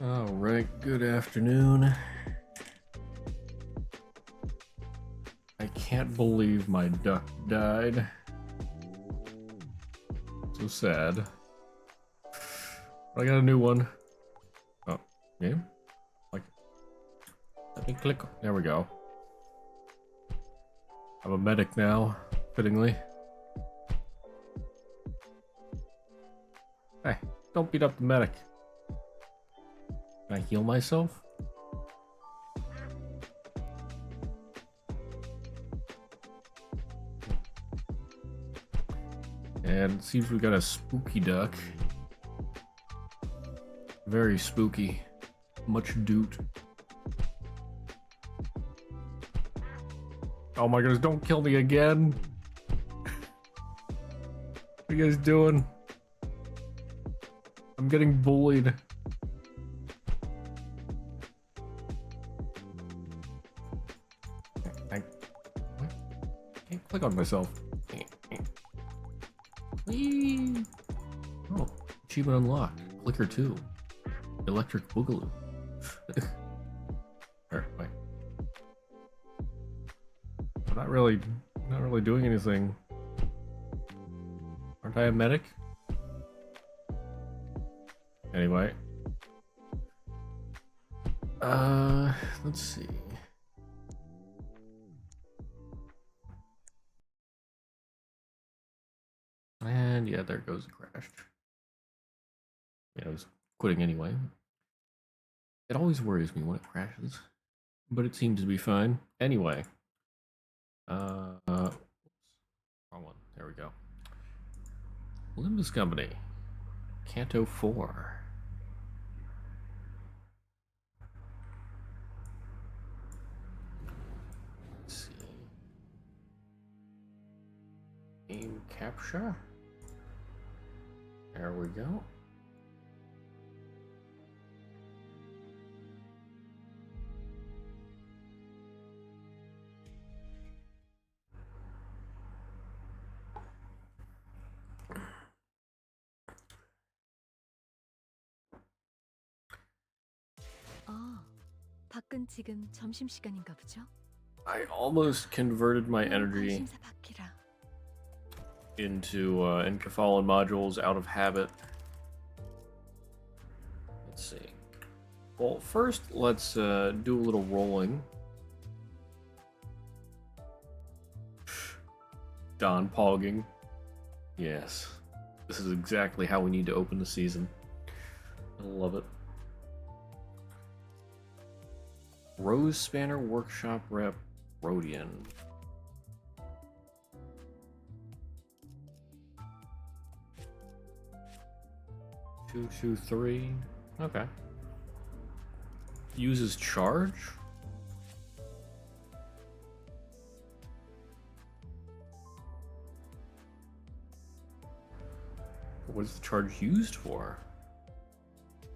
All right, good afternoon. I can't believe my duck died. So sad. But I got a new one. Oh, game? Like, let me click. There we go. I'm a medic now, fittingly. Hey, don't beat up the medic. Can I heal myself? And it seems we got a spooky duck. Very spooky. Much doot. Oh my goodness, don't kill me again. What are you guys doing? I'm getting bullied. I can't click on myself. Whee! Oh, achievement unlocked. Clicker 2. Electric Boogaloo. Wait. I'm not really doing anything. Aren't I a medic? Anyway. Let's see. And yeah, there goes the crash. Yeah, I was quitting anyway. It always worries me when it crashes, but it seems to be fine. Anyway. Wrong one. There we go. Limbus Company. Canto IV. Let's see. Game capture. There we go. 밖은 지금 점심시간인가 보죠? I almost converted my energy 관심사 받기라. into Enkephalon modules out of habit. Let's see. Well, first let's do a little rolling. Don Pogging. Yes. This is exactly how we need to open the season. I love it. Rose Spanner Workshop Rep Rodian. Two, 2, 3. Okay. Uses charge? What is the charge used for?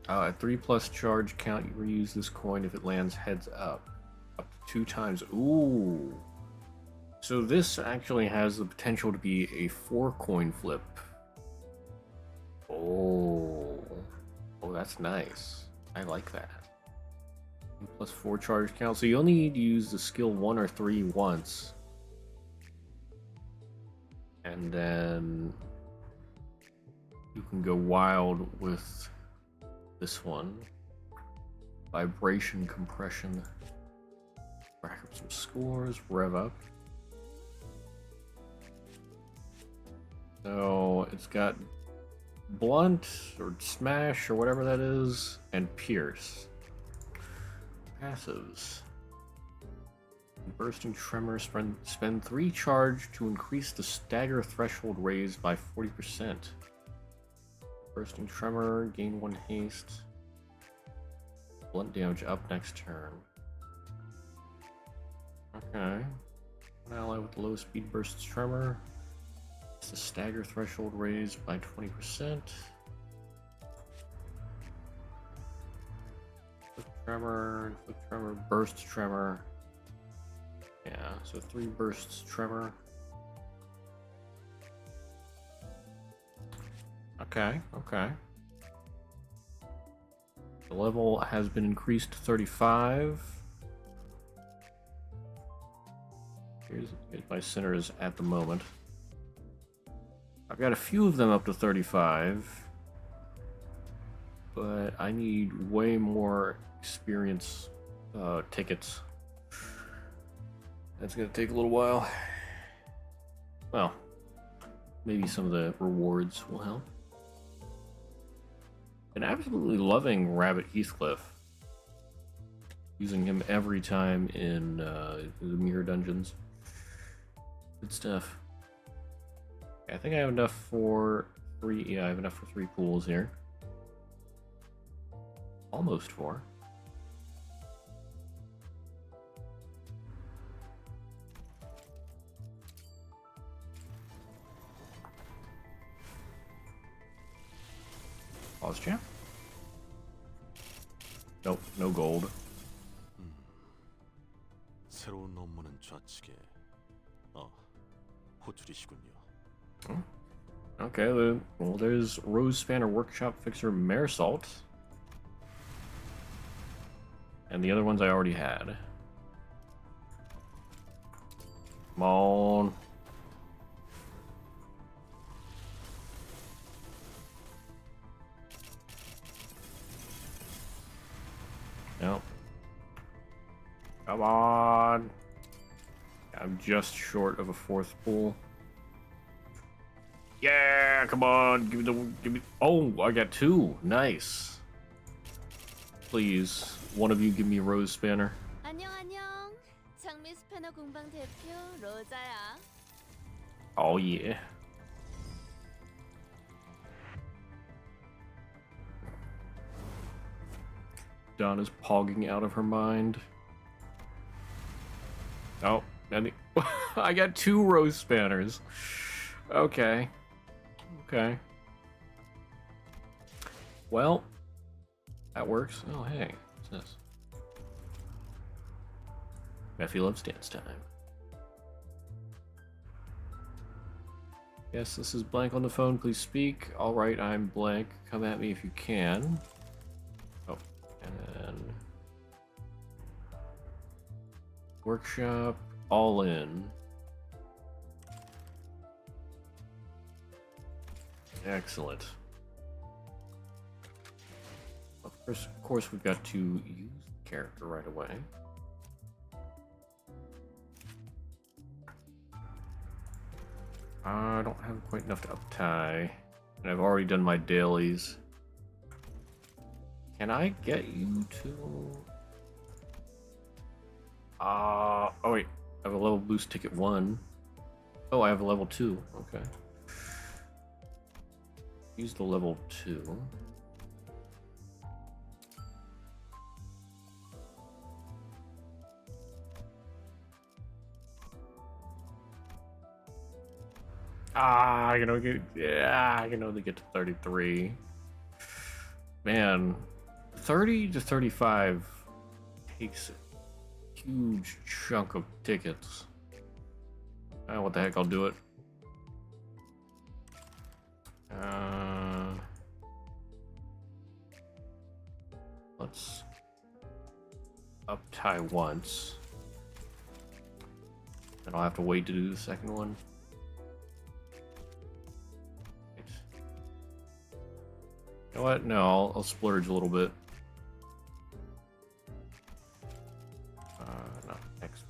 At 3+ charge count, you reuse this coin if it lands heads up to 2 times. Ooh. So this actually has the potential to be a 4-coin flip. Oh. Oh, that's nice. I like that. +4 charge count. So you only need to use the skill 1 or 3 once. And then you can go wild with this one. Vibration compression. Rack up some scores, rev up. So it's got blunt or smash or whatever that is, and pierce. Passives. Bursting tremor, spend 3 charge to increase the stagger threshold raised by 40%. Bursting tremor, gain 1 haste. Blunt damage up next turn. Okay. An ally with low speed bursts tremor. It's the stagger threshold raised by 20%. Inflict tremor, burst tremor. Yeah, so 3 bursts tremor. Okay, okay. The level has been increased to 35. Here's my centers at the moment. I've got a few of them up to 35, but I need way more experience tickets. That's gonna take a little while. Well, maybe some of the rewards will help. And absolutely loving Rabbit Heathcliff. Using him every time in the mirror dungeons. Good stuff. I think I have enough for 3. Yeah, I have enough for 3 pools here. Almost 4. Pause jam? Nope, no gold. 새로운 업무는 좌측에. 호출이시군요. Okay, well, there's Rose Spanner Workshop Fixer Maresalt. And the other ones I already had. Come on. Nope. Come on. I'm just short of a 4th pool. Yeah, come on. Give me. Oh, I got 2. Nice. Please, one of you give me Rose Spanner. 안녕 안녕. 장미 스패너 공방 대표 로자야. Oh yeah. Donna's pogging out of her mind. Oh, and I got 2 Rose Spanners. Okay. Okay. Well, that works. Oh, hey. What's this? Meffy loves dance time. Yes, this is Blank on the phone. Please speak. Alright, I'm Blank. Come at me if you can. Oh, and then... Workshop, all in. Excellent. Of course, we've got to use the character right away. I don't have quite enough to up-tie, and I've already done my dailies. Can I get you to... oh wait, I have a level boost ticket 1. Oh, I have a level 2, okay. Use the level 2. I can only get to 33. Man, 30 to 35 takes a huge chunk of tickets. What the heck, I'll do it. Let's up tie once. Then I'll have to wait to do the second one. You know what? No, I'll splurge a little bit. Not next.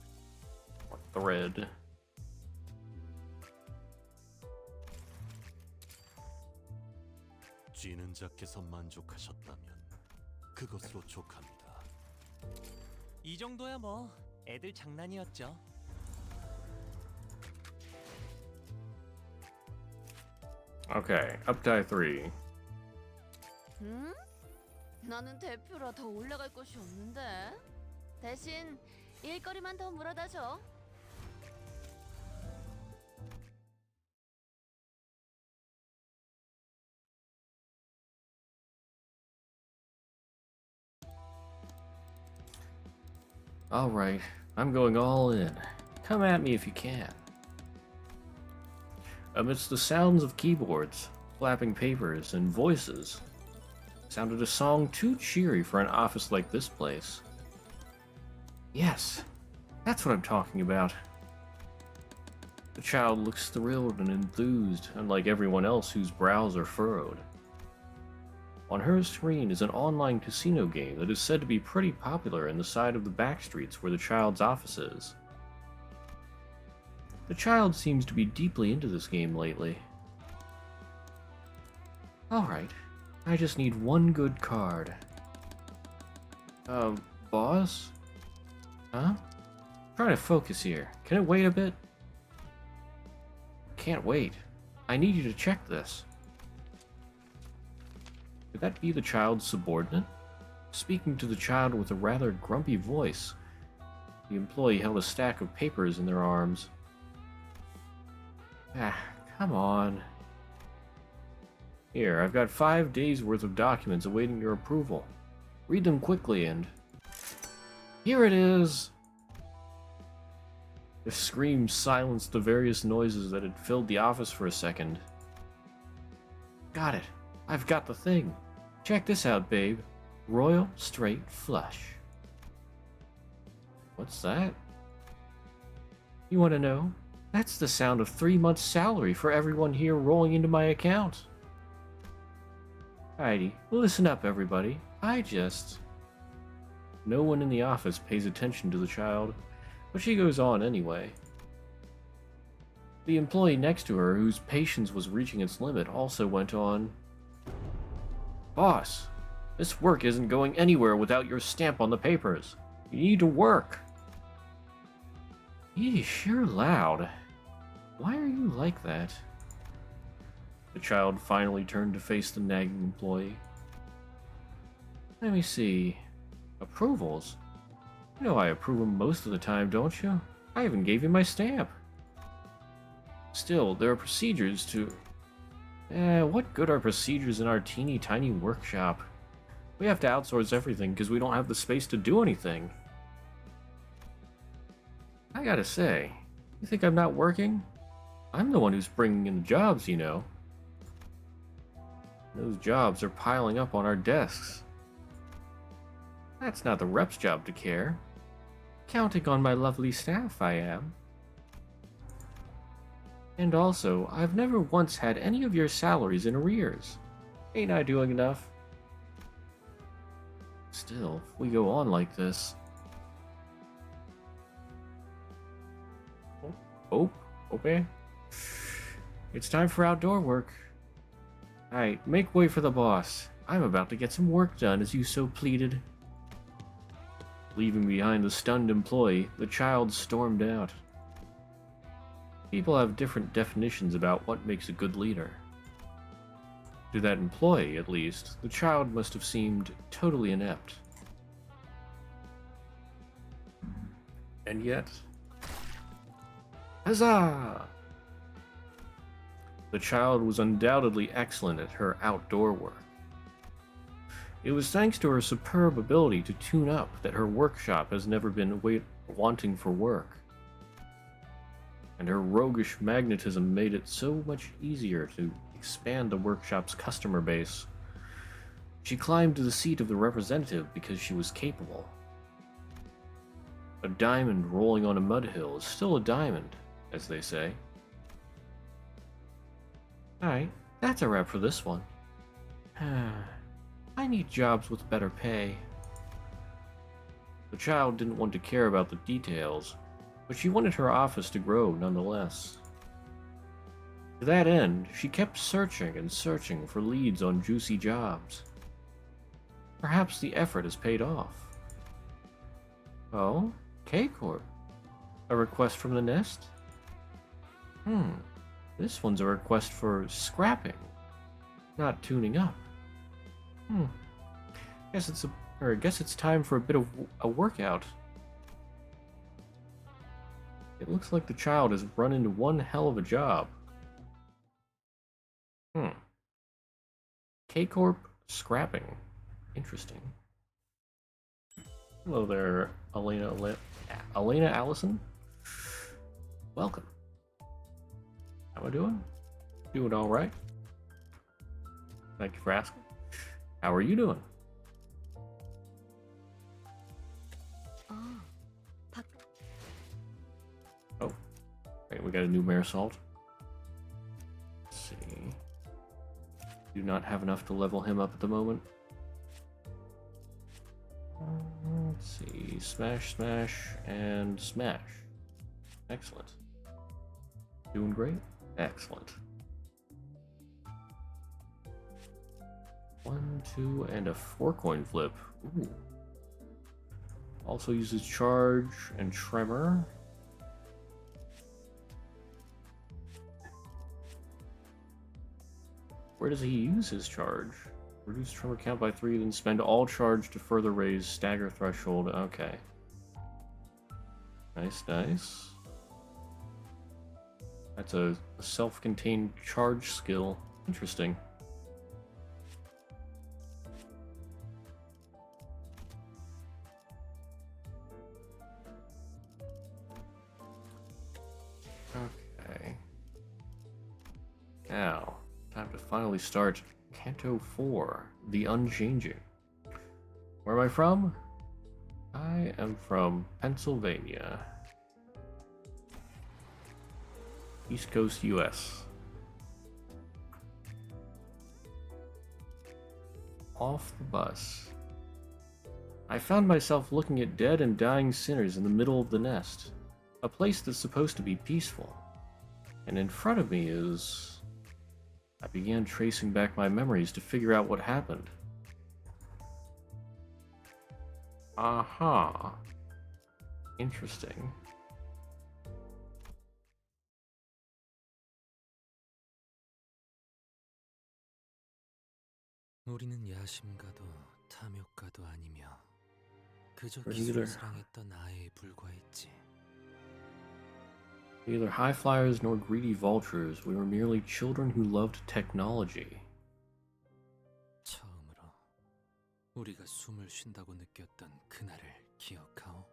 Thread. 쥐는 자께서 만족하셨다면 그것으로 족합니다. 이 정도야 뭐 애들 장난이었죠. Okay, up tie 3. 응? 나는 대표라 더 올라갈 곳이 없는데. 대신 일거리만 더 물어다 줘. Alright, I'm going all in. Come at me if you can. Amidst the sounds of keyboards, flapping papers, and voices, Sounded a song too cheery for an office like this place. Yes, that's what I'm talking about. The child looks thrilled and enthused, unlike everyone else whose brows are furrowed. On her screen is an online casino game that is said to be pretty popular in the side of the back streets where the child's office is. The child seems to be deeply into this game lately. Alright, I just need one good card. Boss? Huh? Trying to focus here. Can it wait a bit? Can't wait. I need you to check this. Could that be the child's subordinate? Speaking to the child with a rather grumpy voice, the employee held a stack of papers in their arms. Ah, come on. Here, I've got 5 days worth of documents awaiting your approval. Read them quickly and... Here it is! The scream silenced the various noises that had filled the office for a second. Got it. I've got the thing. Check this out, babe. Royal Straight Flush. What's that? You want to know? That's the sound of 3 months' salary for everyone here rolling into my account. Heidi, listen up, everybody. No one in the office pays attention to the child, but she goes on anyway. The employee next to her, whose patience was reaching its limit, also went on. Boss, this work isn't going anywhere without your stamp on the papers. You need to work. Yeesh, you're loud. Why are you like that? The child finally turned to face the nagging employee. Let me see. Approvals? You know I approve them most of the time, don't you? I even gave you my stamp. Still, there are procedures to... what good are procedures in our teeny tiny workshop? We have to outsource everything because we don't have the space to do anything. I gotta say, you think I'm not working? I'm the one who's bringing in the jobs, you know. Those jobs are piling up on our desks. That's not the rep's job to care. Counting on my lovely staff, I am. And also, I've never once had any of your salaries in arrears. Ain't I doing enough? Still, if we go on like this... Oh, okay. It's time for outdoor work. Alright, make way for the boss. I'm about to get some work done, as you so pleaded. Leaving behind the stunned employee, the child stormed out. People have different definitions about what makes a good leader. To that employee, at least, the child must have seemed totally inept. And yet... Huzzah! The child was undoubtedly excellent at her outdoor work. It was thanks to her superb ability to tune up that her workshop has never been wanting for work. And her roguish magnetism made it so much easier to expand the workshop's customer base. She climbed to the seat of the representative because she was capable. A diamond rolling on a mud hill is still a diamond, as they say. Alright, that's a wrap for this one. I need jobs with better pay. The child didn't want to care about the details, but she wanted her office to grow nonetheless. To that end, she kept searching and searching for leads on juicy jobs. Perhaps the effort has paid off. Oh, K-Corp. A request from the nest? This one's a request for scrapping, not tuning up. Guess it's time for a bit of a workout. It looks like the child has run into one hell of a job. K-Corp scrapping. Interesting. Hello there, Elena Allison. Welcome. How am I doing? Doing all right. Thank you for asking. How are you doing? 어, 박 Oh, wait, we got a new Marisol. Let's see. Do not have enough to level him up at the moment. Let's see. Smash, smash, and smash. Excellent. Doing great? Excellent. 1, 2, and a 4-coin flip. Ooh. Also uses charge and tremor. Where does he use his charge? Reduce tremor count by 3, then spend all charge to further raise stagger threshold. Okay. Nice, nice. That's a self-contained charge skill. Interesting. Okay. Now, time to finally start Canto IV, The Unchanging. Where am I from? I am from Pennsylvania. East Coast, US. Off the bus. I found myself looking at dead and dying sinners in the middle of the nest. A place that's supposed to be peaceful. And in front of me is... I began tracing back my memories to figure out what happened. Aha. Interesting. 우리는 야심가도 탐욕가도 아니며 그저 We're 기술을 either- 사랑했던 아이에 불과했지. Neither high flyers nor greedy vultures, we were merely children who loved technology. 처음으로 우리가 숨을 쉰다고 느꼈던 그날을 기억하오.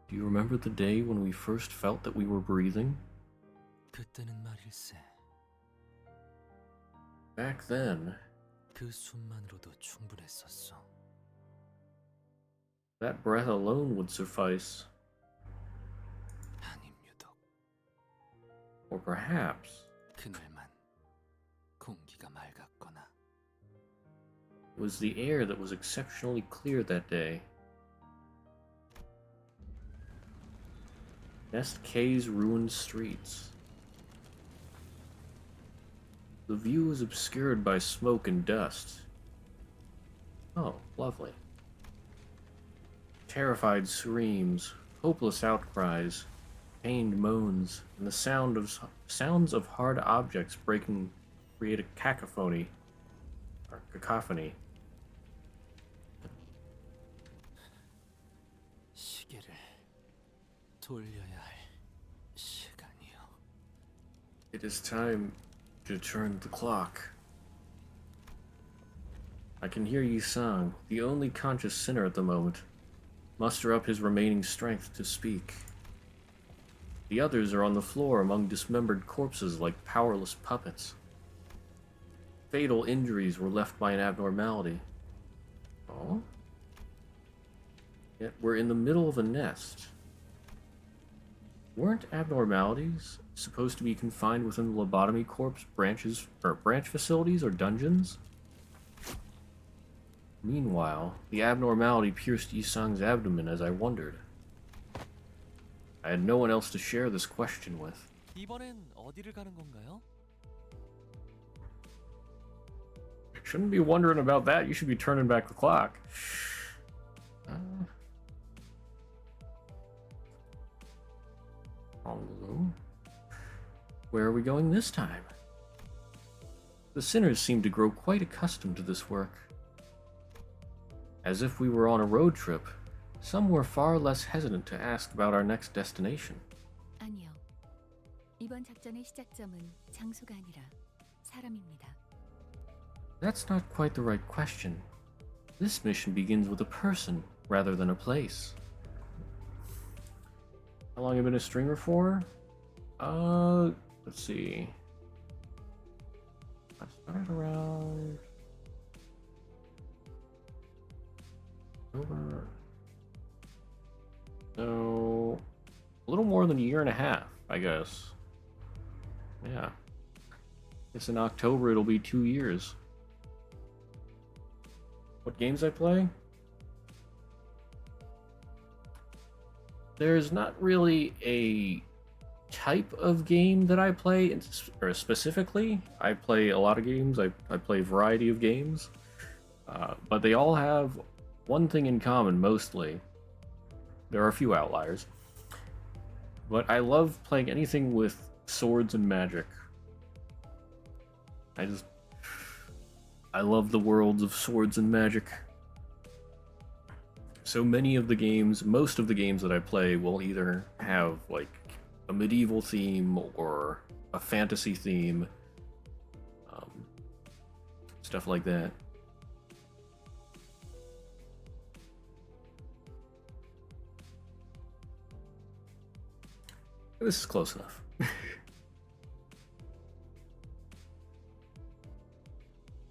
Do you remember the day when we first felt that we were breathing? 그때는 말일세. Back then, 그 숨만으로도 충분했었어. that breath alone would suffice. 아님 유독 Or perhaps 그날만 공기가 맑았거나 it was the air that was exceptionally clear that day. Nest K's ruined streets. The view is obscured by smoke and dust. Oh, lovely. Terrified screams, hopeless outcries, pained moans, and the sounds of hard objects breaking create a cacophony. Or cacophony. 시계를 돌려야 할 시간이요. It is time to turn the clock. I can hear Yisang, the only conscious sinner at the moment, muster up his remaining strength to speak. The others are on the floor among dismembered corpses like powerless puppets. Fatal injuries were left by an abnormality. Oh? Yet we're in the middle of a nest. Weren't abnormalities supposed to be confined within the lobotomy corpse branch facilities or dungeons? Meanwhile, the abnormality pierced Yisang's abdomen as I wondered. I had no one else to share this question with. 이번엔 어디를 가는 건가요? Shouldn't be wondering about that. You should be turning back the clock. Where are we going this time? The sinners seemed to grow quite accustomed to this work. As if we were on a road trip, some were far less hesitant to ask about our next destination. 아니요. 이번 작전의 시작점은 장소가 아니라 사람입니다. That's not quite the right question. This mission begins with a person rather than a place. How long have you been a stringer for? Let's see. I started around October. So, a little more than a year and a half, I guess. Yeah. Guess in October it'll be 2 years. What games I play? There's not really a type of game that I play, or specifically. I play a lot of games. I play a variety of games. But they all have one thing in common, mostly. There are a few outliers. But I love playing anything with swords and magic. I love the worlds of swords and magic. So many of the games, most of the games that I play will either have like a medieval theme or a fantasy theme, stuff like that. This is close enough.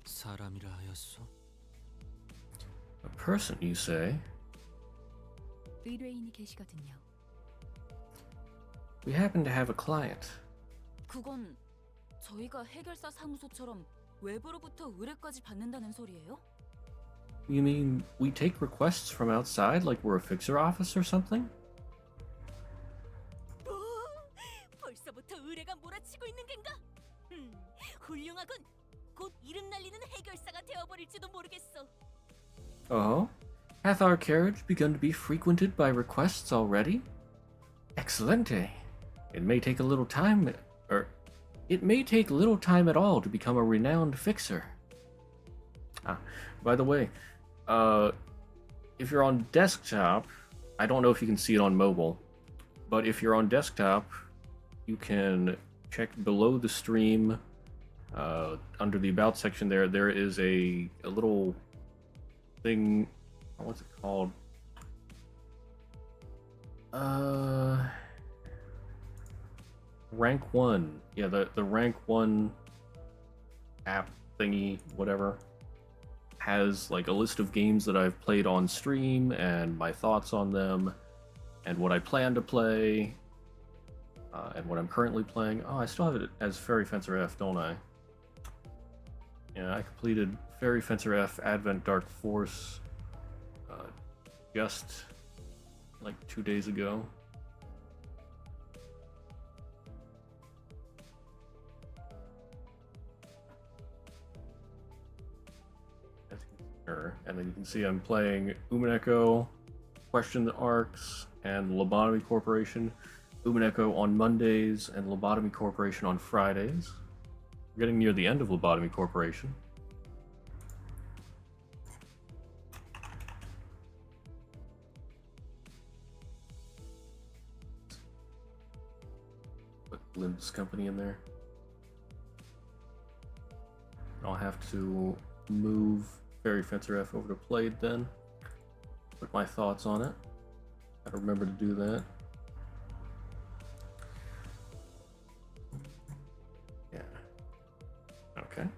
사람이라 하였소? A person, you say? 의뢰인이 계시거든요. We happen to have a client. 그건 저희가 해결사 사무소처럼 외부로부터 의뢰까지 받는다는 소리예요? You mean we take requests from outside like we're a fixer office or something? 뭐? 벌써부터 의뢰가 몰아치고 있는 겐가? 훌륭하군. 곧 이름 날리는 해결사가 되어버릴지도 모르겠어. Oh? Hath our carriage begun to be frequented by requests already? Excelente. It may take a little time, it may take little time at all to become a renowned fixer. By the way, if you're on desktop, I don't know if you can see it on mobile, but if you're on desktop, you can check below the stream, under the About section there is a little thing, what's it called? Rank 1. Yeah, the Rank 1 app thingy, whatever, has like a list of games that I've played on stream and my thoughts on them and what I plan to play and what I'm currently playing. Oh, I still have it as Fairy Fencer F, don't I? Yeah, I completed Fairy Fencer F Advent Dark Force just like 2 days ago. And then you can see I'm playing Umineko, Question Arcs, and Lobotomy Corporation. Umineko on Mondays and Lobotomy Corporation on Fridays. We're getting near the end of Lobotomy Corporation. Put Limbus Company in there. I'll have to move Fairy Fencer F over to Played then. Put my thoughts on it. Gotta remember to do that. Yeah. Okay.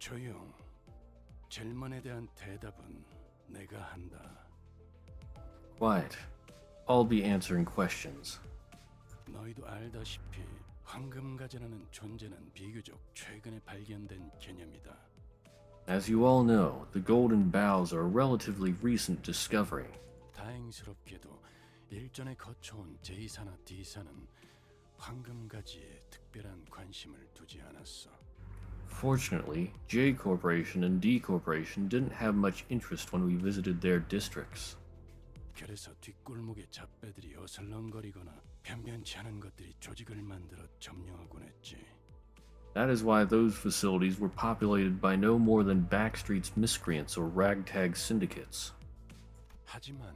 조용. 질문에 대한 대답은 내가 한다. Quiet. I'll be answering questions. 너희도 알다시피 황금가지라는 존재는 비교적 최근에 발견된 개념이다. As you all know, the golden boughs are a relatively recent discovery. 다행스럽게도 일전에 거쳐온 J사나 D사는 황금가지에 특별한 관심을 두지 않았어. Fortunately, J Corporation and D Corporation didn't have much interest when we visited their districts. 그래서 뒷골목의 잡배들이 어슬렁거리거나 변변치 않은 것들이 조직을 만들어 점령하곤 했지. That is why those facilities were populated by no more than backstreets miscreants or ragtag syndicates. 하지만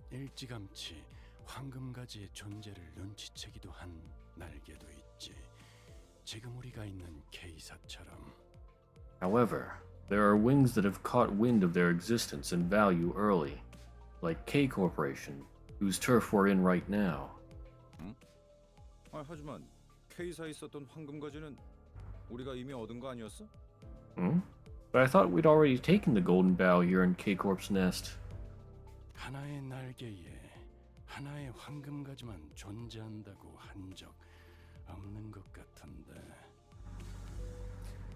일찌감치 황금가지의 존재를 눈치채기도 한 날개도 있지. 지금 우리가 있는 K사처럼. However, there are wings that have caught wind of their existence and value early, like K Corporation, whose turf we're in right now. 하지만 K사에 있었던 황금가지는 우리가 이미 얻은 거 아니었어? Hmm? But I thought we'd already taken the golden bough here in K-Corp's nest. 하나의 날개에 하나의 황금가지만 존재한다고 한 적 없는 것 같은데.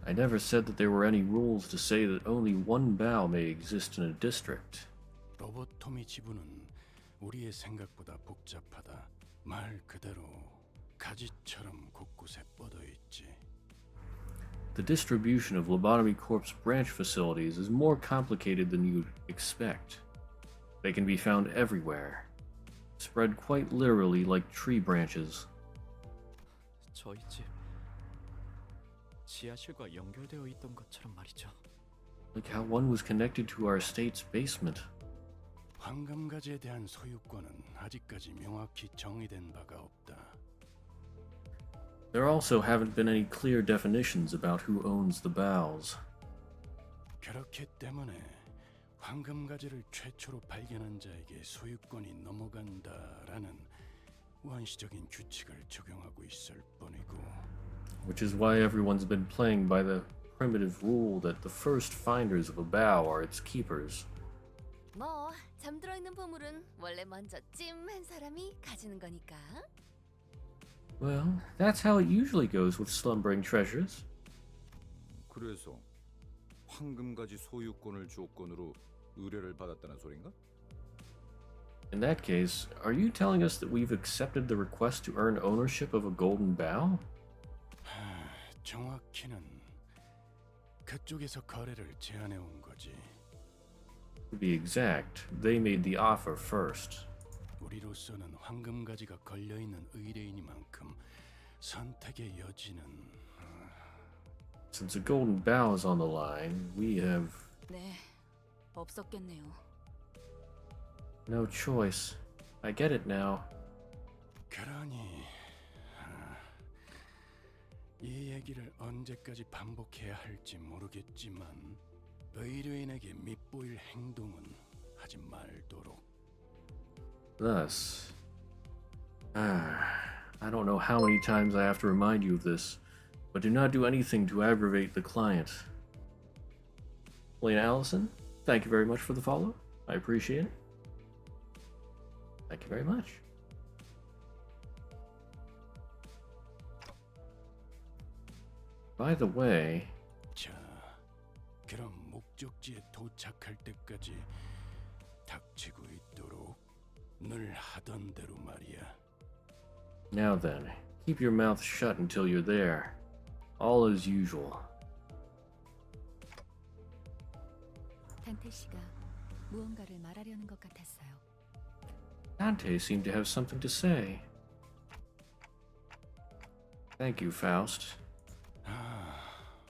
I never said that there were any rules to say that only one bough may exist in a district. 로보토미 지부는 우리의 생각보다 복잡하다. 말 그대로 가지처럼 곳곳에 뻗어 있지. The distribution of Lobotomy Corp's branch facilities is more complicated than you'd expect. They can be found everywhere, spread quite literally like tree branches. 저희 집 지하실과 연결되어 있던 것처럼 말이죠. Like how one was connected to our estate's basement. 황금가지에 대한 소유권은 아직까지 명확히 정의된 바가 없다. There also haven't been any clear definitions about who owns the boughs. 그렇기 때문에 황금가지를 최초로 발견한 자에게 소유권이 넘어간다라는 원시적인 규칙을 적용하고 있을 뿐이고. Which is why everyone's been playing by the primitive rule that the first finders of a bough are its keepers. 뭐 잠들어 있는 보물은 원래 먼저 찜한 사람이 가지는 거니까. Well, that's how it usually goes with slumbering treasures. 그래서 황금가지 소유권을 조건으로 의뢰를 받았다는 소린가? In that case, are you telling us that we've accepted the request to earn ownership of a golden bough? 정확히는 그쪽에서 거래를 제안해 온 거지. To be exact, they made the offer first. 우리로서는 황금가지가 걸려 있는 의뢰인이만큼 선택의 여지는 Since a golden bough is on the line, we have 네, 없었겠네요. no choice. I get it now. 그러니 이 얘기를 언제까지 반복해야 할지 모르겠지만 의뢰인에게 밉보일 행동은 하지 말도록. Thus, I don't know how many times I have to remind you of this, but do not do anything to aggravate the client. Lena Allison, thank you very much for the follow. I appreciate it. Thank you very much. By the way, 자, 그럼 목적지에 도착할 때까지 닥치고 있도록 늘 하던 대로 말이야. now then, keep your mouth shut until you're there. All as usual. 단테 씨가 무언가를 말하려는 것 같았어요. Dante seemed to have something to say. Thank you, Faust.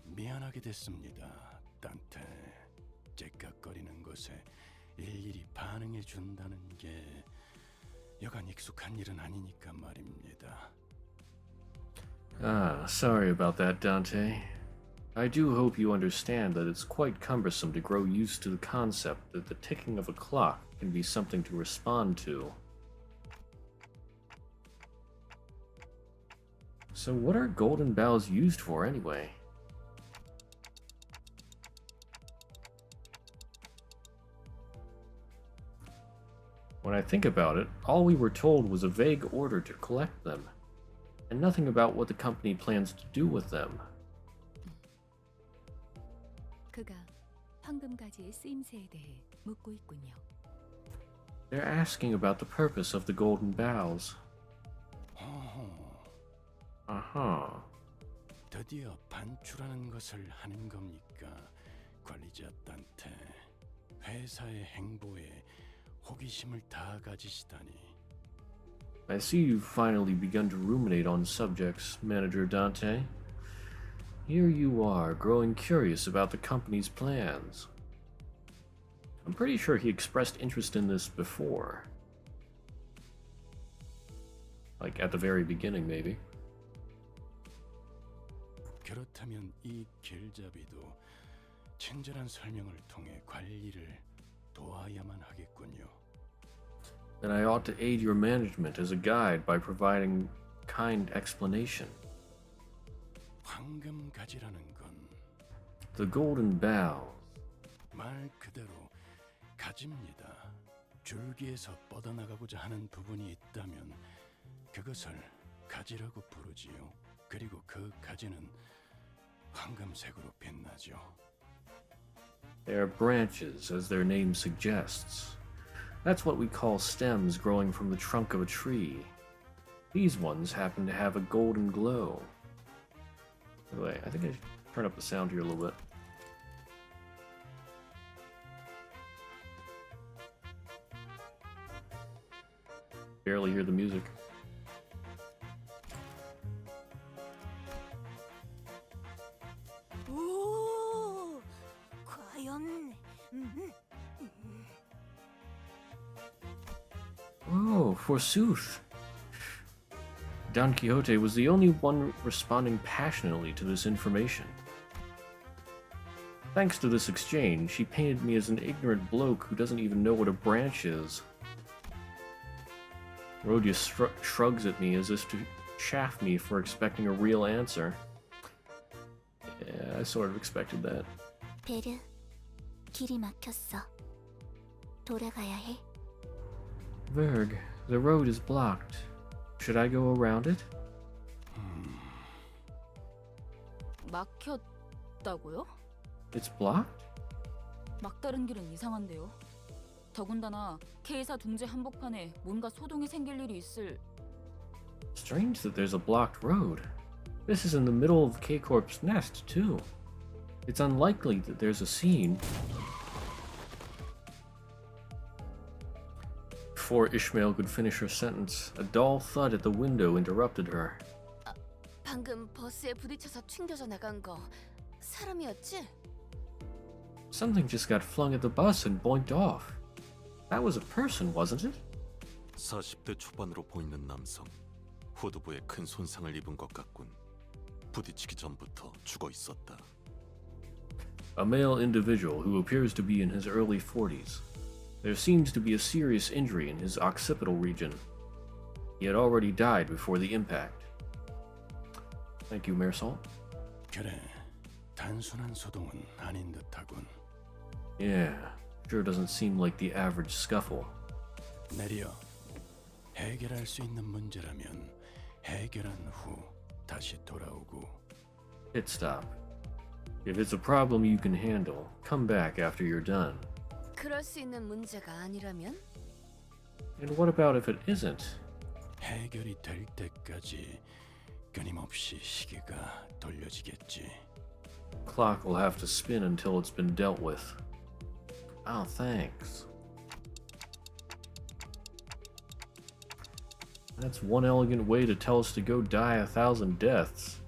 미안하게 됐습니다, 단테. 째깍거리는 것에 일일이 반응해 준다는 게 여간 익숙한 일은 아니니까 말입니다. Sorry about that, Dante. I do hope you understand that it's quite cumbersome to grow used to the concept that the ticking of a clock can be something to respond to. So what are golden boughs used for anyway? When I think about it, all we were told was a vague order to collect them, and nothing about what the company plans to do with them. 그가 황금가지의 쓰임새에 대해 묻고 있군요. They're asking about the purpose of the golden boughs. Uh-huh. 드디어 반출하는 것을 하는 겁니까, 관리자 단테? 회사의 행보에 호기심을 다 가지시다니. I see you've finally begun to ruminate on subjects, Manager Dante. Here you are, growing curious about the company's plans. I'm pretty sure he expressed interest in this before. Like at the very beginning, maybe. 그렇다면 이 길잡이도 친절한 설명을 통해 관리를 도와야만 하겠군요. Then I ought to aid your management as a guide by providing kind explanation. 황금가지라는 건 The golden boughs. 말 그대로 가지입니다. 줄기에서 뻗어나가고자 하는 부분이 있다면 그것을 가지라고 부르지요. 그리고 그 가지는 황금색으로 빛나죠. They are branches, as their name suggests. That's what we call stems growing from the trunk of a tree. These ones happen to have a golden glow. By the way, I think I should turn up the sound here a little bit. Barely hear the music. 오, 과연 Oh, forsooth. Don Quixote was the only one responding passionately to this information. Thanks to this exchange, she painted me as an ignorant bloke who doesn't even know what a branch is. Rhodia shrugs at me as if to chaff me for expecting a real answer. Yeah, I sort of expected that. 베르, 길이 막혔어. 돌아가야 해. Verg, the road is blocked. Should I go around it? 막혔다고요? It's blocked? 막다른 길은 이상한데요. 더군다나 K사 둥지 한복판에 뭔가 소동이 생길 일이 있을. Strange that there's a blocked road. This is in the middle of K-Corp's nest, too. It's unlikely that there's a scene. Before Ishmael could finish her sentence, a dull thud at the window interrupted her. 방금 버스에 부딪혀서 튕겨져 나간 거 사람이었지? Something just got flung at the bus and boinked off. That was a person, wasn't it? 40대 초반으로 보이는 남성. 후두부에 큰 손상을 입은 것 같군. 부딪히기 전부터 죽어 있었다. A male individual who appears to be in his early 40s. There seems to be a serious injury in his occipital region. He had already died before the impact. Thank you, Marisol. 그래, 단순한 소동은 아닌 듯하군. Yeah, sure doesn't seem like the average scuffle. 내려 해결할 수 있는 문제라면 해결한 후 다시 돌아오고. Pit stop. If it's a problem you can handle, come back after you're done. 그럴 수 있는 문제가 아니라면? And what about if it isn't? 해결이 될 때까지 끊임없이 시계가 돌려지겠지. Clock will have to spin until it's been dealt with. Oh, thanks. That's one elegant way to tell us to go die 1,000 deaths.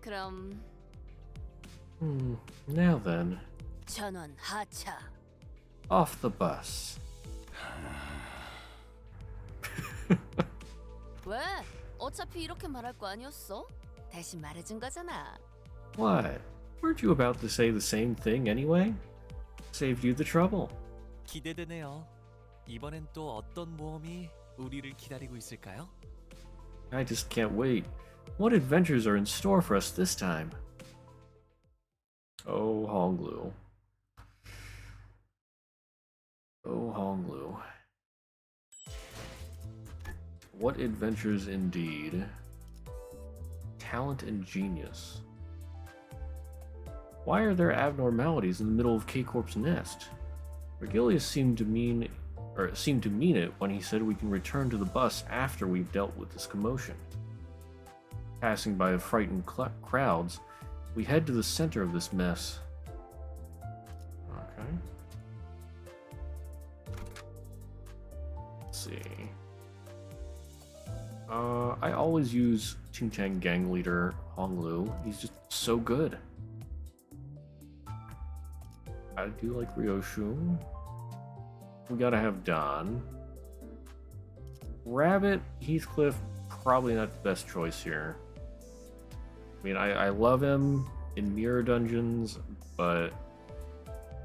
그럼 Now then, 전원 하차. off the bus. 왜? 어차피 이렇게 말할 거 아니었어? 대신 말해준 거잖아. What? Weren't you about to say the same thing anyway? Saved you the trouble. 기대되네요. 이번엔 또 어떤 모험이 우리를 기다리고 있을까요? I just can't wait. What adventures are in store for us this time? Oh, Honglu. Oh, Honglu. What adventures indeed. Talent and genius. Why are there abnormalities in the middle of K-Corp's nest? Vergilius seemed to mean it when he said we can return to the bus after we've dealt with this commotion. Passing by the frightened crowds, we head to the center of this mess. Okay. Let's see. I always use Qingchang Gang Leader Honglu. He's just so good. I do like Ryoshu. We gotta have Don. Rabbit, Heathcliff, probably not the best choice here. I mean, I love him in Mirror Dungeons, but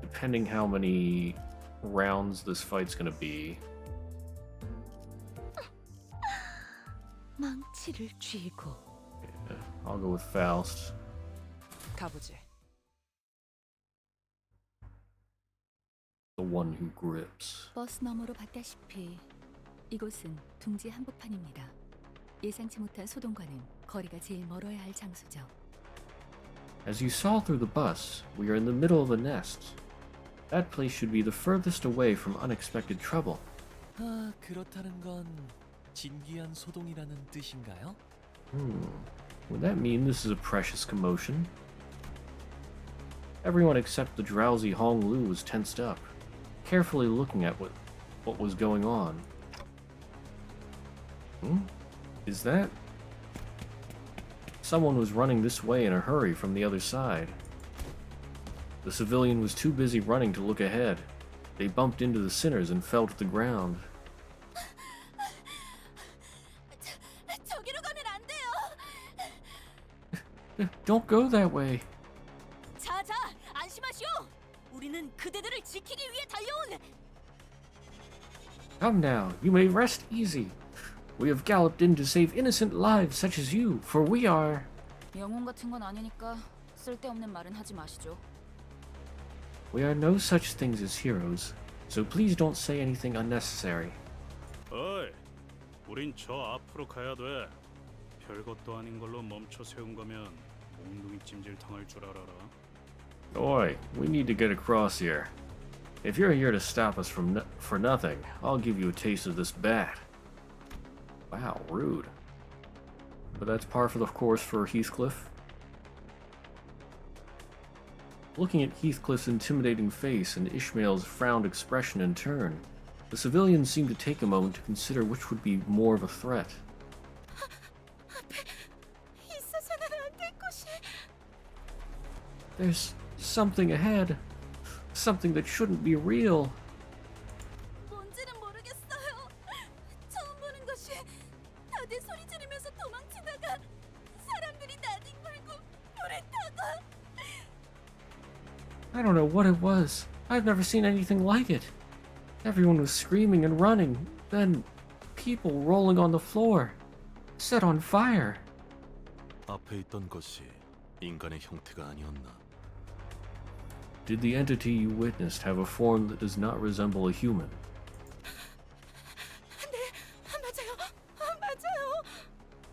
depending how many rounds this fight's gonna be. 망치를 쥐고 Yeah, I'll go with Faust. 가보지. The one who grips. 버스 너머로 봤다시피 이곳은 둥지 한복판입니다. 예상치 못한 소동과는 거리가 제일 멀어야 할 장소죠. As you saw through the bus, we are in the middle of a nest. That place should be the furthest away from unexpected trouble. 아, 그렇다는 건 진귀한 소동이라는 뜻인가요? Would that mean this is a precious commotion? Everyone except the drowsy Hong Lu was tensed up, carefully looking at what was going on. Is that? Someone was running this way in a hurry from the other side. The civilian was too busy running to look ahead. They bumped into the sinners and fell to the ground. 저기로 가면 안 돼요. Don't go that way. 자자, 안심하시오. 우리는 그대들을 지키기 위해 달려온. Come now, you may rest easy. We have galloped in to save innocent lives such as you, for we are... 영웅 같은 건 아니니까 쓸데없는 말은 하지 마시죠. We are no such things as heroes, so please don't say anything unnecessary. 어이, 우린 저 앞으로 가야 돼. 별것도 아닌 걸로 멈춰 세운 거면 몽둥이 찜질 당할 줄 알아라. Oi, we need to get across here. If you're here to stop us for nothing, I'll give you a taste of this bat. Wow, rude. But that's par for the course for Heathcliff. Looking at Heathcliff's intimidating face and Ishmael's frowned expression in turn, the civilians seemed to take a moment to consider which would be more of a threat. There's something ahead. Something that shouldn't be real. 뭔지는 모르겠어요. 처음 보는 것이 다들 소리 지르면서 도망치다가 사람들이 나뒹굴고 불에 타고. I don't know what it was. I've never seen anything like it. Everyone was screaming and running. Then, people rolling on the floor. Set on fire. 앞에 있던 것이 인간의 형태가 아니었나? Did the entity you witnessed have a form that does not resemble a human? 맞아요.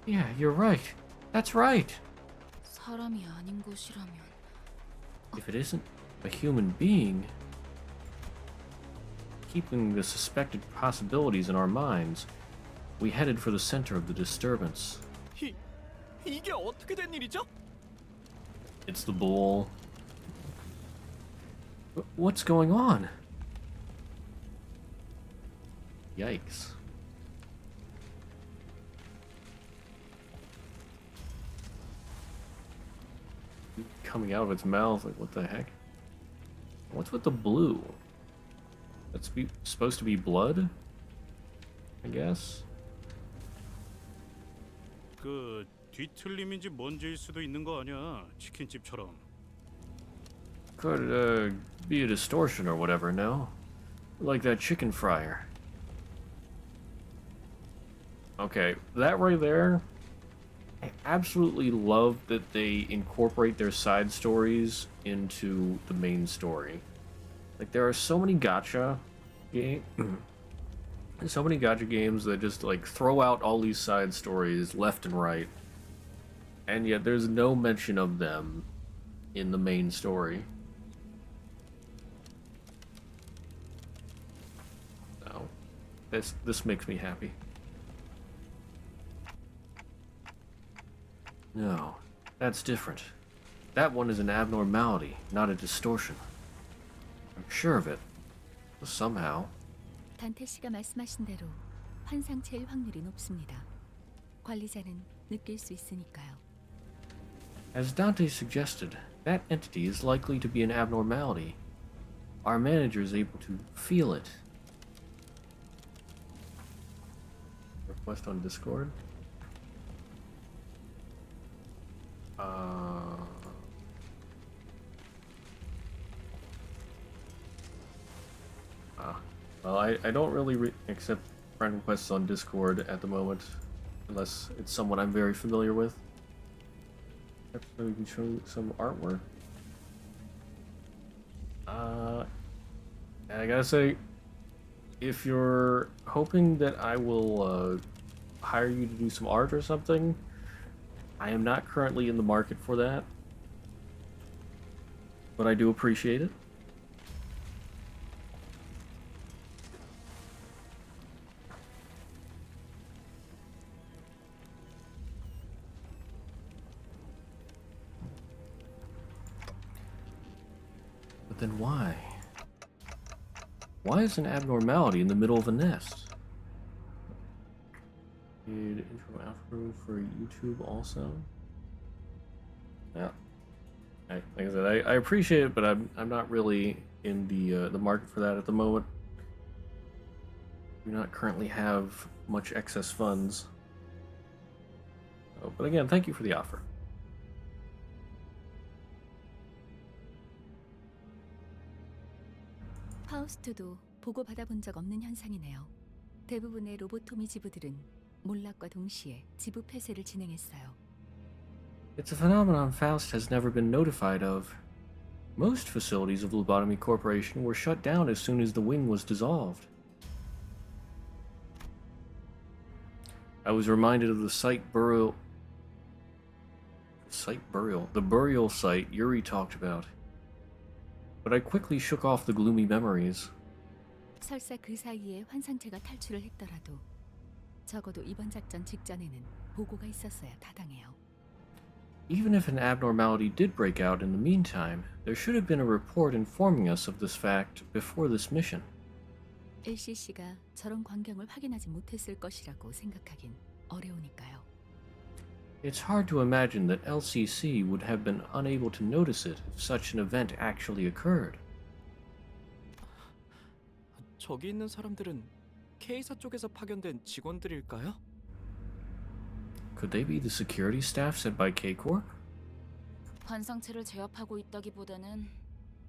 Yeah, you're right. That's right. 사람이 아닌 곳이라면 If it isn't a human being, keeping the suspected possibilities in our minds, we headed for the center of the disturbance. 이게 어떻게 된 일이죠? It's the bull. What's going on? Yikes. Coming out of its mouth, like what the heck? What's with the blue? That's supposed to be blood? I guess? 그 뒤틀림인지 뭔지일 수도 있는 거 아니야? 치킨집처럼. Could be a distortion or whatever, no? Like that chicken fryer. Okay, that right there, I absolutely love that they incorporate their side stories into the main story. Like, there are so many gacha games that just like throw out all these side stories left and right, and yet there's no mention of them in the main story. So this makes me happy. No, that's different. That one is an abnormality, not a distortion. I'm sure of it. Somehow. 단테 씨가 말씀하신 대로 환상체일 확률이 높습니다. 관리자는 느낄 수 있으니까요. As Dante suggested, that entity is likely to be an abnormality. Our manager is able to feel it. Request on Discord? Well, I don't really accept friend requests on Discord at the moment, unless it's someone I'm very familiar with. So we can show some artwork. I gotta say, if you're hoping that I will hire you to do some art or something, I am not currently in the market for that. But I do appreciate it. But then why? Why is an abnormality in the middle of a nest? Did intro outro for YouTube also? Yeah. Like I said, I appreciate it, but I'm not really in the market for that at the moment. Do not currently have much excess funds. But again, thank you for the offer. 파우스트도 보고 받아본 적 없는 현상이네요. 대부분의 로보토미 지부들은 몰락과 동시에 지부 폐쇄를 진행했어요. It's a phenomenon Faust has never been notified of. Most facilities of Lobotomy Corporation were shut down as soon as the wing was dissolved. I was reminded of the the burial site Yuri talked about. But I quickly shook off the gloomy memories. 설사 그 사이에 환상체가 탈출을 했더라도 적어도 이번 작전 직전에는 보고가 있었어야 타당해요. Even if an abnormality did break out in the meantime, there should have been a report informing us of this fact before this mission. LCC가 저런 광경을 확인하지 못했을 것이라고 생각하긴 어려우니까요. It's hard to imagine that LCC would have been unable to notice it if such an event actually occurred. 저기 있는 사람들은 K사 쪽에서 파견된 직원들일까요? Could they be the security staff sent by K-Corp? 환상체를 제압하고 있다기보다는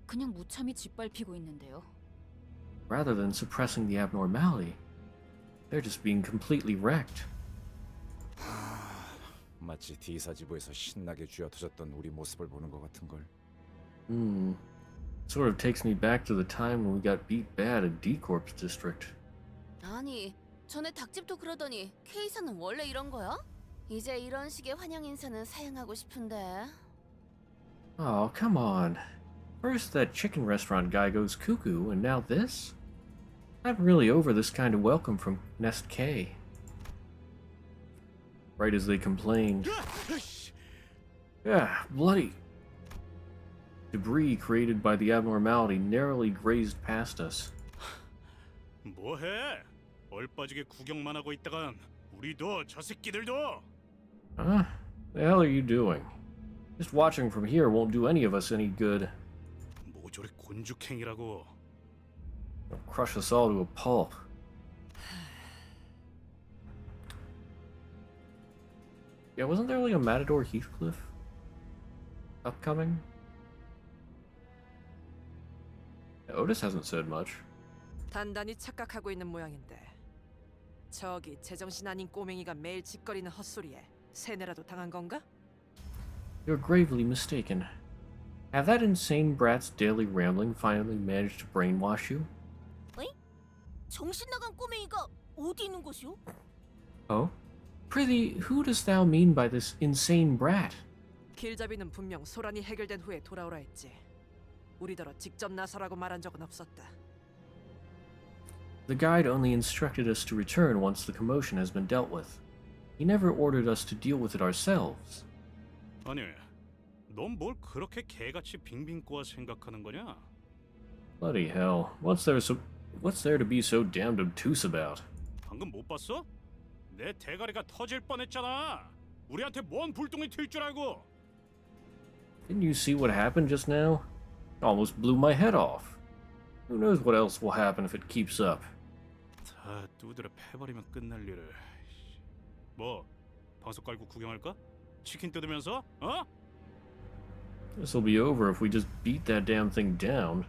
그냥 무참히 짓밟히고 있는데요. Rather than suppressing the abnormality, they're just being completely wrecked. 마치 D사지부에서 신나게 쥐어터졌던 우리 모습을 보는 것 같은 걸. Sort of takes me back to the time when we got beat bad at D-Corp's district. 아니, 전에 닭집도 그러더니 K사는 원래 이런 거야? 이제 이런 식의 환영 인사는 사양하고 싶은데. Oh, come on. First that chicken restaurant guy goes cuckoo, and now this? I'm really over this kind of welcome from Nest K. Right as they complained. Yeah, bloody. Debris created by the abnormality narrowly grazed past us. 뭐해? 얼빠지게 구경만 하고 있다간 우리도 저 새끼들도. Huh? The hell are you doing? Just watching from here won't do any of us any good. 모조리 곤죽행이라고. It'll crush us all to a pulp. Yeah, wasn't there like a Matador Heathcliff upcoming? Otis hasn't said much. 단단히 착각하고 있는 모양인데 저기 제정신 아닌 꼬맹이가 매일 짓거리는 헛소리에 세뇌라도 당한 건가? You're gravely mistaken. Have that insane brat's daily rambling finally managed to brainwash you? 어이? 정신 나간 꼬맹이가 어디 있는 것이오? Oh? Prithee, who dost thou mean by this insane brat? 길잡이는 분명 소란이 해결된 후에 돌아오라 했지. 우리더러 직접 나서라고 말한 적은 없었다. The guide only instructed us to return once the commotion has been dealt with. He never ordered us to deal with it ourselves. 아니, 넌 뭘 그렇게 개같이 빙빙 꼬아 생각하는 거냐? Bloody hell, what's there to be so damned obtuse about? 방금 못 봤어? 내 대가리가 터질 뻔했잖아. 우리한테 뭔 불똥이 튈 줄 알고? Didn't you see what happened just now? Almost blew my head off. Who knows what else will happen if it keeps up? 다 두드려 패버리면 끝날 일을. 뭐, 방석 깔고 구경할까? 치킨 뜯으면서? 어? This'll be over if we just beat that damn thing down.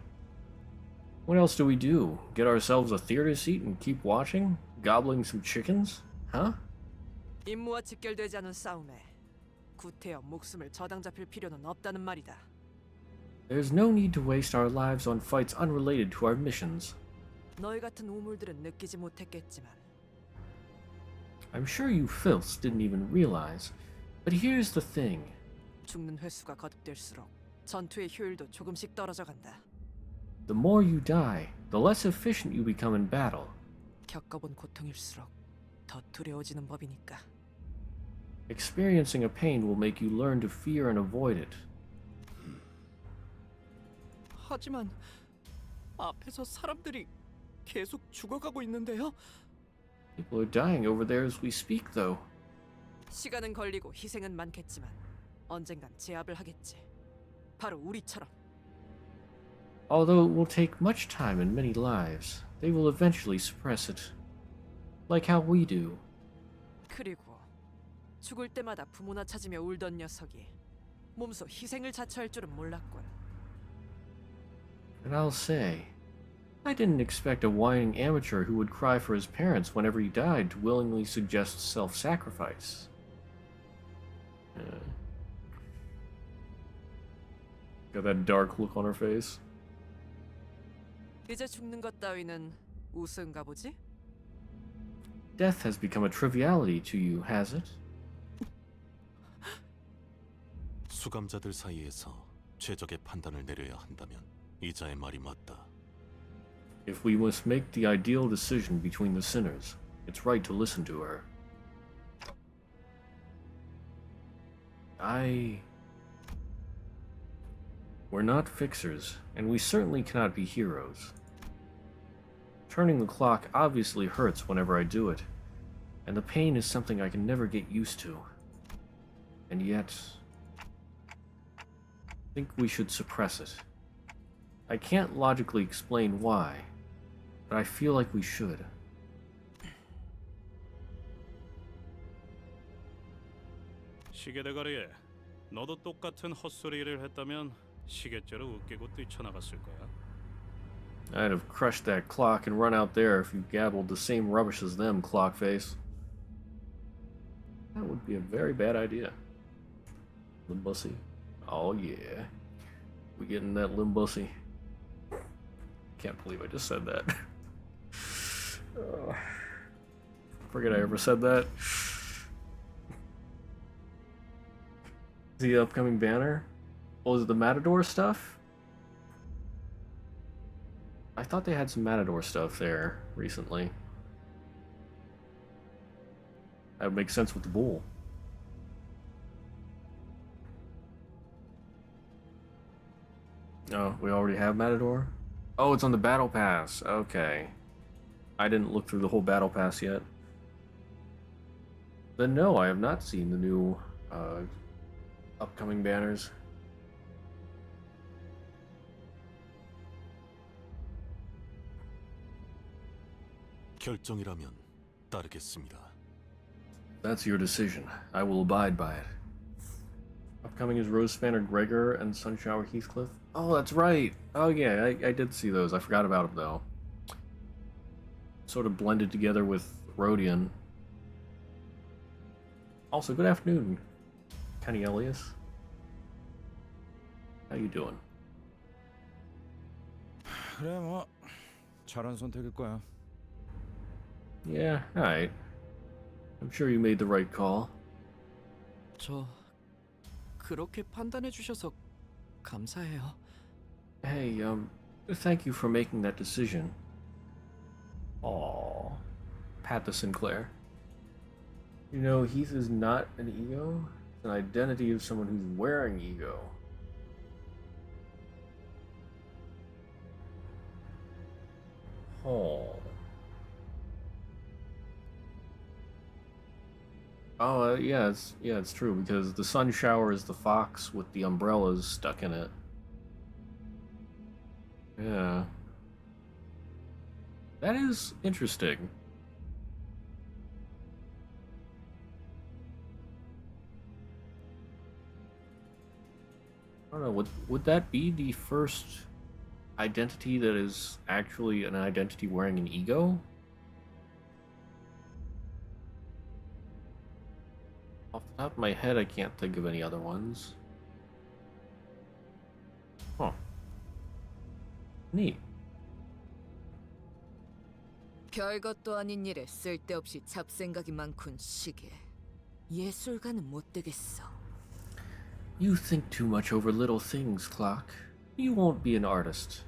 What else do we do? Get ourselves a theater seat and keep watching? Gobbling some chickens? Huh? 임무와 직결되지 않은 싸움에 구태여 목숨을 저당 잡힐 필요는 없다는 말이다. There's no need to waste our lives on fights unrelated to our missions. 너희 같은 우물들은 느끼지 못했겠지만 I'm sure you filths didn't even realize. But here's the thing. 죽는 횟수가 거듭될수록 전투의 효율도 조금씩 떨어져 간다. The more you die, the less efficient you become in battle. 겪어본 고통일수록 더 두려워지는 법이니까. Experiencing a pain will make you learn to fear and avoid it. 하지만 앞에서 사람들이 계속 죽어가고 있는데요. People are dying over there as we speak, though. 시간은 걸리고 희생은 많겠지만 언젠간 제압을 하겠지. 바로 우리처럼. Although it will take much time and many lives, they will eventually suppress it. Like how we do. 그리고 죽을 때마다 부모나 찾으며 울던 녀석이 몸소 희생을 자처할 줄은 몰랐군. And I'll say, I didn't expect a whining amateur who would cry for his parents whenever he died to willingly suggest self-sacrifice. Got that dark look on her face. 이제 죽는 것 따위는 우스운가 보지? Death has become a triviality to you, has it? 수감자들 사이에서 최적의 판단을 내려야 한다면 이자의 말이 맞다. If we must make the ideal decision between the sinners, it's right to listen to her. We're not fixers, and we certainly cannot be heroes. Turning the clock obviously hurts whenever I do it, and the pain is something I can never get used to. And yet, I think we should suppress it. I can't logically explain why, but I feel like we should. 시계대가리에 너도 똑같은 헛소리를 했다면 시계째로 웃기고 뛰쳐나갔을 거야. I'd have crushed that clock and run out there if you gabbled the same rubbish as them, Clockface. That would be a very bad idea. Limbussy. Oh yeah. We getting that Limbussy. Can't believe I just said that. Forget I ever said that. The upcoming banner? Oh, is it the Matador stuff? I thought they had some Matador stuff there recently. That would make sense with the bull. Oh, we already have Matador? Oh, it's on the Battle Pass. Okay. I didn't look through the whole Battle Pass yet. Then no, I have not seen the new upcoming banners. 결정이라면 따르겠습니다. That's your decision. I will abide by it. Upcoming is Rose Spanner Gregor and Sunshower Heathcliff. Oh, that's right. Oh yeah, I did see those. I forgot about them though. Sort of blended together with Rhodian. Also, good afternoon, Kenny Elias. How you doing? 그래 뭐 잘한 선택일 거야. Yeah, alright. I'm sure you made the right call. 저 그렇게 판단해 주셔서 감사해요. Hey, thank you for making that decision. Aww. Pat the Sinclair. You know, Heath is not an ego. It's an identity of someone who's wearing ego. Oh. Oh, yeah, it's true because the sun shower is the fox with the umbrellas stuck in it. Yeah. That is interesting. I don't know, would that be the first identity that is actually an identity wearing an ego? Off the top of my head, I can't think of any other ones. Huh. Neat. 별것도 아닌 일에 쓸데없이 잡생각이 많군 시계. 예술가는 못 되겠어. You think too much over little things, Clock. You won't be an artist.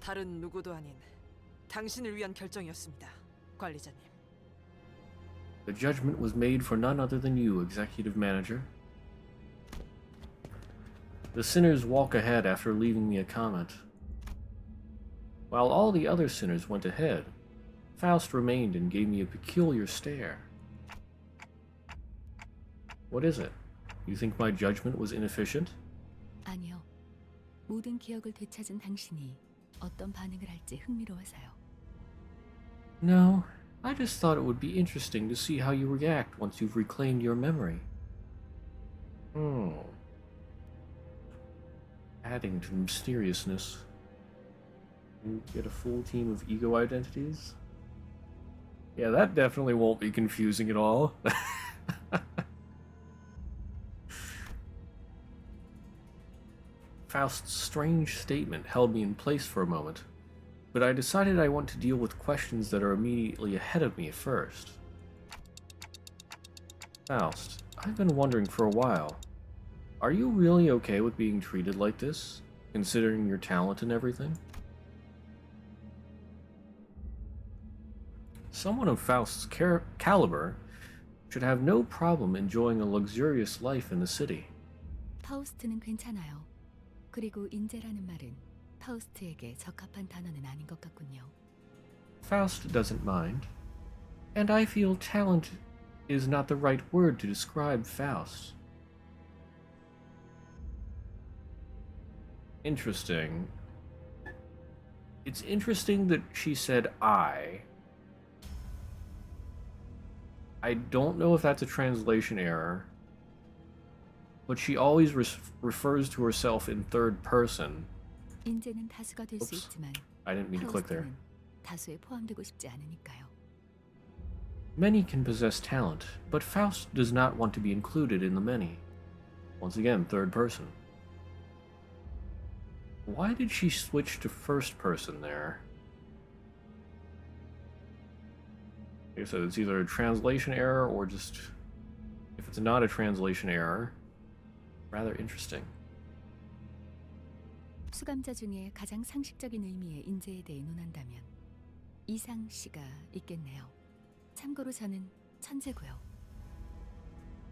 다른 누구도 아닌 당신을 위한 결정이었습니다, 관리자님. The judgment was made for none other than you, executive manager. The sinners walk ahead after leaving me a comment. While all the other sinners went ahead, Faust remained and gave me a peculiar stare. What is it? You think my judgment was inefficient? 아니요. 모든 기억을 되찾은 당신이 어떤 반응을 할지 흥미로워서요. No, I just thought it would be interesting to see how you react once you've reclaimed your memory. Adding to mysteriousness. You get a full team of ego identities? Yeah, that definitely won't be confusing at all. Faust's strange statement held me in place for a moment, but I decided I want to deal with questions that are immediately ahead of me at first. Faust, I've been wondering for a while, are you really okay with being treated like this, considering your talent and everything? Someone of Faust's caliber should have no problem enjoying a luxurious life in the city. 파우스트는 괜찮아요. 그리고 인재라는 말은 파우스트에게 적합한 단어는 아닌 것 같군요. Faust doesn't mind, and I feel talent is not the right word to describe Faust. Interesting. It's interesting that she said I. I don't know if that's a translation error, but she always refers to herself in third person. 인재는 다수가 될 수 Oops. 있지만 I didn't mean to click there. 파우스트는 다수에 포함되고 싶지 않으니까요. Many can possess talent, but Faust does not want to be included in the many. Once again, third person. Why did she switch to first person there? Like I said, it's either a translation error or just... If it's not a translation error, rather interesting. 수감자 중에 가장 상식적인 의미의 인재에 대해 논한다면 이상 씨가 있겠네요. 참고로 저는 천재고요.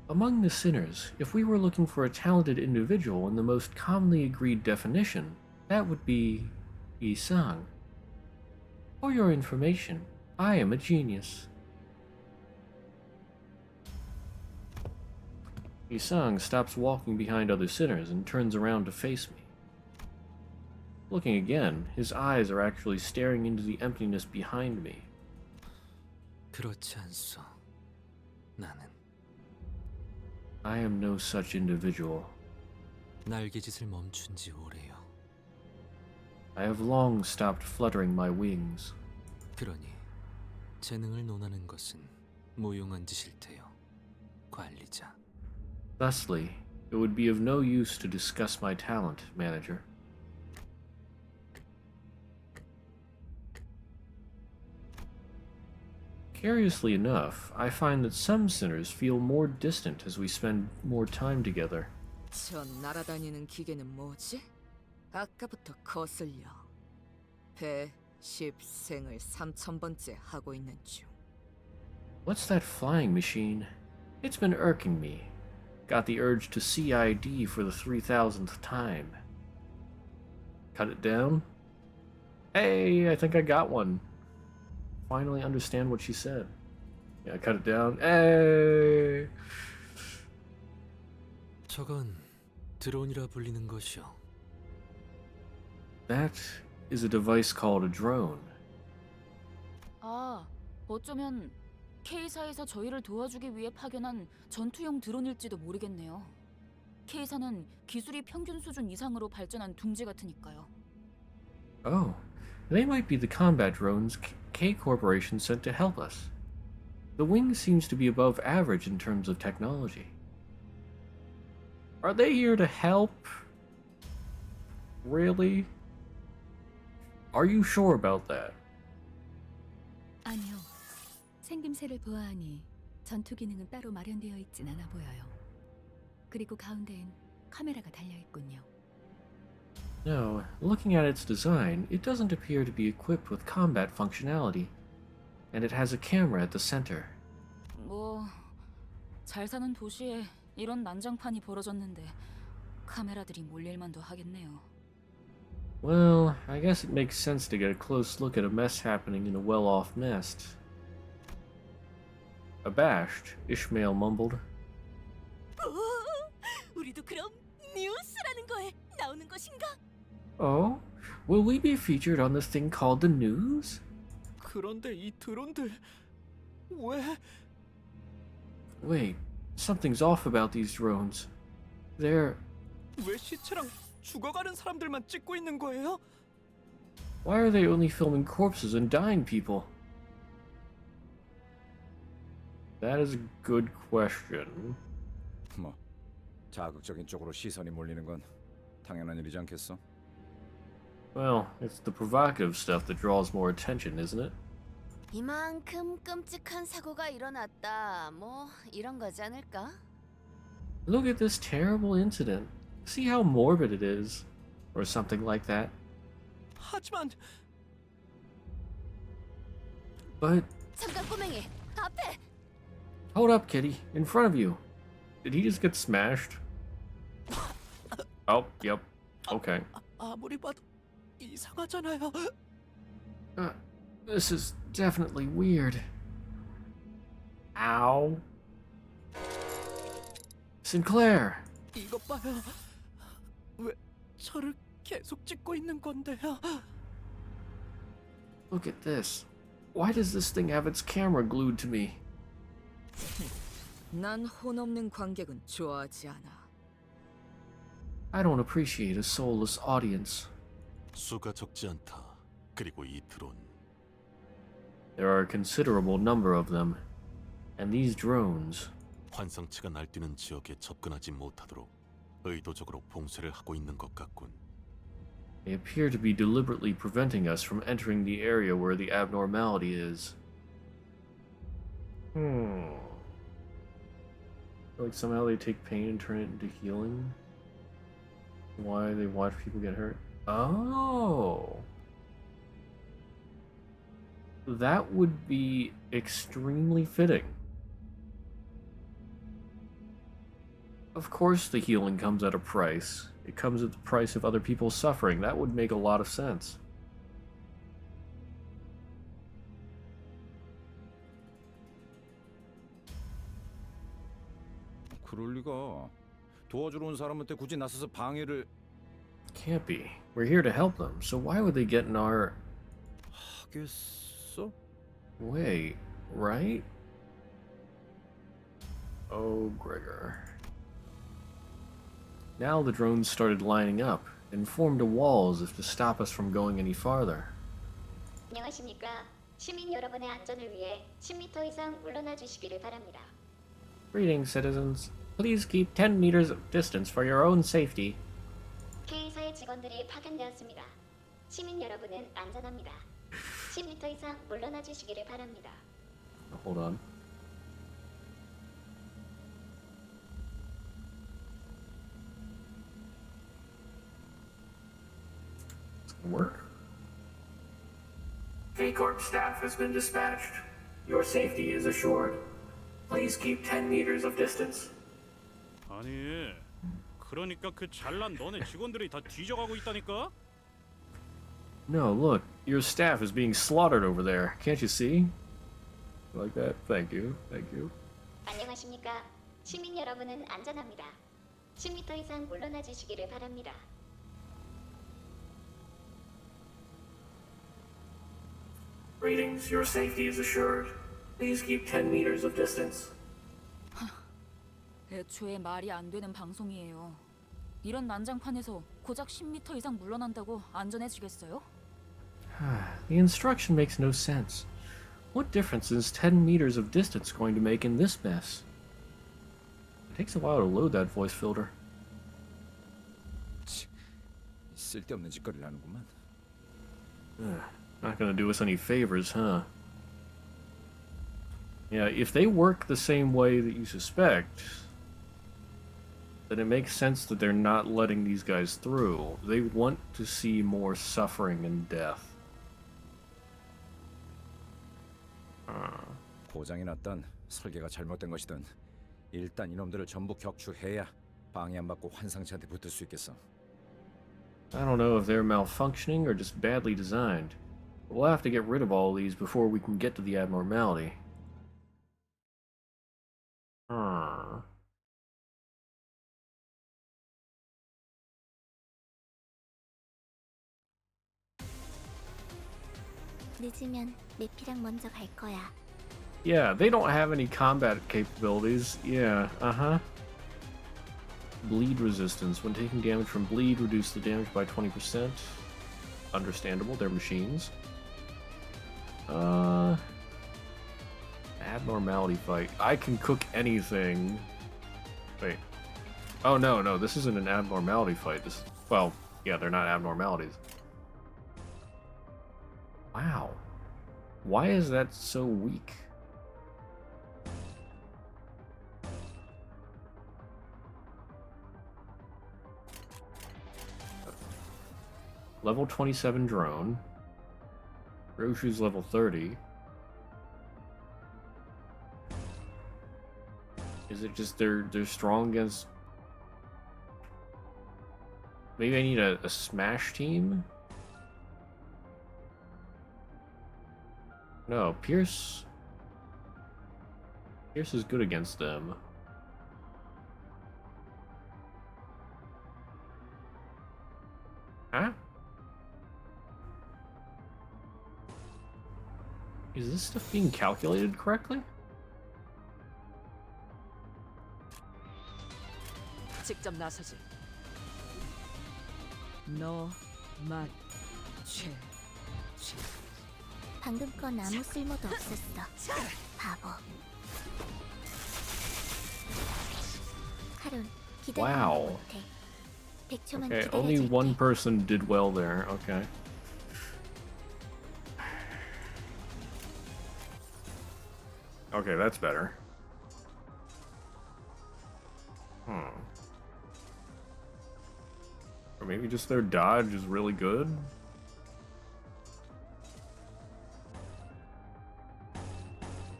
Among the sinners, if we were looking for a talented individual in the most commonly agreed definition, that would be Yi-sang. For your information, I am a genius. Yi-sang stops walking behind other sinners and turns around to face me. Looking again, his eyes are actually staring into the emptiness behind me. 그렇지 않소. 나는 I am no such individual. 날개짓을 멈춘 지 오래요. I have long stopped fluttering my wings. 그러니 재능을 논하는 것은 무용한 짓일 테요. 관리자. Thusly, it would be of no use to discuss my talent, manager. Curiously enough, I find that some sinners feel more distant as we spend more time together. 저 날아다니는 기계는 뭐지? 아까부터 거슬려. 배 10생을 3000번째 하고 있는 중. What's that flying machine? It's been irking me. Got the urge to CID for the 3000th time. Cut it down? Hey, I think I got one. Finally understand what she said. Yeah, cut it down. Hey! 저건 드론이라 불리는 것이요. That is a device called a drone. 아, 어쩌면 K사에서 저희를 도와주기 위해 파견한 전투용 드론일지도 모르겠네요. K사는 기술이 평균 수준 이상으로 발전한 둥지 같으니까요. Oh, they might be the combat drones K Corporation sent to help us. The wing seems to be above average in terms of technology. Are they here to help? Really? Are you sure about that? 아니요. 생김새를 보아하니 전투 기능은 따로 마련되어 있진 않아 보여요. 그리고 가운데엔 카메라가 달려 있군요. No, looking at its design, it doesn't appear to be equipped with combat functionality. And it has a camera at the center. 뭐 잘 사는 도시에 이런 난장판이 벌어졌는데 카메라들이 몰릴만도 하겠네요. Well, I guess it makes sense to get a close look at a mess happening in a well-off nest. Abashed, Ishmael mumbled. 우리도 그럼 뉴스라는 거에 나오는 것인가? Oh? Will we be featured on this thing called the news? 그런데 이 드론들 왜? Wait, something's off about these drones. They're... 왜 시체랑 죽어가는 사람들만 찍고 있는 거예요? Why are they only filming corpses and dying people? That is a good question. 뭐 자극적인 쪽으로 시선이 몰리는 건 당연한 일이지 않겠어? Well, it's the provocative stuff that draws more attention, isn't it? 이만큼 끔찍한 사고가 일어났다. 뭐 이런 거지 않을까? Look at this terrible incident. See how morbid it is. Or something like that. 하지만 But... 잠깐 꼬맹이, 앞에! Hold up, kitty. In front of you. Did he just get smashed? Oh, yep. Okay. 아무리 봐도 이상하잖아요. This is definitely weird. Ow. Sinclair! 이것 봐요. 왜 저를 계속 찍고 있는 건데요? Look at this. Why does this thing have its camera glued to me? 난 혼 없는 관객은 좋아하지 않아. I don't appreciate a soulless audience. 수가 적지 않다. 그리고 이 드론. There are a considerable number of them. And these drones... 환상체가 날뛰는 지역에 접근하지 못하도록 의도적으로 봉쇄를 하고 있는 것 같군. They appear to be deliberately preventing us from entering the area where the abnormality is. Like somehow they take pain and turn it into healing? Why they watch people get hurt? Oh! That would be extremely fitting. Of course the healing comes at a price. It comes at the price of other people's suffering. That would make a lot of sense. 그럴 리가. 도와주러 온 사람한테 굳이 나서서 방해를... Can't be. We're here to help them, so why would they get in our... 하겠어? way, right? Oh, Gregor. Now the drones started lining up and formed a wall as if to stop us from going any farther. 안녕하십니까. 시민 여러분의 안전을 위해 10m 이상 물러나 주시기를 바랍니다. Greetings, citizens. Please keep 10 meters of distance for your own safety. K사의 직원들이 파견되었습니다. 시민 여러분은 안전합니다. 10m 이상 물러나 주시기를 바랍니다. Hold on. It's gonna work. K-Corp staff has been dispatched. Your safety is assured. Please keep 10 meters of distance. 아니, 그러니까 그 잘난 너네 직원들이 다 뒤져가고 있다니까? No, look, your staff is being slaughtered over there. Can't you see? Like that? Thank you. Thank you. 안녕하십니까. 시민 여러분은 안전합니다. 10m 이상 물러나 주시기를 바랍니다. Greetings, your safety is assured. Please keep 10 meters of distance. 애초에 말이 안 되는 방송이에요. 이런 난장판에서 고작 10m 이상 물러난다고 안전해지겠어요? The instruction makes no sense. What difference is 10 meters of distance going to make in this mess? It takes a while to load that voice filter. 쓸데없는 짓거리를 하는구만. Not gonna do us any favors, huh? Yeah, if they work the same way that you suspect, then it makes sense that they're not letting these guys through. They want to see more suffering and death. 고장이 났던 설계가 잘못된 것이든 일단 이놈들을 전부 격추해야 방해 안 받고 환상체한테 붙을 수 있겠어. I don't know if they're malfunctioning or just badly designed. But we'll have to get rid of all these before we can get to the abnormality. 늦으면 내피랑 먼저 갈 거야. Yeah, they don't have any combat capabilities. Yeah, Bleed resistance. When taking damage from bleed, reduce the damage by 20%. Understandable, they're machines. Abnormality fight. I can cook anything. Wait. Oh, no, this isn't an abnormality fight. This, well, yeah, they're not abnormalities. Wow. Why is that so weak? Level 27 drone. Roshu's level 30. Is it just they're strong against... Maybe I need a smash team? No, Pierce is good against them. Huh? Is this stuff being calculated correctly? 직접 나서지. 너, 맛, 최. 방금 건 아무 쓸모도 없었어. 바보. 카론, 기다리는 거 못해. 100초만 Okay, only one person did well there. Okay. Okay, that's better. Or maybe just their dodge is really good?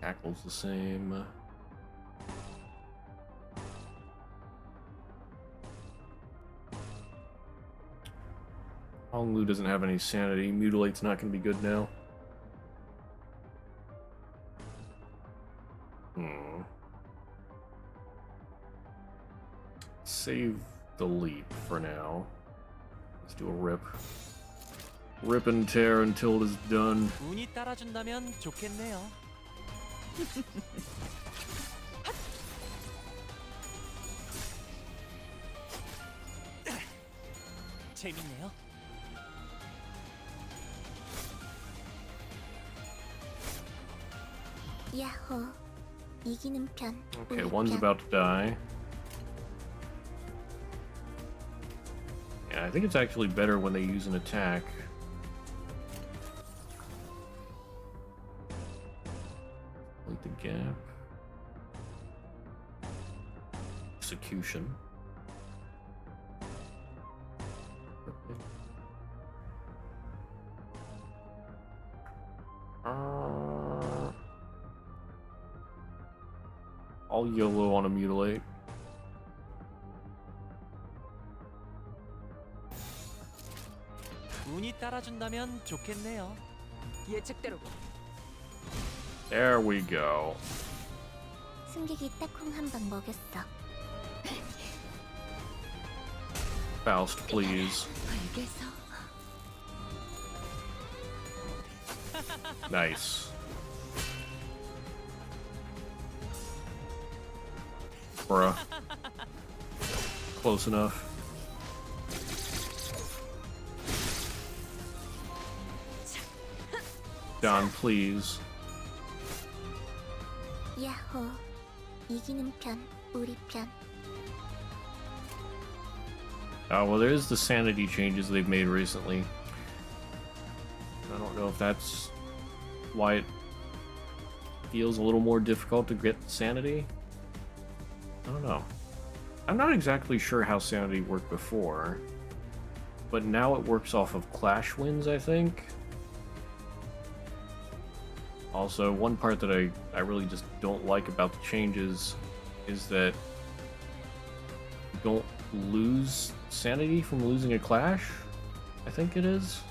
Tackle's the same. Honglu doesn't have any sanity. Mutilate's not going to be good now. Save the leap for now. Let's do a rip. Rip and tear until it is done. 운이 따라준다면 좋겠네요. 재밌네요. 야호. 이기는 편. Okay, one's about to die. Yeah, I think it's actually better when they use an attack. Complete the gap. Execution. I'll YOLO on a mutilate. 운이 따라준다면 좋겠네요. 예측대로. There we go. 승객이 딱콩 한 방 먹였어. Faust, please. Nice. Bruh. Close enough. John, please. 야호. 이기는 편, 우리 편. Oh, well, there is the sanity changes they've made recently. I don't know if that's why it feels a little more difficult to get sanity. I don't know. I'm not exactly sure how sanity worked before, but now it works off of clash wins, I think. Also, one part that I really just don't like about the changes is that you don't lose sanity from losing a clash, I think it is.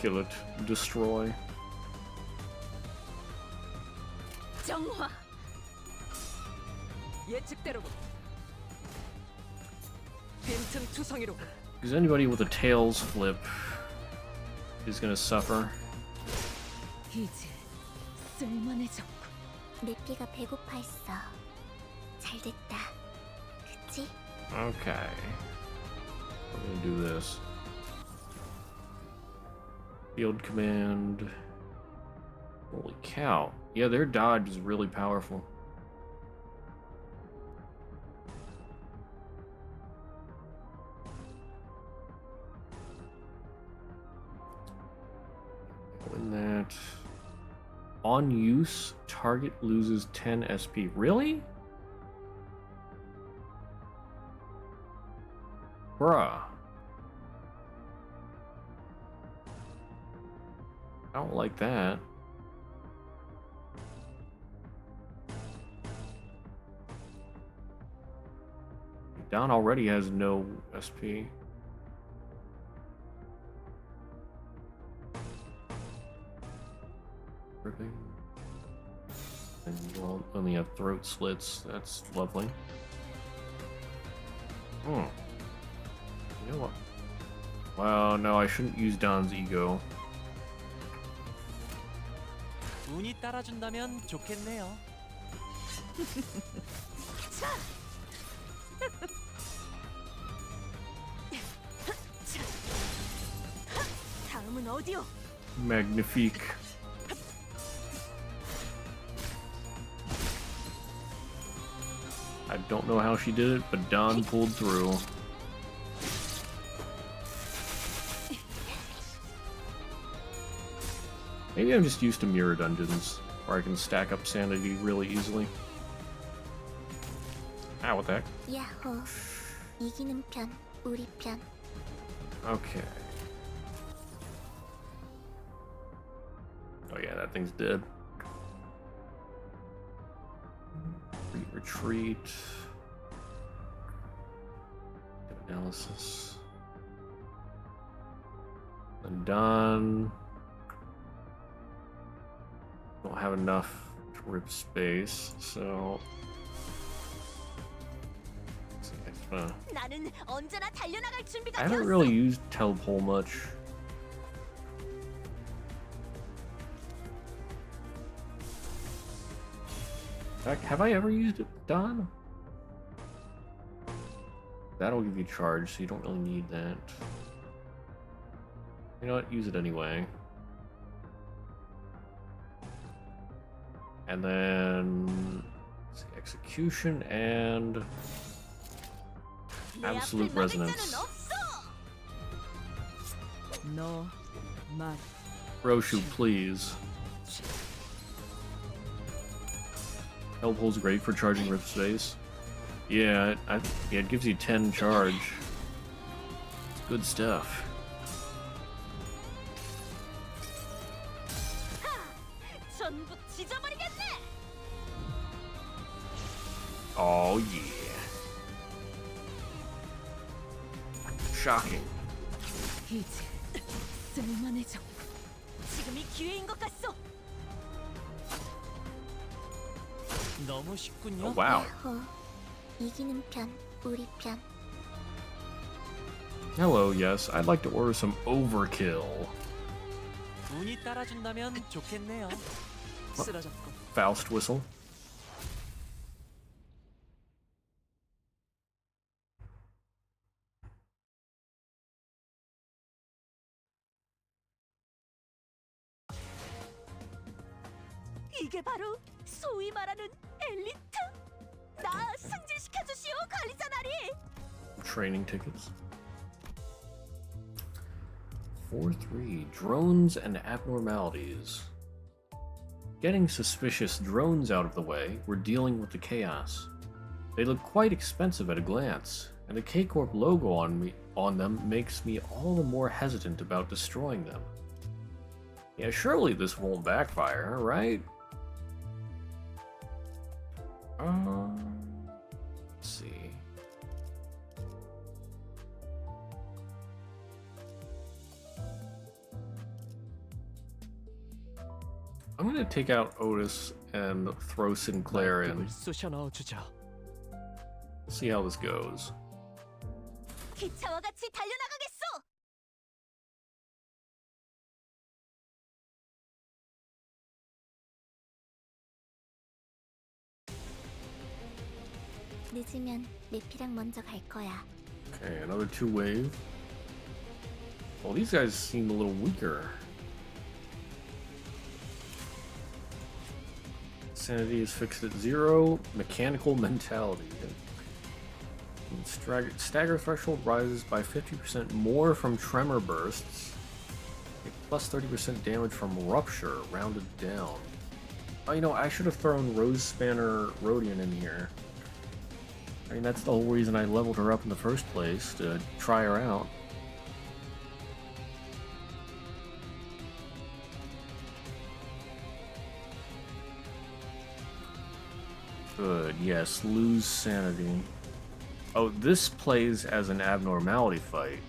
Kill it, destroy. 정화. 예측대로군. 빈틈 투성이로. Because anybody with a tails flip is gonna suffer. 이제 쓸만해졌고. 내 피가 배고파했어. 잘 됐다. 그치? Okay. We're gonna do this. Field command. Holy cow. Yeah, their dodge is really powerful. When that on use, target loses 10 SP. Really? Bruh. I don't like that. Don already has no SP. Ripping. And you only have throat slits. That's lovely. Hmm. You know what? Well, no, I shouldn't use Don's ego. 운이 따라준다면 좋겠네요. 다음은 어디요? Magnifique. I don't know how she did it, but Don pulled through. Maybe I'm just used to mirror dungeons, where I can stack up sanity really easily. Ah, what the heck? 야호. 이기는 편, 우리 편. Okay. Oh yeah, that thing's dead. Retreat. Analysis. Undone. Don't have enough to rip space, so. 나는 언제나 달려나갈 준비가 I haven't 되었어. really used telepole much. Heck, have I ever used it, Don? That'll give you charge, so you don't really need that. You know what? Use it anyway. And then let's see, execution and 내 absolute 앞을 막을 resonance. 자는 없어. 너 말. Roshu, please. Telepole's great for charging rip space. Yeah, yeah, it gives you 10 charge. It's good stuff. 전부 지져버리겠네. Oh yeah. Shocking. 이제 쓸만해졌고. 지금이 기회인 것 같소. 너무 쉽군요. Oh wow. 야호. 이기는 편, 우리 편. Hello, yes, I'd like to order some overkill. 운이 따라준다면 좋겠네요. 쓰러졌고. Faust whistle. 이게 바로 소위 말하는 엘리트? 나 달리잖아리. Training tickets. 4-3 drones and abnormalities. Getting suspicious drones out of the way, we're dealing with the chaos. They look quite expensive at a glance, and the K-Corp logo on them makes me all the more hesitant about destroying them. Yeah, surely this won't backfire, right? Let's see. I'm gonna take out Otis and throw Sinclair in. 쑤셔 넣어주죠. See how this goes. 기차와 같이 달려나가겠소. 늦으면 내피랑 먼저 갈 거야. Okay, another 2-wave. Well, these guys seem a little weaker. Sanity is fixed at 0. Mechanical mentality. Stagger threshold rises by 50% more from tremor bursts. Plus 30% damage from rupture, rounded down. Oh, you know, I should have thrown Rose Spanner Rhodian in here. I mean, that's the whole reason I leveled her up in the first place, to try her out. Good, yes, lose sanity. Oh, this plays as an abnormality fight.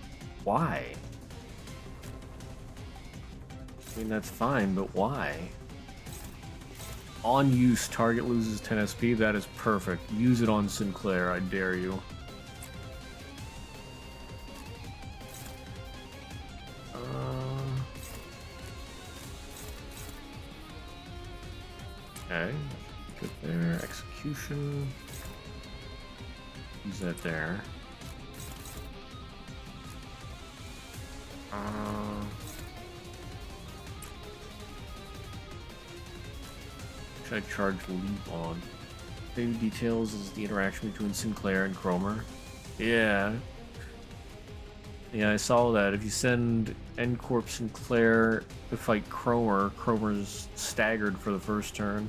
Why? I mean, that's fine, but why? On use, target loses 10 SP. That is perfect. Use it on Sinclair, I dare you. Okay, good there. Execution. Use that there. Should I charge Leap on? New details is the interaction between Sinclair and Cromer. Yeah. Yeah, I saw that. If you send N-Corp Sinclair to fight Cromer, Cromer's staggered for the first turn.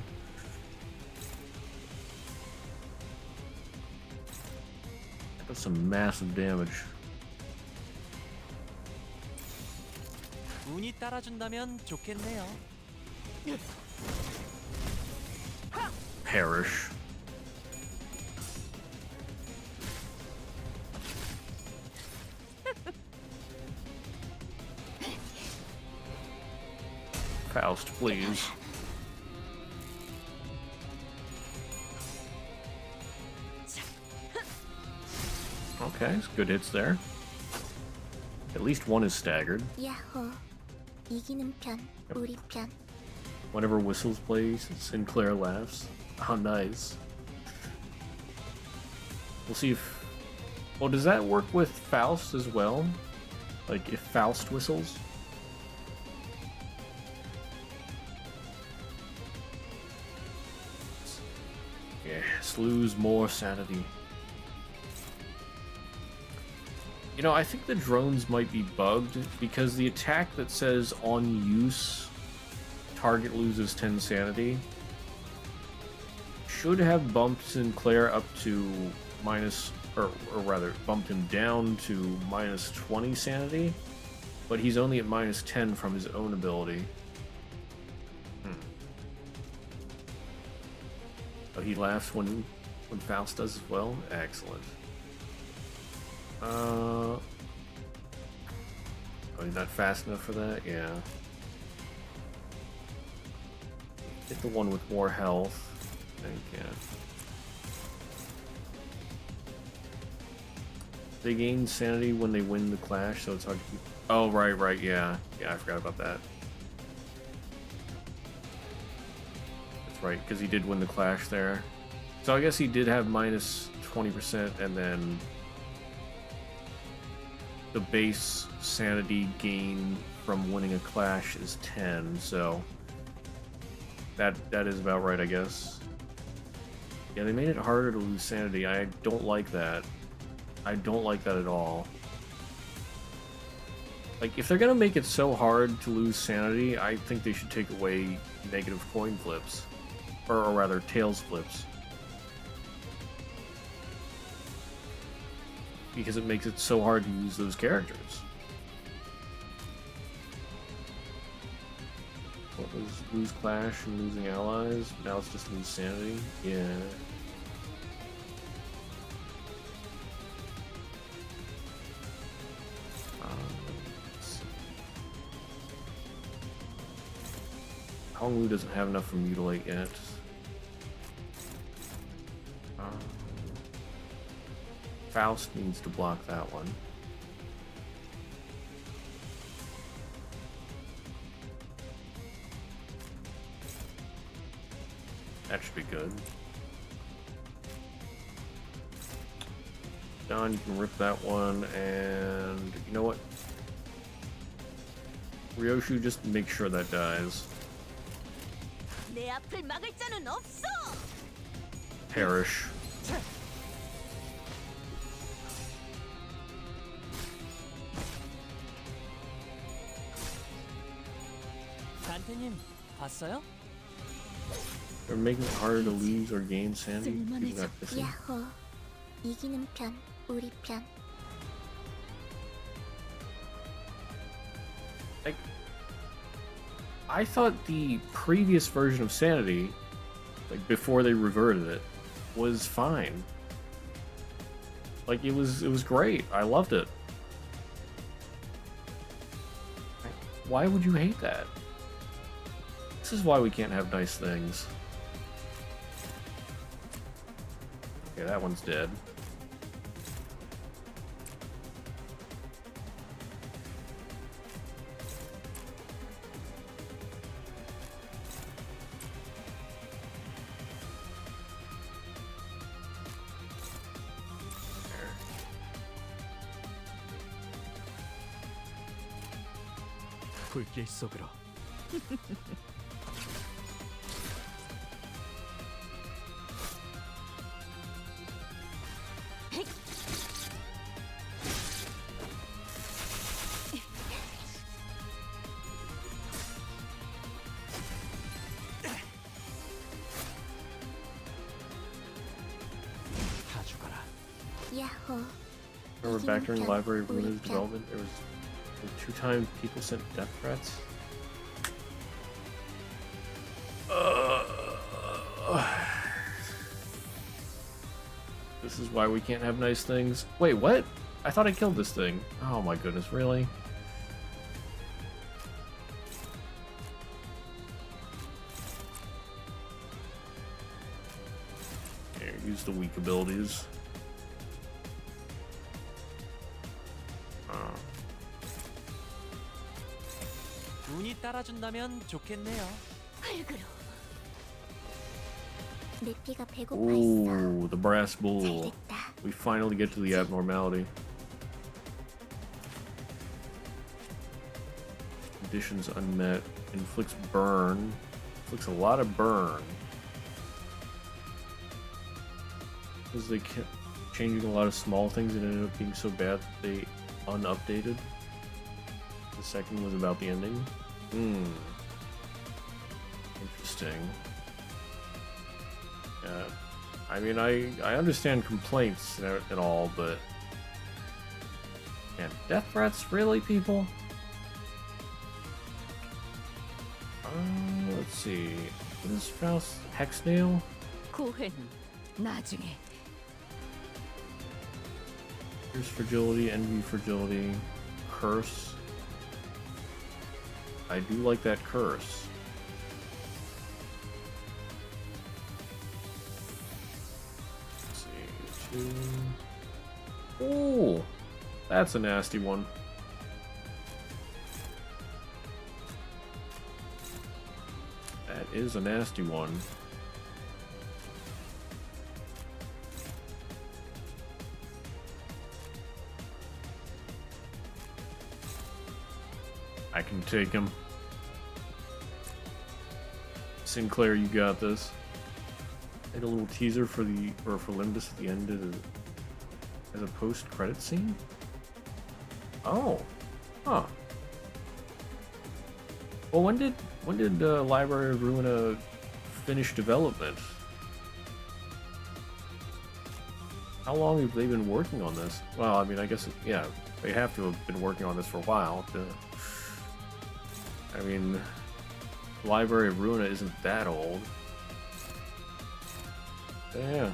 That does some massive damage. 운이 따라준다면 좋겠네요. Perish. Faust, please. Okay, it's good hits there. At least one is staggered. 야호. 이기는 편, 우리 편. Whenever Whistles plays, Sinclair laughs. How nice. We'll see if... Well, does that work with Faust as well? Like, if Faust whistles? Yes, lose more sanity. You know, I think the drones might be bugged, because the attack that says on use, target loses 10 sanity, should have bumped Sinclair up to minus, or rather, bumped him down to minus 20 sanity, but he's only at minus 10 from his own ability. But he laughs when Faust does as well? Excellent. Oh, he's not fast enough for that? Yeah. Hit the one with more health. I think, yeah. They gain sanity when they win the clash, so it's hard to keep... Oh, right, yeah. Yeah, I forgot about that. That's right, because he did win the clash there. So I guess he did have minus 20%, and then the base sanity gain from winning a clash is 10, so that is about right, I guess. Yeah, they made it harder to lose sanity. I don't like that. I don't like that at all. Like, if they're gonna make it so hard to lose sanity, I think they should take away negative coin flips. Or rather, tails flips. Because it makes it so hard to use those characters. What was lose clash and losing allies? Now it's just lose sanity? Yeah. Let's see. Honglu doesn't have enough for Mutilate yet. Faust needs to block that one. That should be good. Don, you can rip that one, and you know what? Ryoshu, just make sure that dies. 내 앞을 막을 자는 없어. Perish. 단테님 봤어요? They're making it harder to lose or gain sanity. People got pissy. 야호. 이기는 편, 우리 편. Like, I thought the previous version of Sanity, like before they reverted it, was fine. Like it was great. I loved it. Why would you hate that? This is why we can't have nice things. Okay, that one's dead. 불길 속으로. 다 죽어라. 야호. Remember back during the Library of Ruina's development, there was 2 times people sent death threats? This is why we can't have nice things. Wait, what? I thought I killed this thing. Oh my goodness, really? Here, use the weak abilities. 운이 따라준다면 좋겠네요. 흙으로. 내 피가 배고파 있어. Ooh, the brass bull. 잘됐다. We finally get to the abnormality. Conditions unmet. Inflicts burn. Inflicts a lot of burn. Because they kept changing a lot of small things and it ended up being so bad that they unupdated. The second was about the ending. Interesting. I mean, I understand complaints and all, but... Man, death threats? Really, people? Let's see. What is Faust? Hexnail? 고해는 나중에. Here's fragility, envy fragility, curse. I do like that curse. Let's see, 2. Ooh, that's a nasty one. That is a nasty one. I can take him. Sinclair, you got this. Made a little teaser for for Limbus at the end as a post-credit scene. Oh, huh. Well, when did Library of Ruina finish development? How long have they been working on this? Well, I mean, I guess yeah, they have to have been working on this for a while. I mean, Library of Ruina isn't that old. Yeah.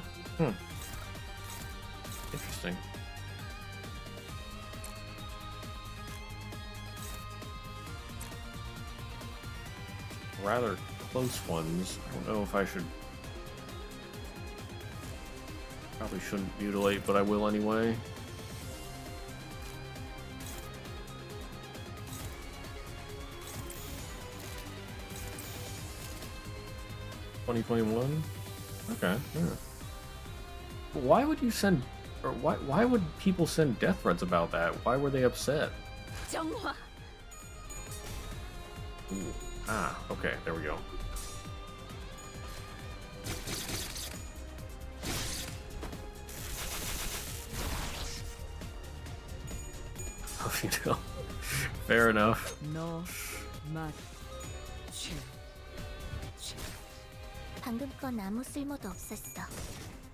Interesting. Rather close ones. I don't know if I should. Probably shouldn't mutilate, but I will anyway. $2021? Okay, yeah. But why would you send, or why would people send death threats about that? Why were they upset? 정화. Ooh. Ah, okay, there we go. Oh, you know, fair enough. 너 맛. 방금 건 아무 쓸모도 없었어.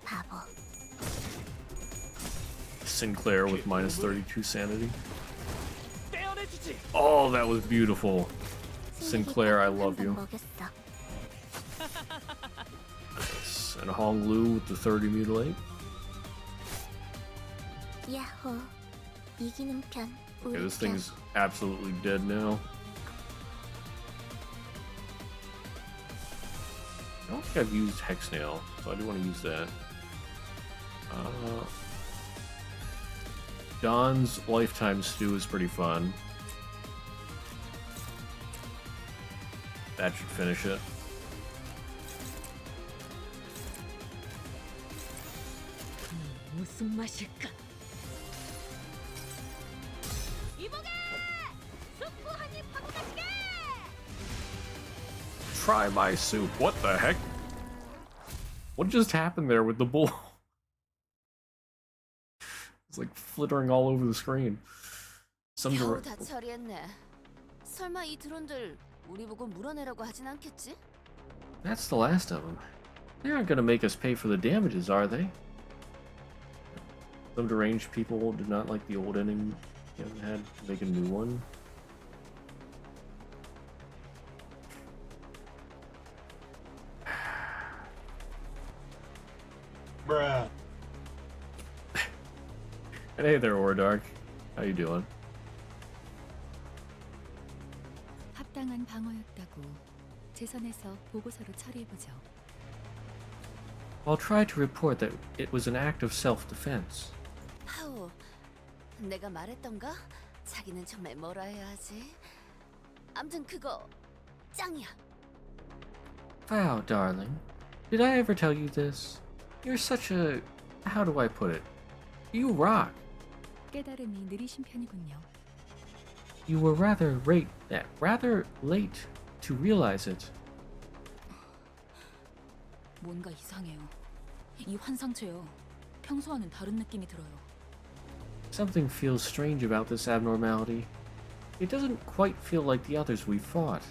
바보. Sinclair with minus 32 sanity. 떼어내주지. Oh, that was beautiful. Sinclair, I love you. 먹였어. Nice. And Hong Lu with the 30 mutilate. 야호. 이기는 편. Okay, 우리 this 편. thing's absolutely dead now. I don't think I've used Hexnail, so I do want to use that. Don's Lifetime Stew is pretty fun. That should finish it. 무슨 맛일까? 이보게! 수프 한입 하고 가시게! Try my soup. What the heck? What just happened there with the bull? It's like flittering all over the screen. Some 겨우 다 처리했네. 설마 이 드론들 우리 보고 물어내라고 하진 않겠지? That's the last of them. They aren't gonna make us pay for the damages, are they? Some deranged people did not like the old ending and had to make a new one. Bruh. And hey there, Ordark. How you doing? 합당한 방어였다고 제 선에서 보고서로 처리해보죠. I'll try to report that it was an act of self-defense. 하우, 내가 말했던가? 자기는 정말 뭐라 해야 하지? 암튼 그거 짱이야. Wow, darling. Did I ever tell you this? You're such a... how do I put it? You rock. 깨달음이 느리신 편이군요. You were rather late to realize it. 뭔가 이상해요. 이 환상체요. 평소와는 다른 느낌이 들어요. Something feels strange about this abnormality. It doesn't quite feel like the others we fought.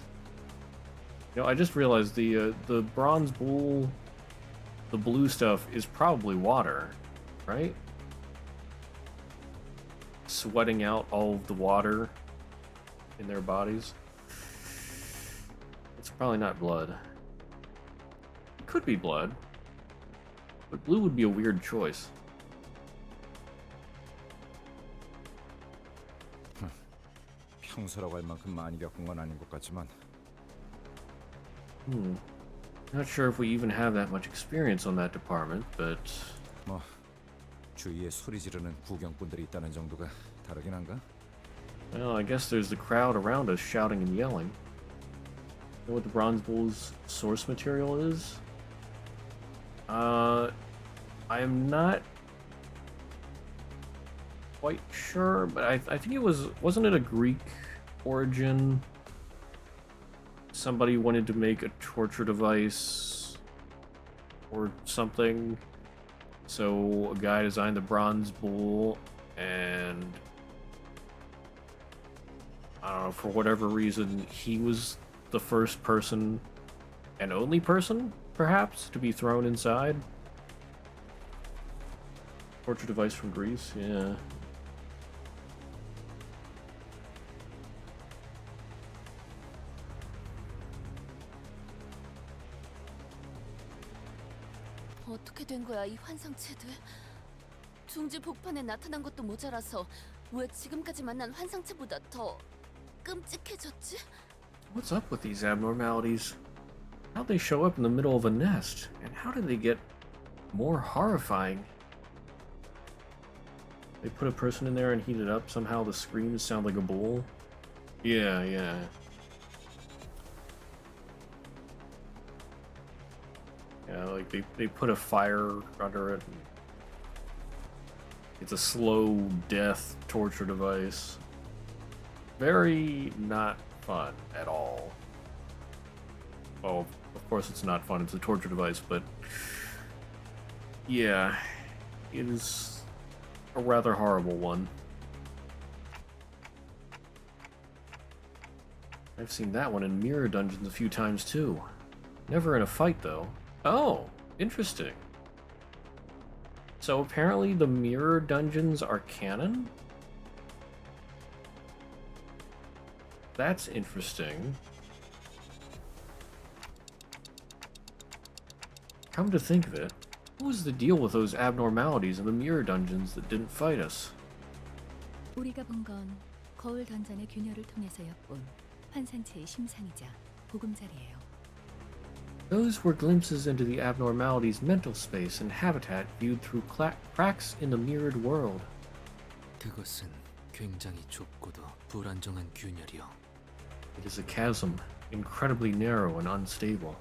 You know, I just realized the bronze bull, the blue stuff is probably water, right? Sweating out all of the water in their bodies. It's probably not blood. It could be blood, but blue would be a weird choice. 평소라고 할 만큼 많이 겪은 건 아닌 것 같지만 Not sure if we even have that much experience on that department, but 뭐 주위에 소리 지르는 구경꾼들이 있다는 정도가 다르긴 한가? well, I guess there's the crowd around us shouting and yelling. You know what the Bronze Bull's source material is? I am not quite sure, but I think it wasn't it a Greek origin? Somebody wanted to make a torture device or something. So a guy designed the bronze bull, and I don't know, for whatever reason, he was the first person and only person, perhaps, to be thrown inside. Torture device from Greece, yeah. 어떻게 된 거야, 이 환상체들? 둥지 복판에 나타난 것도 모자라서 왜 지금까지 만난 환상체보다 더 끔찍해졌지? What's up with these abnormalities? How'd they show up in the middle of a nest? And how did they get more horrifying? They put a person in there and heat it up. Somehow the screams sound like a bull. Yeah, yeah. Yeah, like they put a fire under it. It's a slow death torture device. Very not fun at all. Well, of course it's not fun, it's a torture device, but yeah, it is a rather horrible one. I've seen that one in mirror dungeons a few times too. Never in a fight though. Oh, interesting. So apparently the mirror dungeons are canon? That's interesting. Come to think of it, what was the deal with those abnormalities in the mirror dungeons that didn't fight us? 우리가 본 건 거울 던전의 균열을 통해서 엿본 환상체의 심상이자 보금자리예요. Those were glimpses into the abnormality's mental space and habitat viewed through cracks in the mirrored world. 그것은 굉장히 좁고도 불안정한 균열이요. It is a chasm, incredibly narrow and unstable.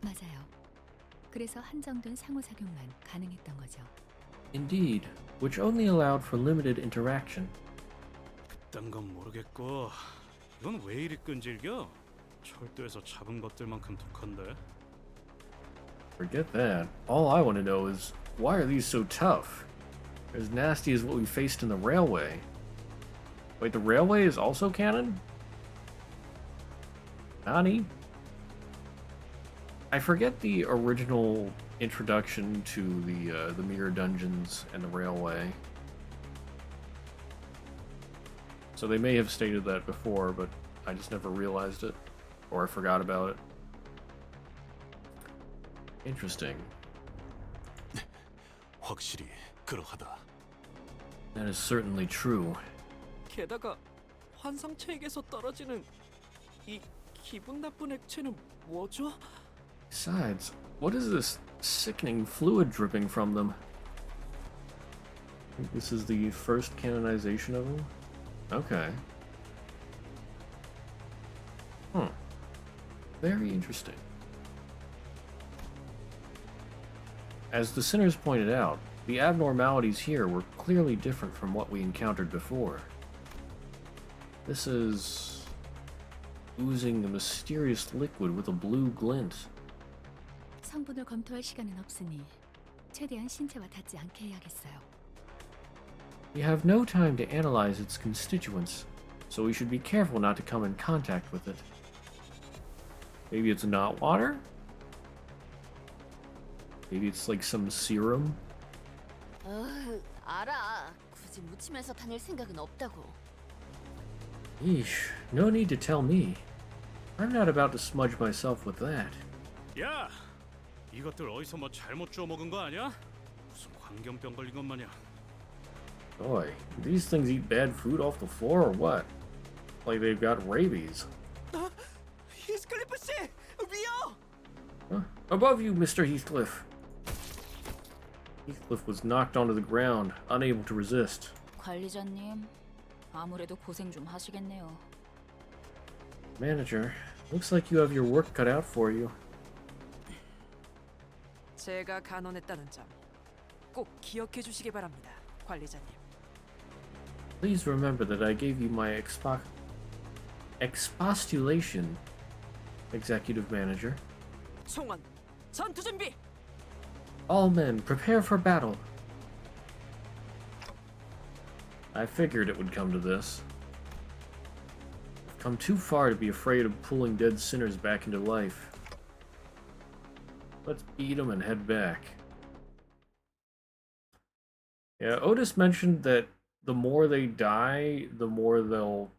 맞아요. 그래서 한정된 상호작용만 가능했던 거죠. Indeed, which only allowed for limited interaction. 그딴 건 모르겠고 이건 왜 이리 끈질겨? 철도에서 잡은 것들만큼 독한데. Forget that. All I want to know is, why are these so tough? As nasty as what we faced in the railway. Wait, the railway is also canon? Nani? I forget the original introduction to the mirror dungeons and the railway. So they may have stated that before, but I just never realized it, or I forgot about it. Interesting. 확실히 그러하다. That is certainly true. 게다가 환상체에게서 떨어지는 이 기분 나쁜 액체는 뭐죠? Besides, what is this sickening fluid dripping from them? I think this is the first canonization of them? Okay. Very interesting. As the sinners pointed out, the abnormalities here were clearly different from what we encountered before. This is oozing a mysterious liquid with a blue glint. 성분을 검토할 시간은 없으니 최대한 신체와 닿지 않게 해야겠어요. We have no time to analyze its constituents, so we should be careful not to come in contact with it. Maybe it's not water? Maybe it's like some serum? 알아. 굳이 묻히면서 다닐 생각은 없다고. Yeesh, no need to tell me. I'm not about to smudge myself with that. 야! 이것들 어디서 뭐 잘못 주워 먹은 거 아니야? 무슨 광견병 걸린 것 마냥. Boy, do these things eat bad food off the floor or what? Like they've got rabies. 히스클리프 씨! 위요! Huh? Above you, Mr. Heathcliff. Heathcliff was knocked onto the ground, unable to resist. 관리자님, 아무래도 고생 좀 하시겠네요. Manager, looks like you have your work cut out for you. 제가 간언했다는 점 꼭 기억해 주시기 바랍니다, 관리자님. Please remember that I gave you my expostulation, Executive Manager. 총원, 전투 준비. All men, prepare for battle. I figured it would come to this. I've come too far to be afraid of pulling dead sinners back into life. Let's beat them and head back. Yeah, Otis mentioned that the more they die, the more they'll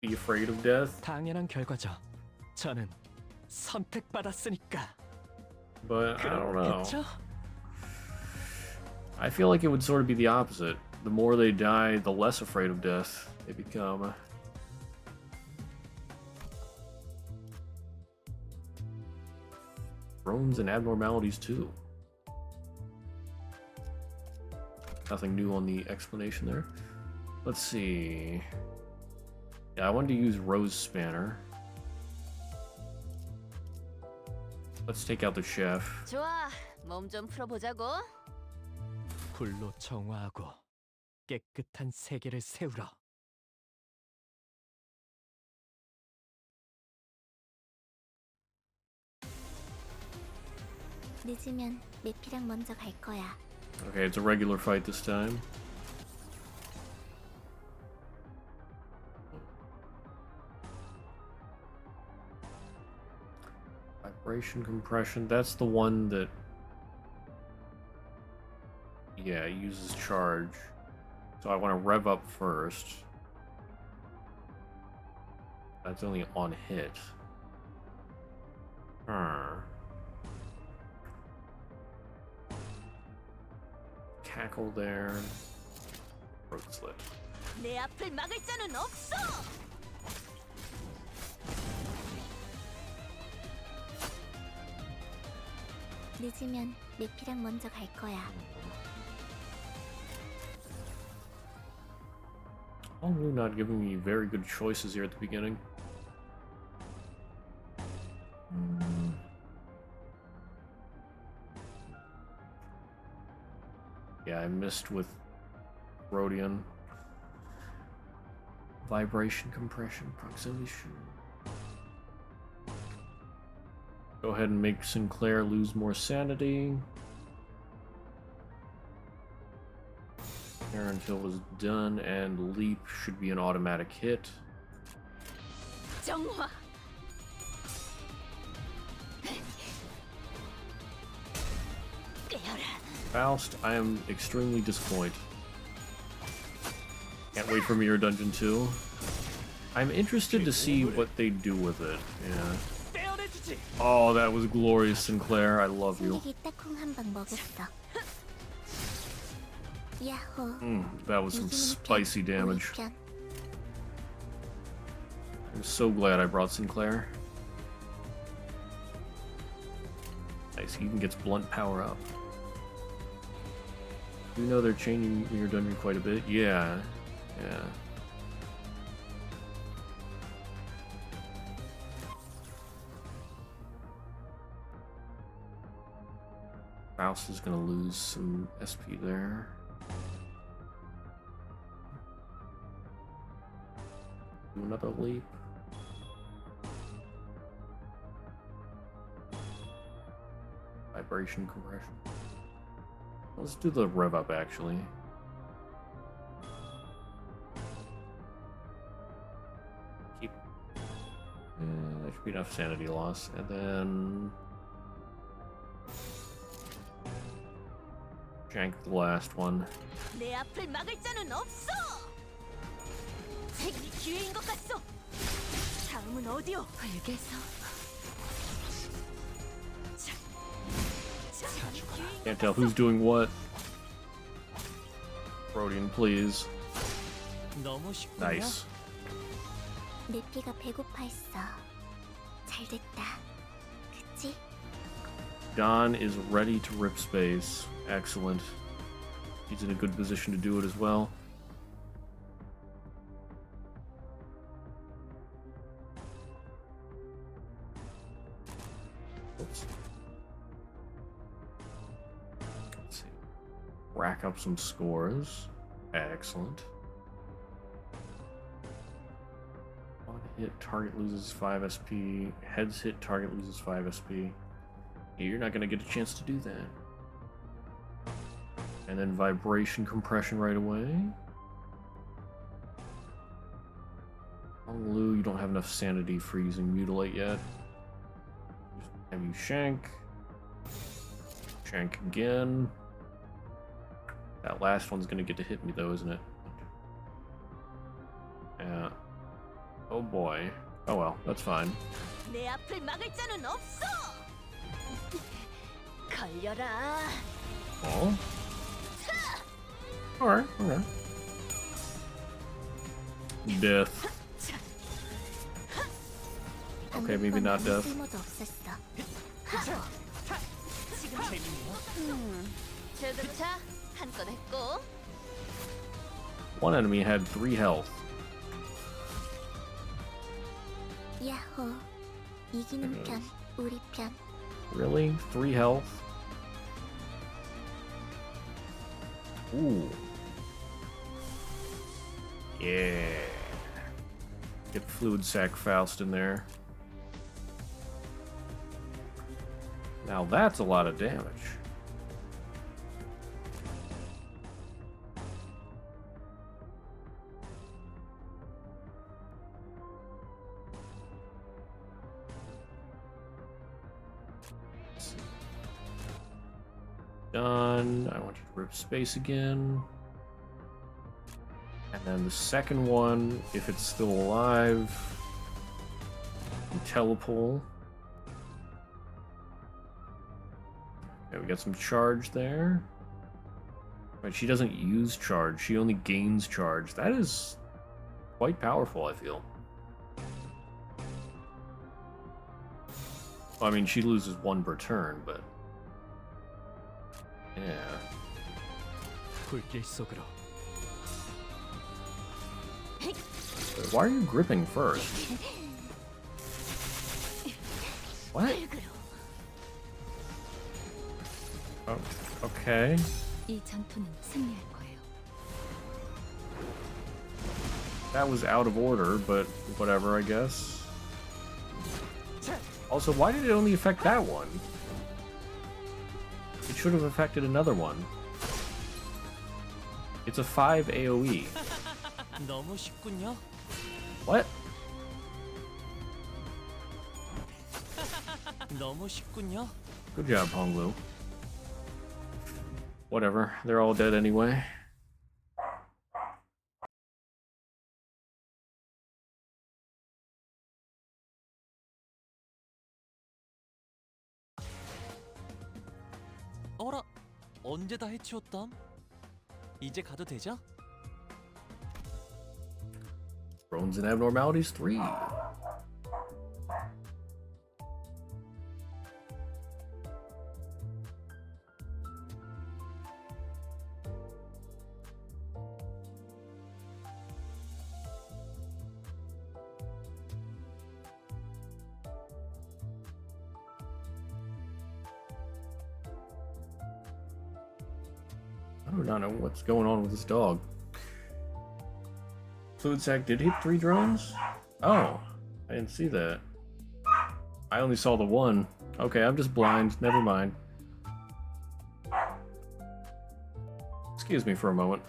be afraid of death. 당연한 결과죠. 저는 선택받았으니까. But I don't know. 그렇겠죠? I feel like it would sort of be the opposite. The more they die, the less afraid of death they become. Groans and abnormalities too. Nothing new on the explanation there. Let's see. Yeah, I wanted to use Rose Spanner. Let's take out the chef. 좋아, 몸 좀 풀어보자고. 불로 정화하고 깨끗한 세계를 세우러. 늦으면 매피랑 먼저 갈 거야. Okay, it's a regular fight this time. Vibration compression, that's the one that... Yeah, it uses charge. So I want to rev up first. That's only on hit. Cackle there. Throat slit. 내 앞을 막을 자는 없어. 늦으면 매피랑 먼저 갈 거야. Honglu not giving me very good choices here at the beginning. Yeah, I missed with Rhodian. Vibration compression, proximity shoot. Go ahead and make Sinclair lose more sanity. There until it was done, and leap should be an automatic hit. 정화. Faust, I am extremely disappointed. Can't wait for Mirror Dungeon 2. I'm interested to see what they do with it. Yeah. Oh, that was glorious, Sinclair. I love you. That was some spicy damage. I'm so glad I brought Sinclair. Nice, he even gets blunt power up. You know they're changing your dungeon quite a bit. Yeah, yeah. Faust is gonna lose some SP there. Do another leap. Vibration compression. Let's do the rev up actually. Keep. That should be enough sanity loss, and then jank the last one. 내 앞을 막을 자는 없어. 생이 기회인 것 같소. 다음은 어디요? 불개서. Can't tell who's doing what. Rhodian, please. Nice. 매피가 배고파했어. 잘 됐다. 그치? Don is ready to rip space. Excellent. He's in a good position to do it as well. Oops. Let's see. Rack up some scores. Excellent. On hit, target loses 5 SP. Heads hit, target loses 5 SP. You're not going to get a chance to do that. And then vibration compression right away. Long Lu, you don't have enough sanity for using mutilate yet. Just have you shank. Shank again. That last one's gonna get to hit me though, isn't it? Yeah. Oh boy. Oh well, that's fine. 내 앞을 막을 자는 없어. 걸려라. Oh. Alright, okay. Death. Okay, maybe not death. 제드차 한 건 했고. One enemy had 3 health. 야호. 이기는 편, 우리 편. Really? 3 health? Ooh. Yeah. Get Fluid Sac Faust in there. Now that's a lot of damage. Done. I want you to rip space again. And then the second one, if it's still alive, telepole. Okay, we got some charge there. Right, she doesn't use charge, she only gains charge. That is quite powerful, I feel. Well, I mean, she loses 1 per turn, but... yeah. Wait, why are you gripping first? What? Oh, okay. 이 전투는 승리할 거예요. That was out of order, but whatever, I guess. Also, why did it only affect that one? It should have affected another one. It's a 5 AoE. 너무 쉽군요. What? 너무 쉽군요. Good job, Honglu. Whatever, they're all dead anyway. 어라, 언제 다 해치웠담? 이제 가도 되죠? Thrones and Abnormalities 3. I do not know what's going on with this dog. Fluid Sac did hit 3 drones? Oh, I didn't see that. I only saw the one. Okay, I'm just blind. Never mind. Excuse me for a moment.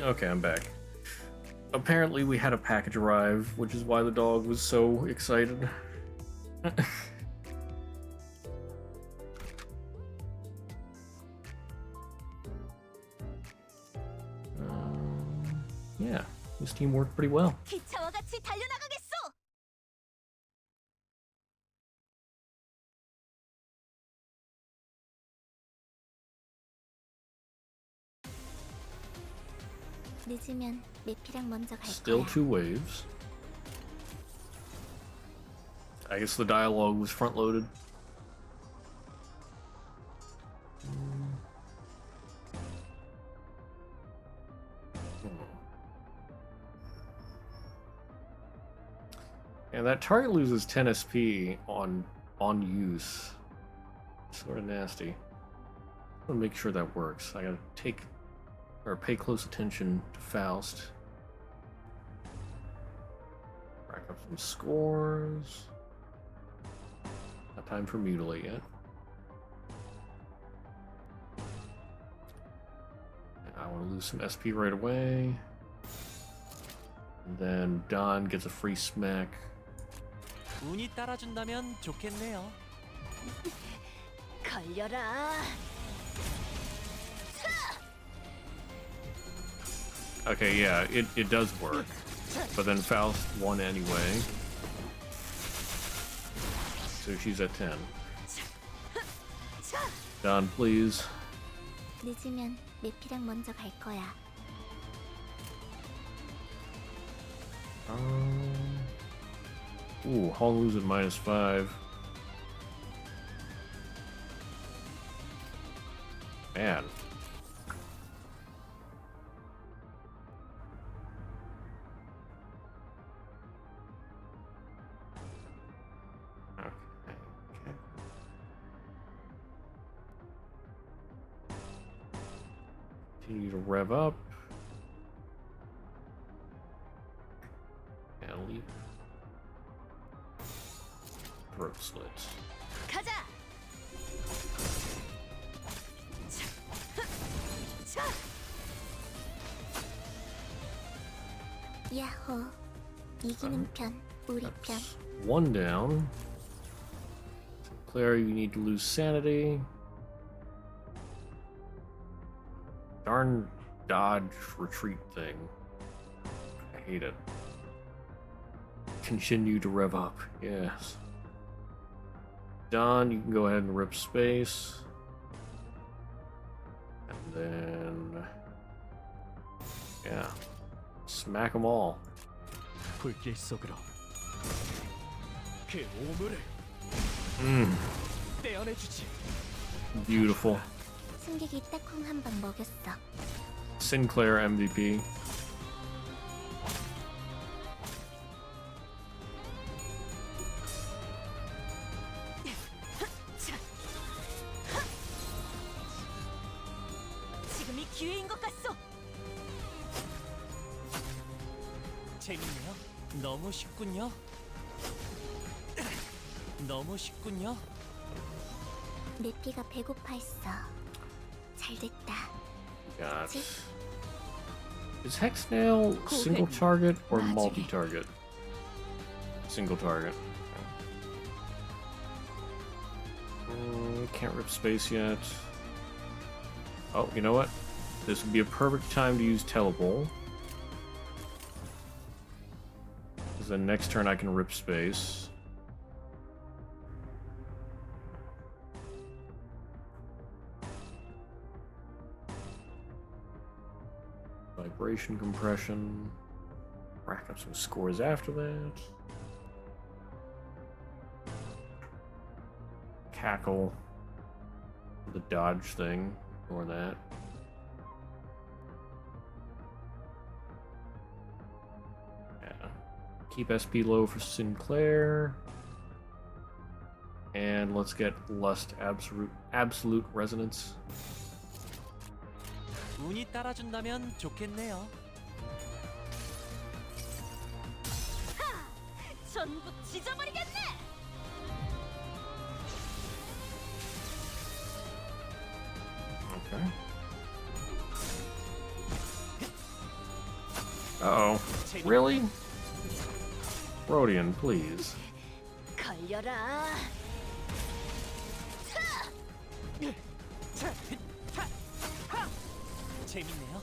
Okay, I'm back. Apparently we had a package arrive, which is why the dog was so excited. Yeah, this team worked pretty well. 기차와 같이 달려나가겠소. 늦으면 매피랑 먼저 갈 Still 거야. 2 waves. I guess the dialogue was front loaded. And that target loses 10 SP on use. Sort of nasty. I'm gonna make sure that works. I gotta pay close attention to Faust. Rack up some scores. Not time for mutilate yet. I want to lose some SP right away. And then Don gets a free smack. 운이 따라준다면 좋겠네요. 걸려라. Okay, yeah, it does work. But then Faust won anyway. So she's at 10. Don, please. 늦으면 매피랑 먼저 갈 거야. Ooh, Hong Lu's at -5. Man. Okay. Continue to rev up. And leap. Throat slit. 가자. 야호. 이기는 편, 우리 편. That's 1 down. Claire, you need to lose sanity. Darn dodge retreat thing. I hate it. Continue to rev up. Yes. Don, you can go ahead and rip space. And then... yeah. Smack them all. 불길 속으로 그 오물을 떼어내주지. Beautiful. 승객이 딱콩 한 방 먹였어. Sinclair MVP. 지금이 기회인 것 같소. 재밌네요. 너무 쉽군요. 너무 쉽군요. 매피가 배고파했어. 잘 됐다. Got. Is Hexnail single target or 나중에. multi-target? Single target. Can't rip space yet. Oh, you know what? This would be a perfect time to use Telebol. Because then next turn I can rip space. Vibration compression. Rack up some scores after that. Cackle. The dodge thing. Ignore that. Yeah. Keep SP low for Sinclair. And let's get Lust absolute resonance. 운이 따라준다면 좋겠네요. 전부 찢어버리겠네. Okay. Uh-oh. Really? Rodian, please. 걸려라. 재밌네요.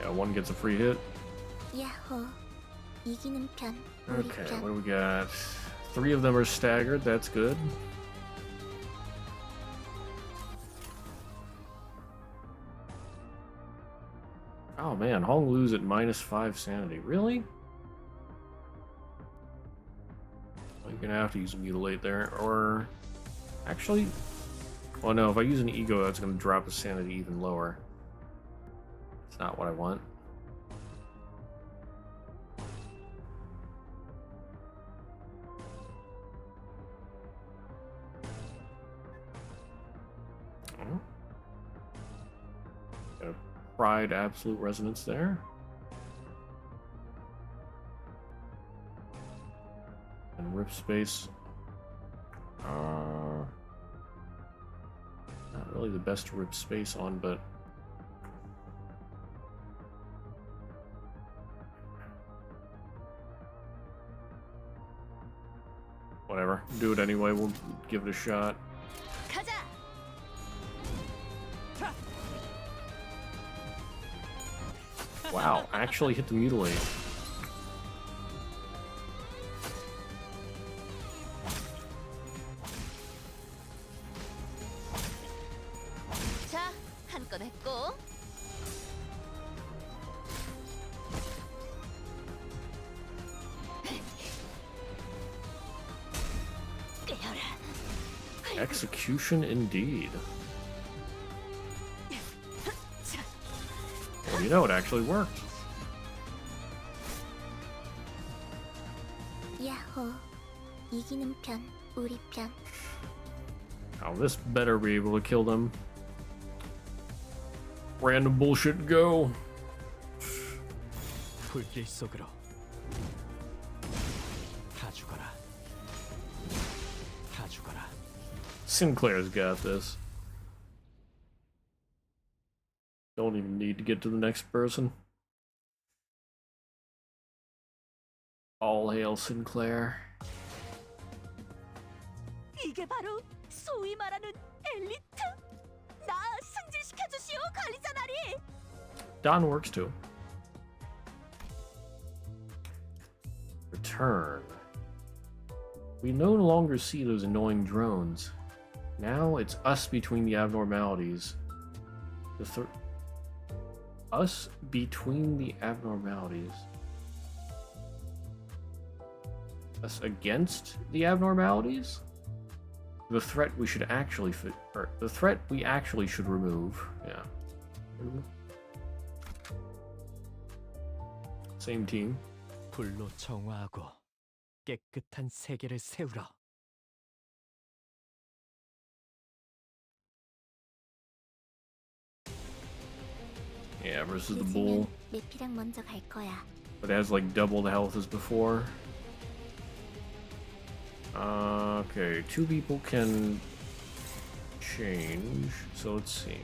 Got one gets a free hit. 야호. 이기는 편, 우리 Okay, 편. what do we got? 3 of them are staggered. That's good. Oh man, Hong Lu's at -5 sanity. Really? Well, you're gonna have to use a mutilate there, or actually, well, no. If I use an ego, that's gonna drop his sanity even lower. It's not what I want. Got a Pride Absolute Resonance there. And Rip Space. Not really the best to rip space on, but whatever. Do it anyway. We'll give it a shot. 가자. Wow, actually hit the mutilate. 자, 한 건 했고. 끄여라. Execution indeed. Well, you know, it actually worked. 야호. 이기는 편, 우리 편. Now this better be able to kill them. Random bullshit go. 불길 속으로 다 죽어라. 다 죽어라. Sinclair's got this. Don't even need to get to the next person. All hail Sinclair. 이게 바로 소위 말하는 엘리트? 나 승진시켜 주시오, 관리자나리. Don works too. Return. We no longer see those annoying drones. Now it's us between the abnormalities. Us between the abnormalities. Us against the abnormalities? The threat we should actually the threat we actually should remove. Yeah. Same team. 불로 정화하고 깨끗한 세계를 세우라. Yeah, versus the bull. 매피랑 먼저 갈 거야. But it has like double the health as before. Okay, 2 people can change. So let's see.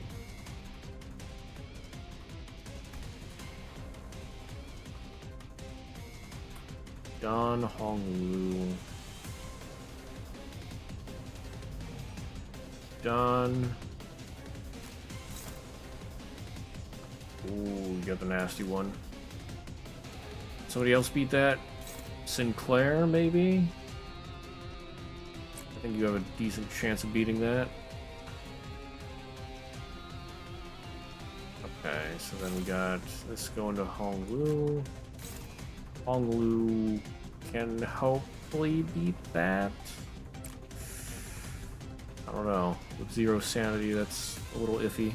Don Honglu. Don. Ooh, you got the nasty one. Somebody else beat that? Sinclair, maybe? I think you have a decent chance of beating that. Okay, so then we got this going to Honglu. Honglu can hopefully beat that. I don't know. With 0 sanity, that's a little iffy.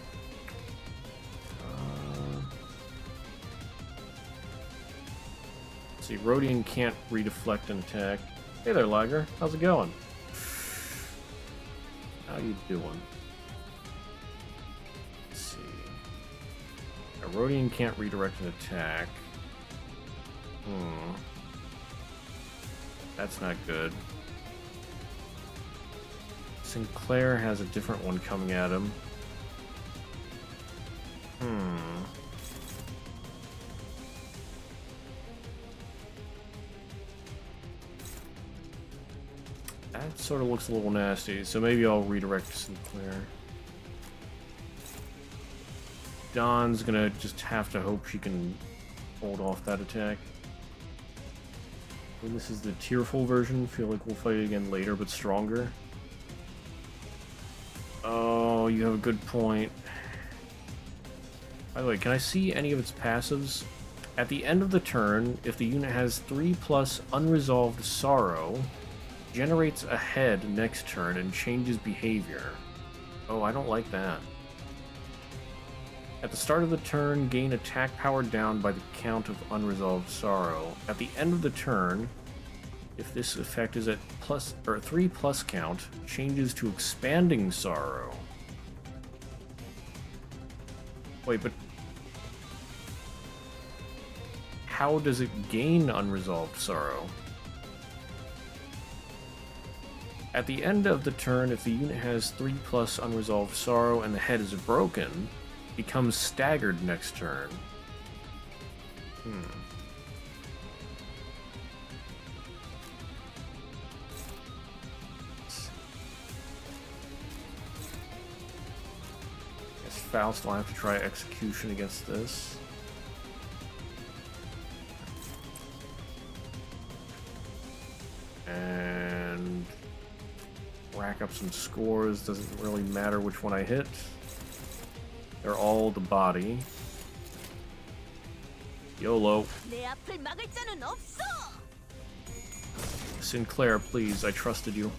See, Rodian can't redeflect an attack. Hey there, Liger. How's it going? How you doing? Let's see. Rodian can't redirect an attack. That's not good. Sinclair has a different one coming at him. That sort of looks a little nasty, so maybe I'll redirect Sinclair. Dawn's gonna just have to hope she can hold off that attack. And this is the tearful version. Feel like we'll fight it again later, but stronger. Oh, you have a good point. By the way, can I see any of its passives? At the end of the turn, if the unit has 3+ Unresolved Sorrow, generates a head next turn and changes behavior. Oh, I don't like that. At the start of the turn, gain attack power down by the count of Unresolved Sorrow. At the end of the turn, if this effect is at 3+ count, changes to Expanding Sorrow. Wait, but how does it gain Unresolved Sorrow? At the end of the turn, if the unit has 3+ Unresolved Sorrow and the head is broken, becomes staggered next turn. Guess Faust will have to try execution against this. And rack up some scores. Doesn't really matter which one I hit. They're all the body. YOLO. Sinclair, please. I trusted you.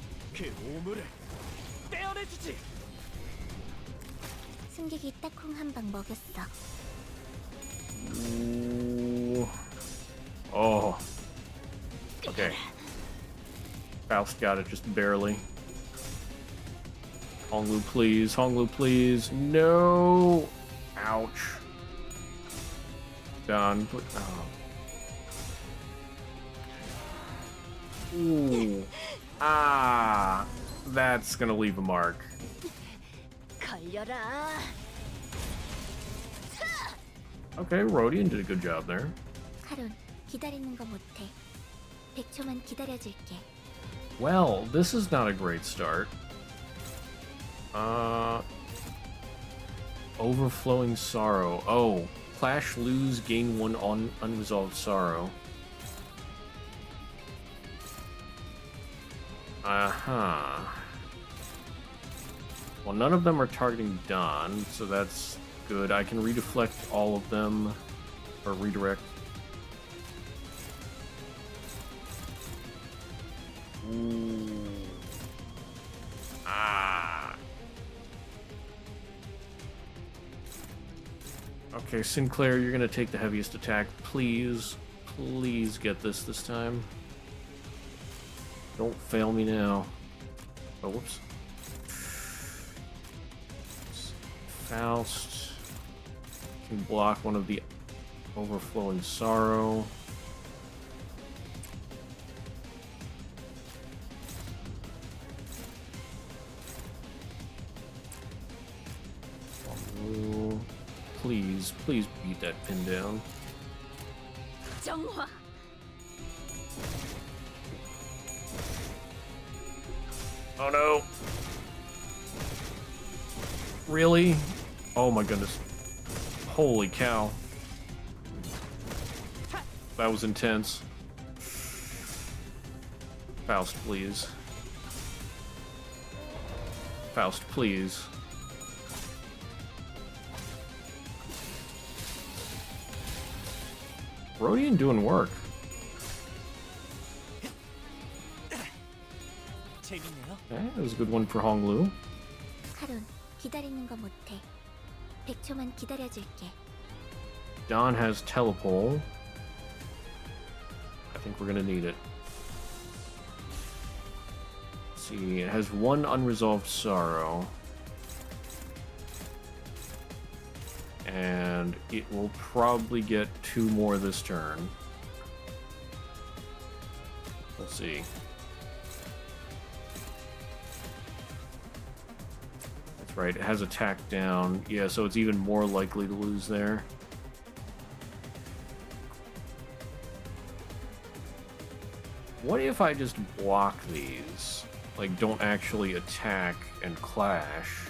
승객이 딱콩 한 방 먹였어. Ooh. Oh. Okay. Faust got it, just barely. Honglu, please. Honglu, please. No! Ouch. Done. Oh. Ooh. Ah. That's gonna leave a mark. Okay, Rodian did a good job there. 카론, 기다리는 거 못해. 100초만 기다려줄게. Well, this is not a great start. Overflowing Sorrow. Oh, Clash, lose, gain 1 on Unresolved Sorrow. Well, none of them are targeting Dawn, so that's good. I can redeflect all of them, or redirect. Ooh. Ah. Okay, Sinclair, you're gonna take the heaviest attack. Please, please get this time. Don't fail me now. Oh, whoops. Faust can block one of the Overflowing Sorrow. Please, please beat that pin down. Oh no! Really? Oh my goodness. Holy cow. That was intense. Faust, please. Faust, please. Rodian doing work. Okay, that was a good one for Honglu. 카론, 기다리는 거 못해. 100초만 기다려줄게. Dawn has Telepole. I think we're gonna need it. Let's see, it has 1 Unresolved Sorrow. And it will probably get 2 more this turn. Let's see. That's right, it has attack down. Yeah, so it's even more likely to lose there. What if I just block these? Like, don't actually attack and clash?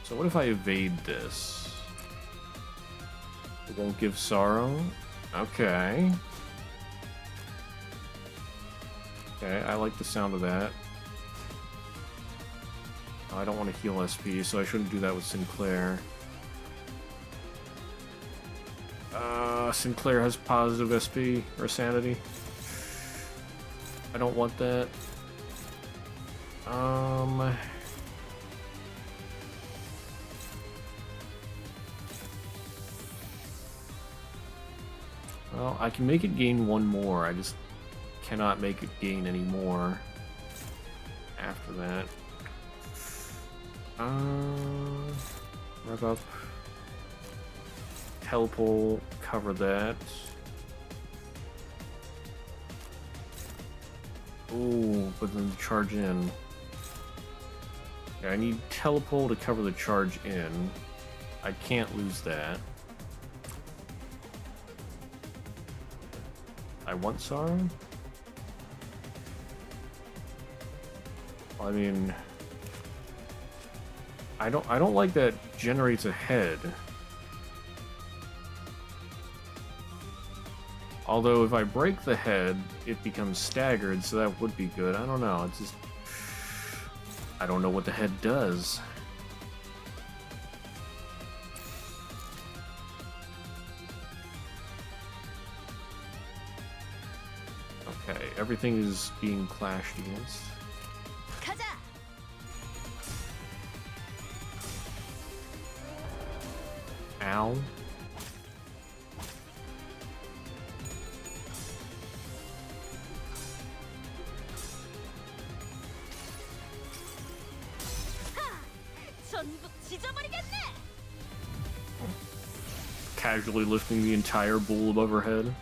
So what if I evade this? It won't give sorrow? Okay. Okay, I like the sound of that. I don't want to heal SP, so I shouldn't do that with Sinclair. Sinclair has positive SP, or sanity. I don't want that. Well, I can make it gain one more, I just cannot make it gain any more after that. Rev up. Telepole, cover that. Ooh, but then the charge in. Okay, I need Telepole to cover the charge in. I can't lose that. I want Sorrow? I mean, I don't like that generates a head. Although if I break the head, it becomes staggered, so that would be good. I don't know, it's just I don't know what the head does. Okay, everything is being clashed against. Ow. Casually lifting the entire bull above her head.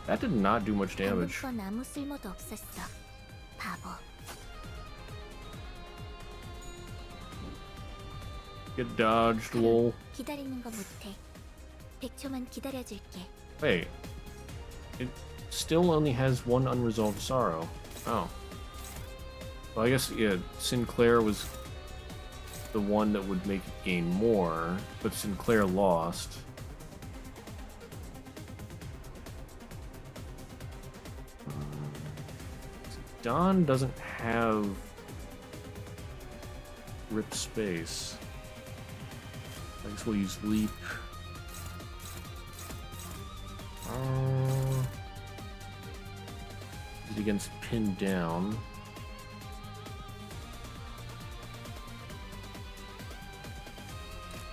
That did not do much damage. 아무 쓸모도 없었어. 바보. Get dodged, lol. 기다리는 거 못해. 100초만 기다려줄게. Wait. It still only has one unresolved sorrow. Oh. Well, I guess, yeah, Sinclair was the one that would make it gain more, but Sinclair lost. Dawn doesn't have rip space. I guess we'll use leap. It against pin down.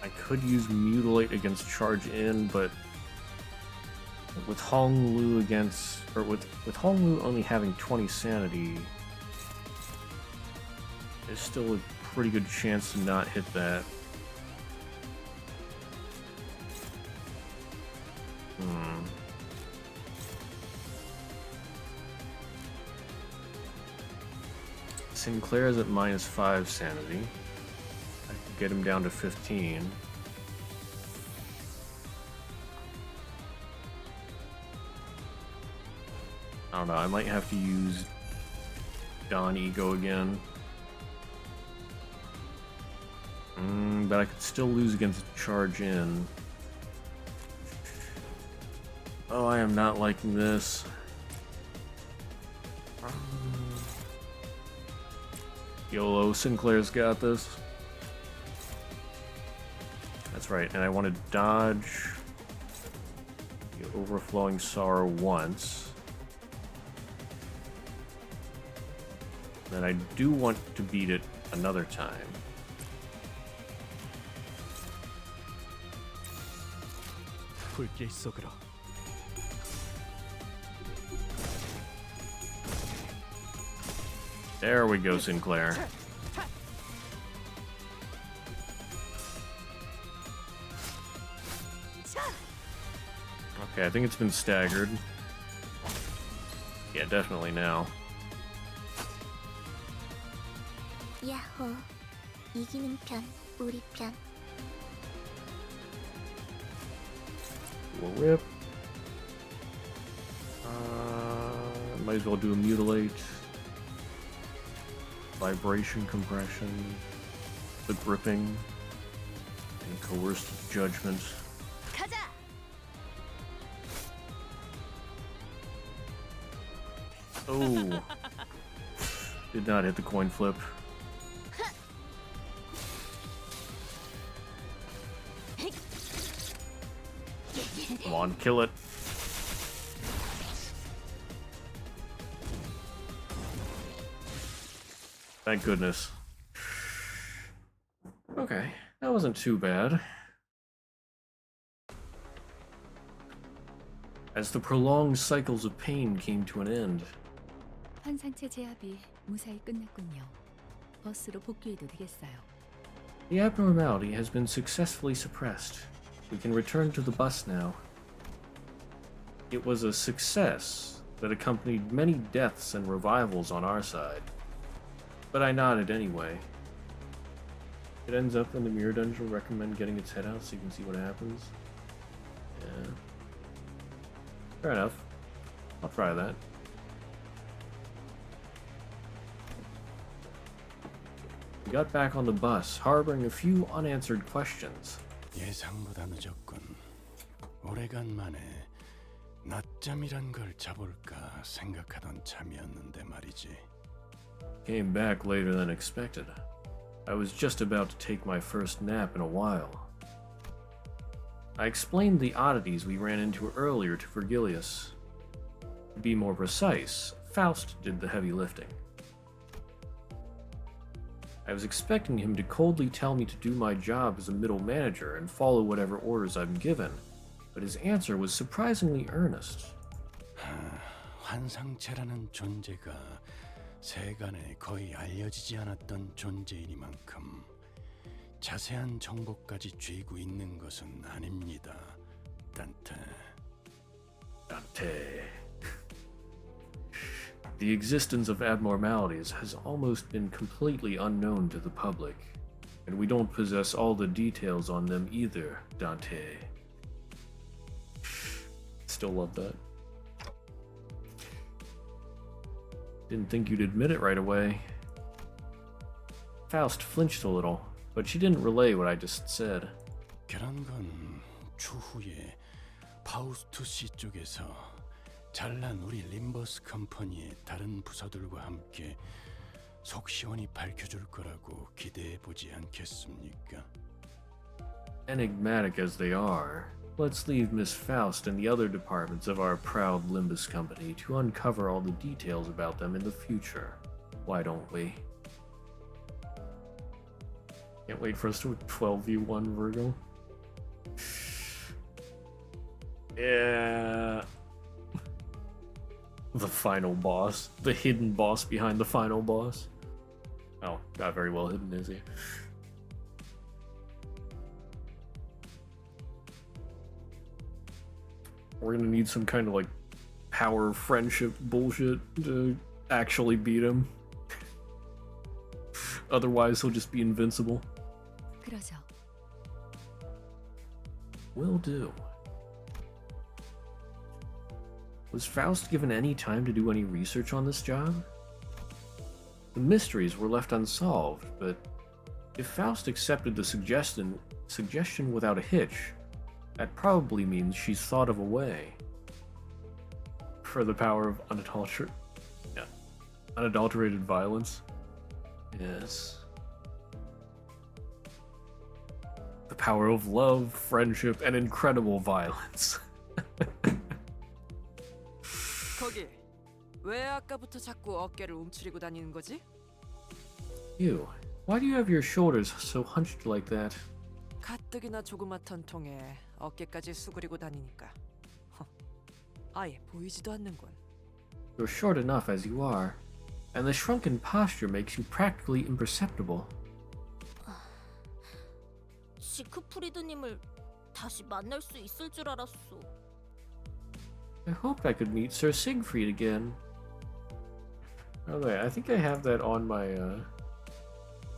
I could use mutilate against charge in, but with Hong Lu against, or with Hong Lu only having 20 sanity, there's still a pretty good chance to not hit that. Sinclair is at -5 sanity. I could get him down to 15. I don't know, I might have to use Dawn Ego again. But I could still lose against charge in. Oh, I am not liking this. YOLO, Sinclair's got this. That's right, and I want to dodge the Overflowing Sorrow once. Then I do want to beat it another time. 불길 속으로. There we go, Sinclair. Okay, I think it's been staggered. Yeah, definitely now. 야호. 이기는 편, 우리 편. We'll rip. Might as well do a mutilate. Vibration compression. The gripping. and coerced judgment. 가자. Oh. Did not hit the coin flip. Come on, kill it. Thank goodness. Okay, that wasn't too bad. As the prolonged cycles of pain came to an end, 환상체 제압이 무사히 끝났군요. 버스로 복귀해도 되겠어요. the abnormality has been successfully suppressed. We can return to the bus now. It was a success that accompanied many deaths and revivals on our side. But I nodded anyway. It ends up in the mirror dungeon. Recommend getting its head out so you can see what happens. Yeah. Fair enough. I'll try that. We got back on the bus, harboring a few unanswered questions. 예상보다 늦었군. 오래간만에 낮잠이란 걸 자볼까 생각하던 참이었는데 말이지. Came back later than expected. I was just about to take my first nap in a while. I explained the oddities we ran into earlier to Virgilius. To be more precise, Faust did the heavy lifting. I was expecting him to coldly tell me to do my job as a middle manager and follow whatever orders I'm given, but his answer was surprisingly earnest. 환상체라는 존재가 세간에 거의 알려지지 않았던 존재이니만큼 자세한 정보까지 쥐고 있는 것은 아닙니다, 단테. Dante. The existence of abnormalities has almost been completely unknown to the public, and we don't possess all the details on them either, Dante. Still love that. Didn't think you'd admit it right away. Faust flinched a little, but she didn't relay what I just said. 그런 건 추후에 파우스투 씨 쪽에서 잘난 우리 림버스 컴퍼니의 다른 부서들과 함께 속 시원히 밝혀줄 거라고 기대해 보지 않겠습니까? Enigmatic as they are, let's leave Miss Faust and the other departments of our proud Limbus Company to uncover all the details about them in the future. Why don't we? Can't wait for us to 12v1 Virgo. Yeah. The final boss. The hidden boss behind the final boss. Oh, not very well hidden, is he? We're gonna need some kind of like power friendship bullshit to actually beat him. Otherwise, he'll just be invincible. 그러죠. Will do. Was Faust given any time to do any research on this job? The mysteries were left unsolved, but if Faust accepted the suggestion without a hitch, that probably means she's thought of a way. For the power of unadulterated violence? Yes. The power of love, friendship, and incredible violence. 거기 왜 아까부터 자꾸 어깨를 움츠리고 다니는 거지? You, why do you have your shoulders so hunched like that? 가뜩이나 조그맣던 통에 어깨까지 수그리고 다니니까 아예 보이지도 않는군. You're short enough as you are, and the shrunken posture makes you practically imperceptible. 시크프리드님을 다시 만날 수 있을 줄 알았어. I hoped I could meet Sir Siegfried again. Okay, I think I have that on my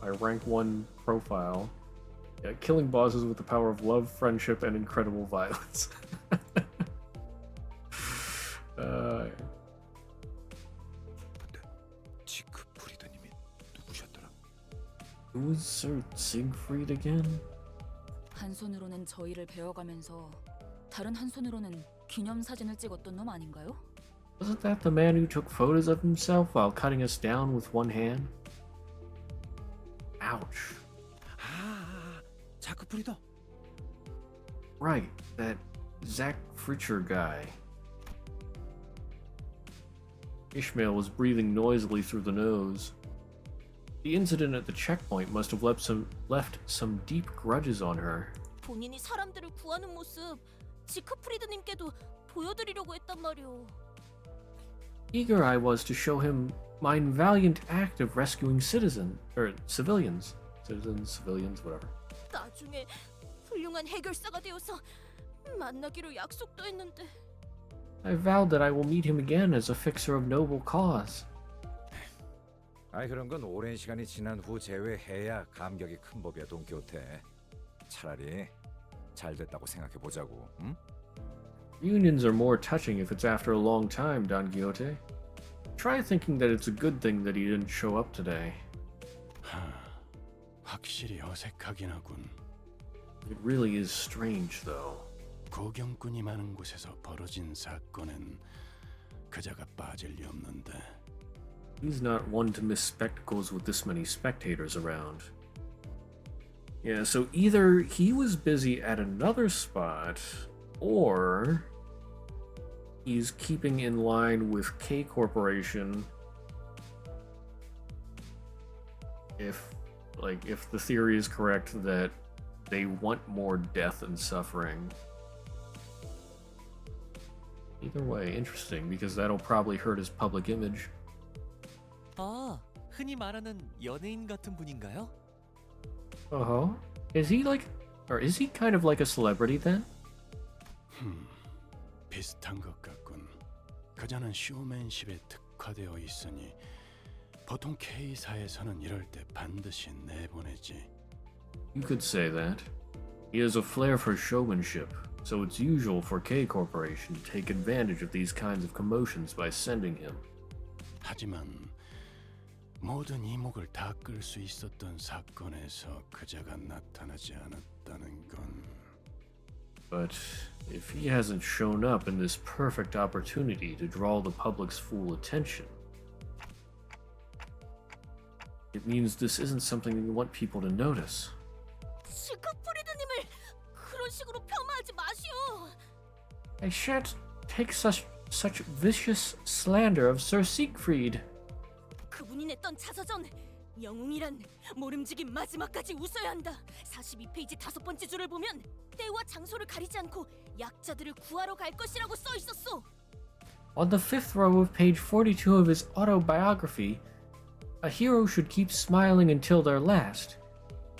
my rank 1 profile. Yeah, killing bosses with the power of love, friendship, and incredible violence. 시크프리드님이 누구셨더라? Who was Sir Siegfried again? 한 손으로는 저희를 베어가면서 다른 한 손으로는 기념사진을 찍었던 놈 아닌가요? Wasn't that the man who took photos of himself while cutting us down with one hand? Ouch. 자크 프리더. Right, that Zach Fritcher guy. Ishmael was breathing noisily through the nose. The incident at the checkpoint must have left some deep grudges on her. 본인이 사람들을 구하는 모습 지크프리드님께도 보여드리려고 했단 말이오. Eager I was to show him my valiant act of rescuing civilians, whatever. 나중에 훌륭한 해결사가 되어서 만나기로 약속도 했는데. I vowed that I will meet him again as a fixer of noble cause. 아이 그런 건 오랜 시간이 지난 후 재회해야 감격이 큰 법이야 돈키호테. 차라리 잘 됐다고 생각해 보자고. 응? Reunions are more touching if it's after a long time, Don Quixote. Try thinking that it's a good thing that he didn't show up today. 확실히 어색하긴 하군. It really is strange, though. 고경꾼이 많은 곳에서 벌어진 사건엔 그자가 빠질 리 없는데. He's not one to miss spectacles with this many spectators around. Yeah, so either he was busy at another spot, or he's keeping in line with K Corporation. If the theory is correct that they want more death and suffering. Either way, interesting, because that'll probably hurt his public image. 아, 흔히 말하는 연예인 같은 분인가요? Uh-huh. Is he kind of like a celebrity then? 비슷한 것 같군. 그자는 쇼맨십에 특화되어 있으니 보통 K사에서는 이럴 때 반드시 내보내지. You could say that. He has a flair for showmanship, so it's usual for K Corporation to take advantage of these kinds of commotions by sending him. 하지만 모든 이목을 다 끌 수 있었던 사건에서 그자가 나타나지 않았다는 건. But if he hasn't shown up in this perfect opportunity to draw the public's full attention, it means this isn't something you want people to notice. 지크프리드님을 그런 식으로 폄하하지 마시오. I shan't take such vicious slander of Sir Siegfried. 그분이 냈던 자서전 영웅이란 모름지기 마지막까지 웃어야 한다. 42페이지 5번째 줄을 보면 때와 장소를 가리지 않고 약자들을 구하러 갈 것이라고 써 있었어. On the 5th row of page 42 of his autobiography, a hero should keep smiling until their last.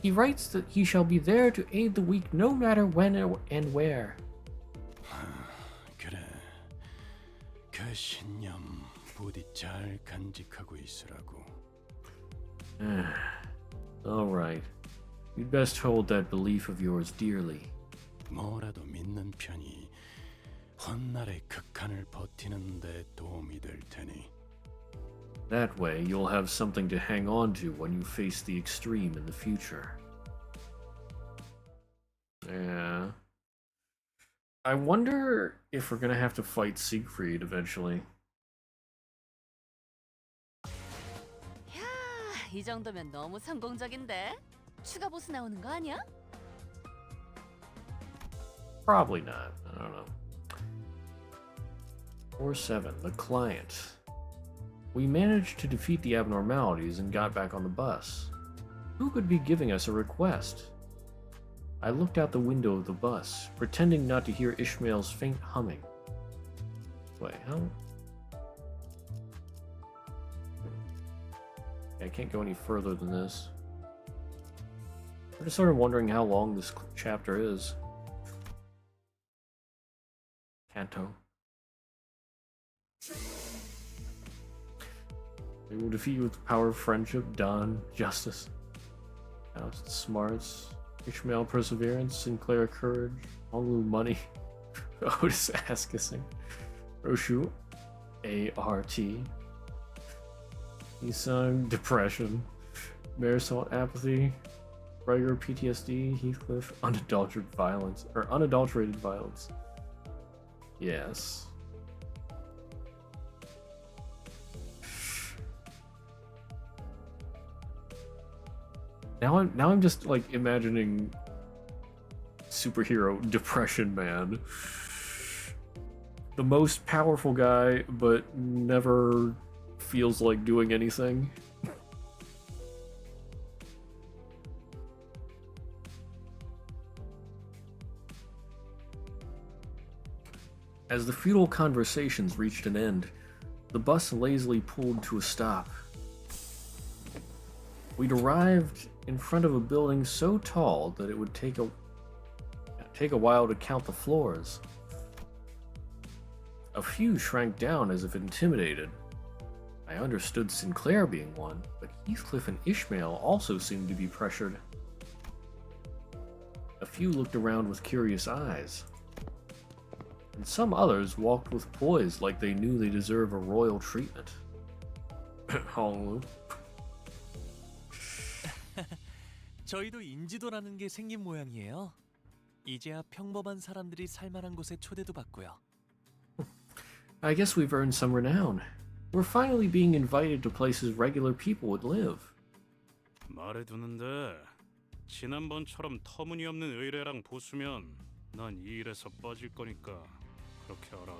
He writes that he shall be there to aid the weak no matter when and where. 그래, 그 신념 부디 잘 간직하고 있으라고. All right. You'd best hold that belief of yours dearly. 뭐라도 믿는 편이 헛날의 극한을 버티는 데 도움이 될 테니. That way, you'll have something to hang on to when you face the extreme in the future. Yeah. I wonder if we're gonna have to fight Siegfried eventually. 야, 이 정도면 너무 성공적인데? 추가 보스 나오는 거 아니야? Probably not. I don't know. 4-7, the client. We managed to defeat the abnormalities and got back on the bus. Who could be giving us a request? I looked out the window of the bus, pretending not to hear Ishmael's faint humming. Wait, how? I can't go any further than this. I'm just sort of wondering how long this chapter is. Canto. We will defeat you with the power of friendship, Don, justice, Faust, smarts, Ishmael, perseverance, Sinclair, courage, Honglu, money, Otis, ass kissing, Roshu, A-R-T, Isung, depression, Marisol, apathy, Regular PTSD, Heathcliff, unadulterated violence. Yes. Now I'm just like imagining superhero depression man. The most powerful guy, but never feels like doing anything. As the futile conversations reached an end, the bus lazily pulled to a stop. We'd arrived in front of a building so tall that it would take a while to count the floors. A few shrank down as if intimidated. I understood Sinclair being one, but Heathcliff and Ishmael also seemed to be pressured. A few looked around with curious eyes, and some others walked with poise like they knew they deserve a royal treatment. Honolulu. 저희도 인지도라는 게 생긴 모양이에요. 이제야 평범한 사람들이 살만한 곳에 초대도 받고요. I guess we've earned some renown. We're finally being invited to places regular people would live. 말해두는데 지난번처럼 터무니없는 의뢰랑 보수면 난 이 일에서 빠질 거니까 그렇게 알아.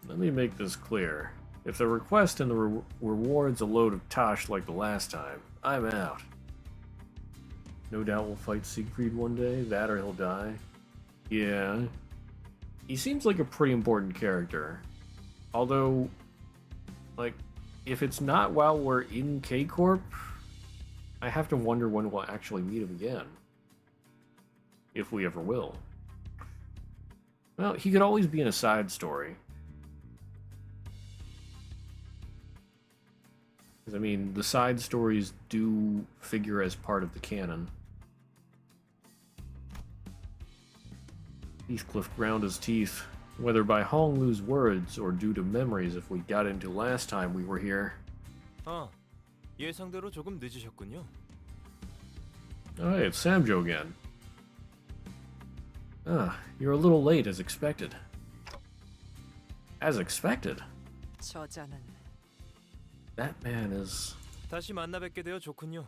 Let me make this clear. If the request and the reward's a load of tosh like the last time, I'm out. No doubt we'll fight Siegfried one day, that or he'll die. Yeah. He seems like a pretty important character. Although, like, if it's not while we're in K-Corp, I have to wonder when we'll actually meet him again. If we ever will. Well, he could always be in a side story. Because, I mean, the side stories do figure as part of the canon. Heathcliff ground his teeth, whether by Honglu's words or due to memories if we got into last time we were here. 아, 예상대로 조금 늦으셨군요. Oh, hey, it's Samjo again. Ah, you're a little late as expected. As expected? 저자는 That man is... 다시 만나 뵙게 되어 좋군요.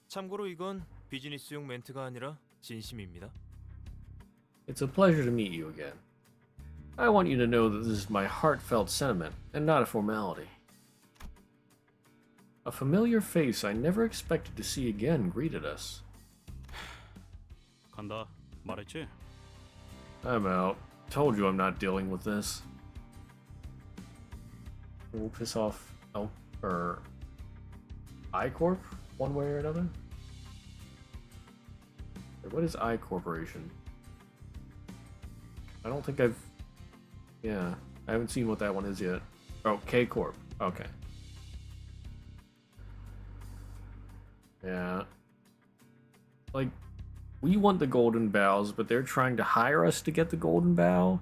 참고로 이건 비즈니스용 멘트가 아니라 진심입니다. It's a pleasure to meet you again. I want you to know that this is my heartfelt sentiment, and not a formality. A familiar face I never expected to see again greeted us. 간다. 말했지? I'm out. Told you I'm not dealing with this. We'll piss off I-Corp one way or another? What is I-Corporation? I don't think I've... Yeah, I haven't seen what that one is yet. Oh, K-Corp. Okay. Yeah. Like, we want the Golden Bows, but they're trying to hire us to get the Golden Bow.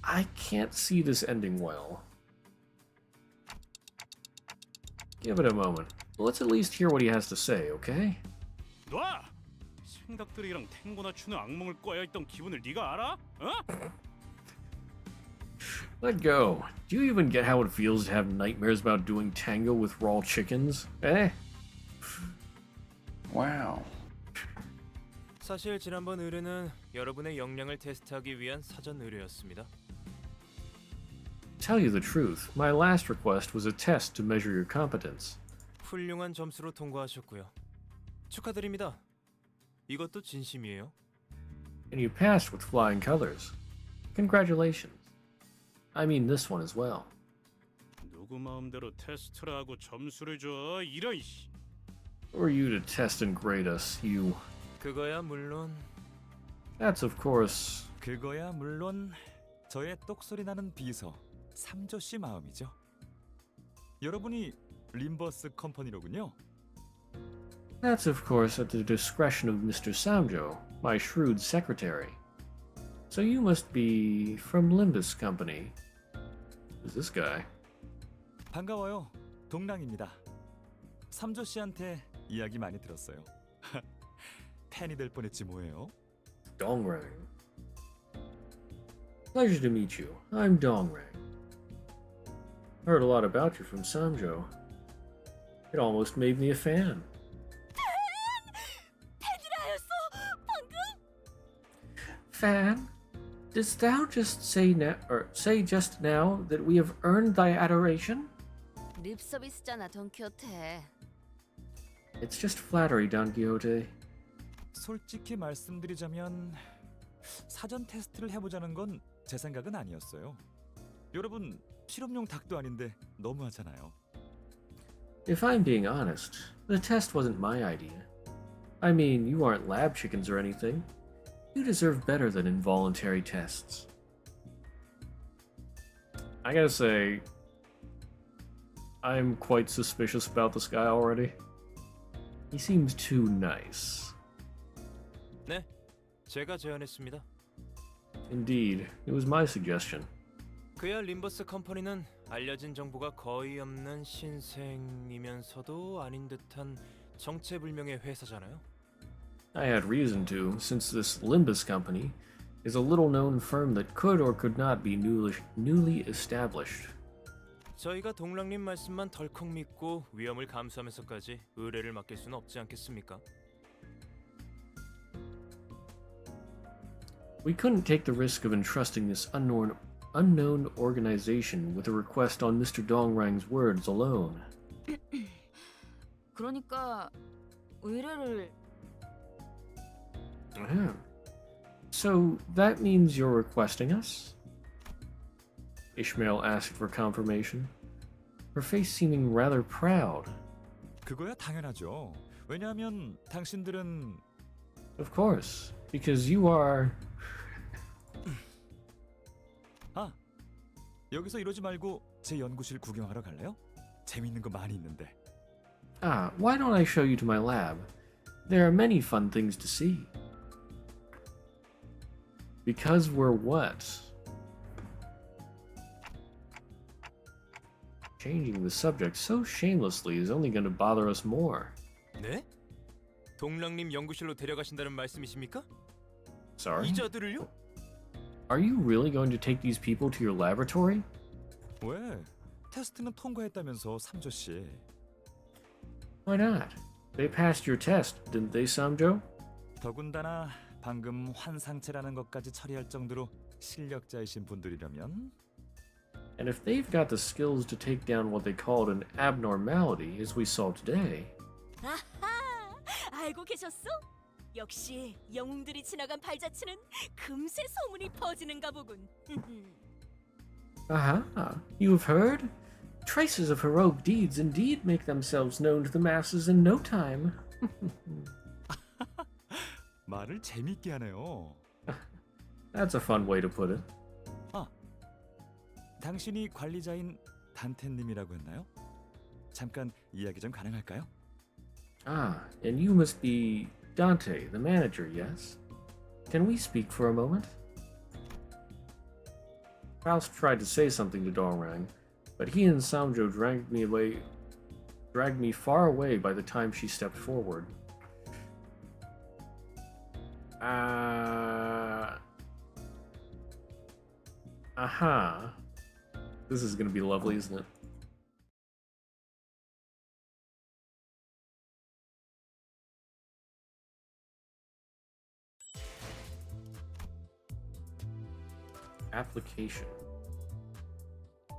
I can't see this ending well. Give it a moment. Let's at least hear what he has to say, okay? 놔! 생닭들이랑 탱고나 추는 악몽을 꿔야했던 기분을 네가 알아? 어? Let go. Do you even get how it feels to have nightmares about doing tango with raw chickens? Eh? Wow. 사실 지난번 의뢰는 여러분의 역량을 테스트하기 위한 사전 의뢰였습니다. Tell you the truth, my last request was a test to measure your competence. 훌륭한 점수로 통과하셨고요. 축하드립니다. 이것도 진심이에요. And you passed with flying colors. Congratulations. I mean this one as well. 누구 마음대로 테스트를 하고 점수를 줘. 이런 씨. Who are you to test and grade us, you? 그거야 물론 That's of course... 그거야 물론 저의 똑소리 나는 비서 삼조 씨 마음이죠. 여러분이 림버스 컴퍼니로군요. That's of course at the discretion of Mr. Samjo, my shrewd secretary. So you must be from Limbus Company. Who's this guy? 반가워요. 동랑입니다. 삼조 씨한테 이야기 많이 들었어요. 팬이 될 뻔했지 뭐예요. Dongrang. Pleasure to meet you. I'm Dongrang. Heard a lot about you from Samjo. It almost made me a fan. 팬이라였어 방금? Fan, didst thou just say just now that we have earned thy adoration? 립 서비스잖아 돈키호테. It's just flattery, Don Quixote. 솔직히 말씀드리자면 사전 테스트를 해보자는 건 제 생각은 아니었어요. 여러분 실험용 닭도 아닌데 너무하잖아요. If I'm being honest, the test wasn't my idea. I mean, you aren't lab chickens or anything. You deserve better than involuntary tests. I gotta say, I'm quite suspicious about this guy already. He seems too nice. 네, 제가 제안했습니다. Indeed, it was my suggestion. 그야 림버스 컴퍼니는 알려진 정보가 거의 없는 신생이면서도 아닌 듯한 정체불명의 회사잖아요. I had reason to, since this Limbus Company is a little-known firm that could or could not be newly established. 저희가 동랑님 말씀만 덜컥 믿고 위험을 감수하면서까지 의뢰를 맡길 수는 없지 않겠습니까? We couldn't take the risk of entrusting this unknown organization with a request on Mr. Dongrang's words alone. 그러니까 의뢰를 So that means you're requesting us? Ishmael asked for confirmation, her face seeming rather proud. 그거야 당연하죠. 왜냐하면 당신들은 Of course, because you are... 여기서 이러지 말고 제 연구실 구경하러 갈래요? 재밌는 거 많이 있는데. Why don't I show you to my lab? There are many fun things to see. Because we're what? Changing the subject so shamelessly is only going to bother us more. 네? 동랑님 연구실로 데려가신다는 말씀이십니까? Sorry? 이자들을요? Are you really going to take these people to your laboratory? 왜? 테스트는 통과했다면서 삼조 씨. Why not? They passed your test, didn't they, Samjo? 더군다나 방금 환상체라는 것까지 처리할 정도로 실력자이신 분들이라면 And if they've got the skills to take down what they called an abnormality, as we saw today... 아하! 알고 계셨어? 역시 영웅들이 지나간 발자취는 금세 소문이 퍼지는가 보군. Aha! You have heard? Traces of heroic deeds indeed make themselves known to the masses in no time. 말을 재밌게 하네요. That's a fun way to put it. 당신이 관리자인 단테님이라고 했나요? 잠깐 이야기 좀 가능할까요? And you must be Dante, the manager, yes? Can we speak for a moment? Faust tried to say something to Dongrang, but he and Samjo dragged me far away by the time she stepped forward. Aha. This is gonna be lovely, isn't it? Application.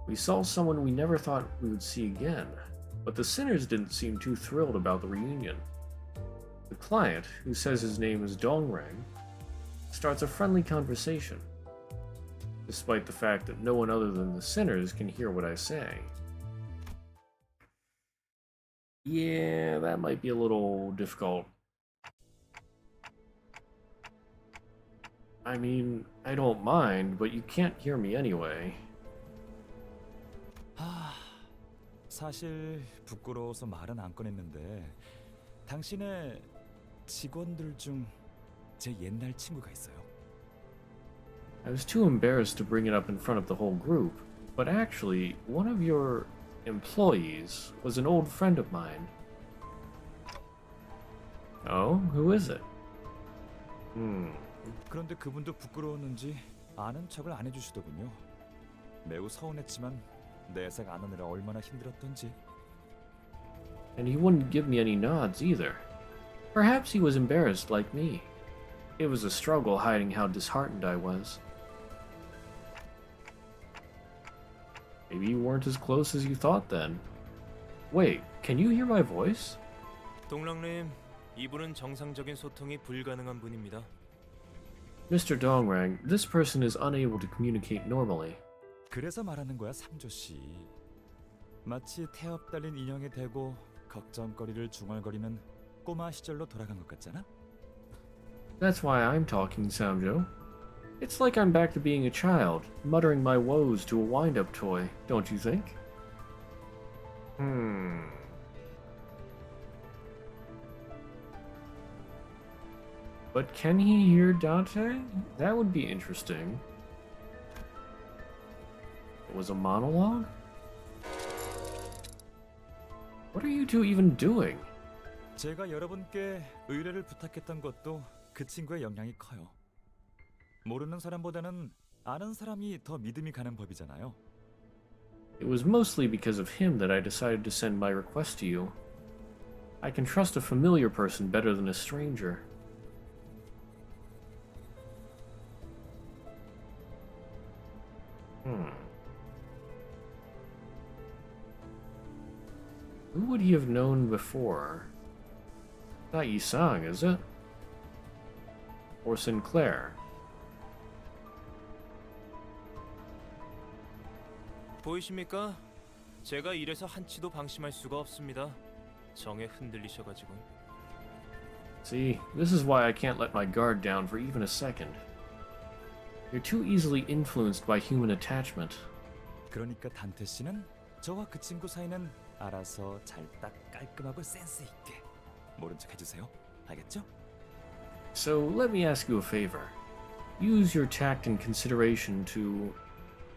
We saw someone we never thought we would see again, but the sinners didn't seem too thrilled about the reunion. The client, who says his name is Dongrang, starts a friendly conversation, despite the fact that no one other than the sinners can hear what I say. Yeah, that might be a little difficult. I mean, I don't mind, but you can't hear me anyway. 사실 부끄러워서 말은 안 꺼냈는데 당신의 직원들 중 제 옛날 친구가 있어요. I was too embarrassed to bring it up in front of the whole group, but actually, one of your employees was an old friend of mine. Oh, who is it? 그런데 그분도 부끄러웠는지 아는 척을 안 해주시더군요. 매우 서운했지만 내색 안 하느라 얼마나 힘들었던지. And he wouldn't give me any nods either. Perhaps he was embarrassed like me. It was a struggle hiding how disheartened I was. Maybe you weren't as close as you thought then. Wait, can you hear my voice? 동랑님, 이분은 정상적인 소통이 불가능한 분입니다. Mr. Dongrang, this person is unable to communicate normally. 그래서 말하는 거야, 삼조씨. 마치 태엽 달린 인형이 되고 걱정거리를 중얼거리는 꼬마 시절로 돌아간 것 같잖아? That's why I'm talking, Samjo. It's like I'm back to being a child, muttering my woes to a wind-up toy, don't you think? But can he hear Dante? That would be interesting. It was a monologue? What are you two even doing? 제가 여러분께 의뢰를 부탁했던 것도 그 친구의 영향이 커요. 모르는 사람보다는 아는 사람이 더 믿음이 가는 법이잖아요. It was mostly because of him that I decided to send my request to you. I can trust a familiar person better than a stranger. Who would he have known before? Not Yisang, is it? Or Sinclair? 보이십니까? 제가 이래서 한치도 방심할 수가 없습니다. 정에 흔들리셔가지고. See, this is why I can't let my guard down for even a second. You're too easily influenced by human attachment. 그러니까 단테 씨는 저와 그 친구 사이는 알아서 잘 딱 깔끔하고 센스 있게 모른 척 해주세요. 알겠죠? So let me ask you a favor. Use your tact and consideration to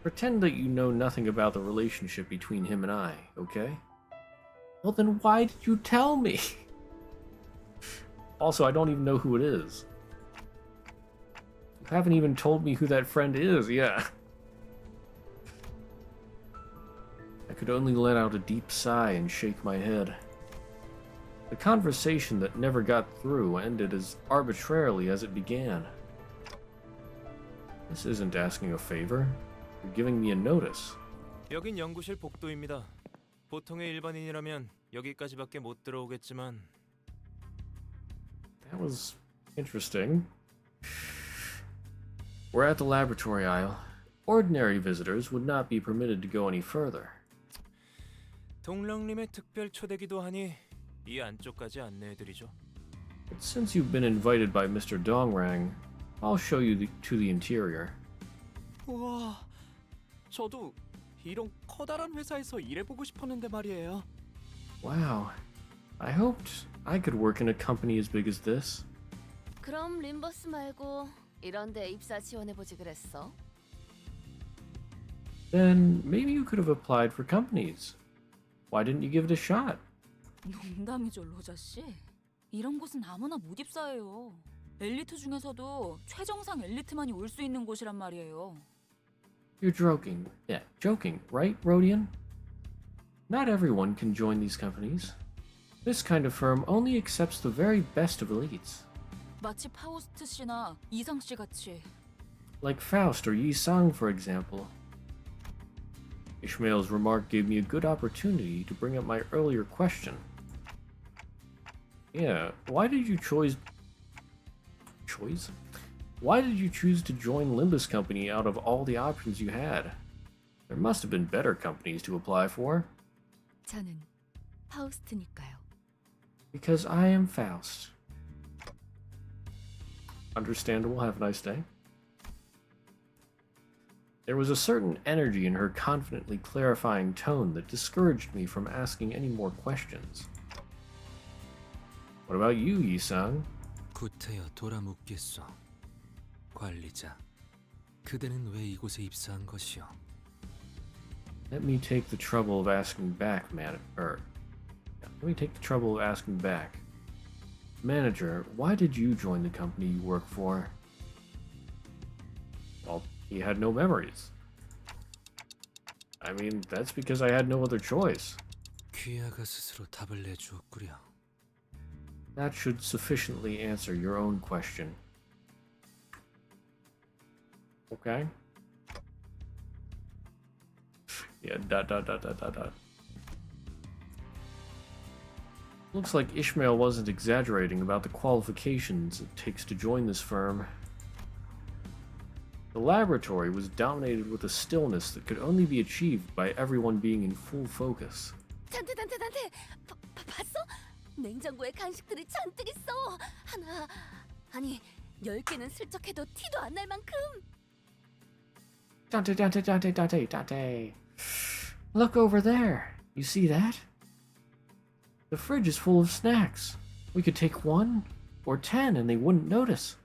pretend that you know nothing about the relationship between him and I, okay? Well then why did you tell me? Also, I don't even know who it is. You haven't even told me who that friend is, yeah. I could only let out a deep sigh and shake my head. The conversation that never got through ended as arbitrarily as it began. This isn't asking a favor. You're giving me a notice. 여긴 연구실 복도입니다. 보통의 일반인이라면 여기까지밖에 못 들어오겠지만. That was interesting. We're at the laboratory aisle. Ordinary visitors would not be permitted to go any further. 동랑님의 특별 초대기도 하니 이 안쪽까지 안내해드리죠. But since you've been invited by Mr. Dongrang, I'll show you to the interior. 우와, 저도 이런 커다란 회사에서 일해보고 싶었는데 말이에요. Wow. I hoped I could work in a company as big as this. 그럼 림버스 말고 이런 데 입사 지원해보지 그랬어? Then maybe you could have applied for companies. Why didn't you give it a shot? 농담이죠, 로자 씨. 이런 곳은 아무나 못 입사해요. 엘리트 중에서도 최정상 엘리트만이 올 수 있는 곳이란 말이에요. You're joking. Yeah, joking, right, Rodian? Not everyone can join these companies. This kind of firm only accepts the very best of elites. 마치 파우스트 씨나 이상 씨 같이. Like Faust or Yi Sang, for example. Ishmael's remark gave me a good opportunity to bring up my earlier question. Yeah, why did you choose... Why did you choose to join Limbus Company out of all the options you had? There must have been better companies to apply for. 저는 파우스트니까요. Because I am Faust. Understandable, have a nice day. There was a certain energy in her confidently clarifying tone that discouraged me from asking any more questions. What about you, Yi-sang? 구태여 돌아묻겠소. 관리자, 그대는 왜 이곳에 입사한 것이오? Let me take the trouble of asking back, let me take the trouble of asking back. Manager, why did you join the company you work for? Well, he had no memories. I mean, that's because I had no other choice. 귀하가 스스로 답을 내주었구려. That should sufficiently answer your own question. Okay? Yeah, ... Looks like Ishmael wasn't exaggerating about the qualifications it takes to join this firm. The laboratory was dominated with a stillness that could only be achieved by everyone being in full focus. 단테 봤어? 냉장고에 간식들이 잔뜩 있어. 하나 아니 10개는 슬쩍 해도 티도 안 날 만큼. Dante. Look over there. You see that? The fridge is full of snacks. We could take 1 or 10 and they wouldn't notice.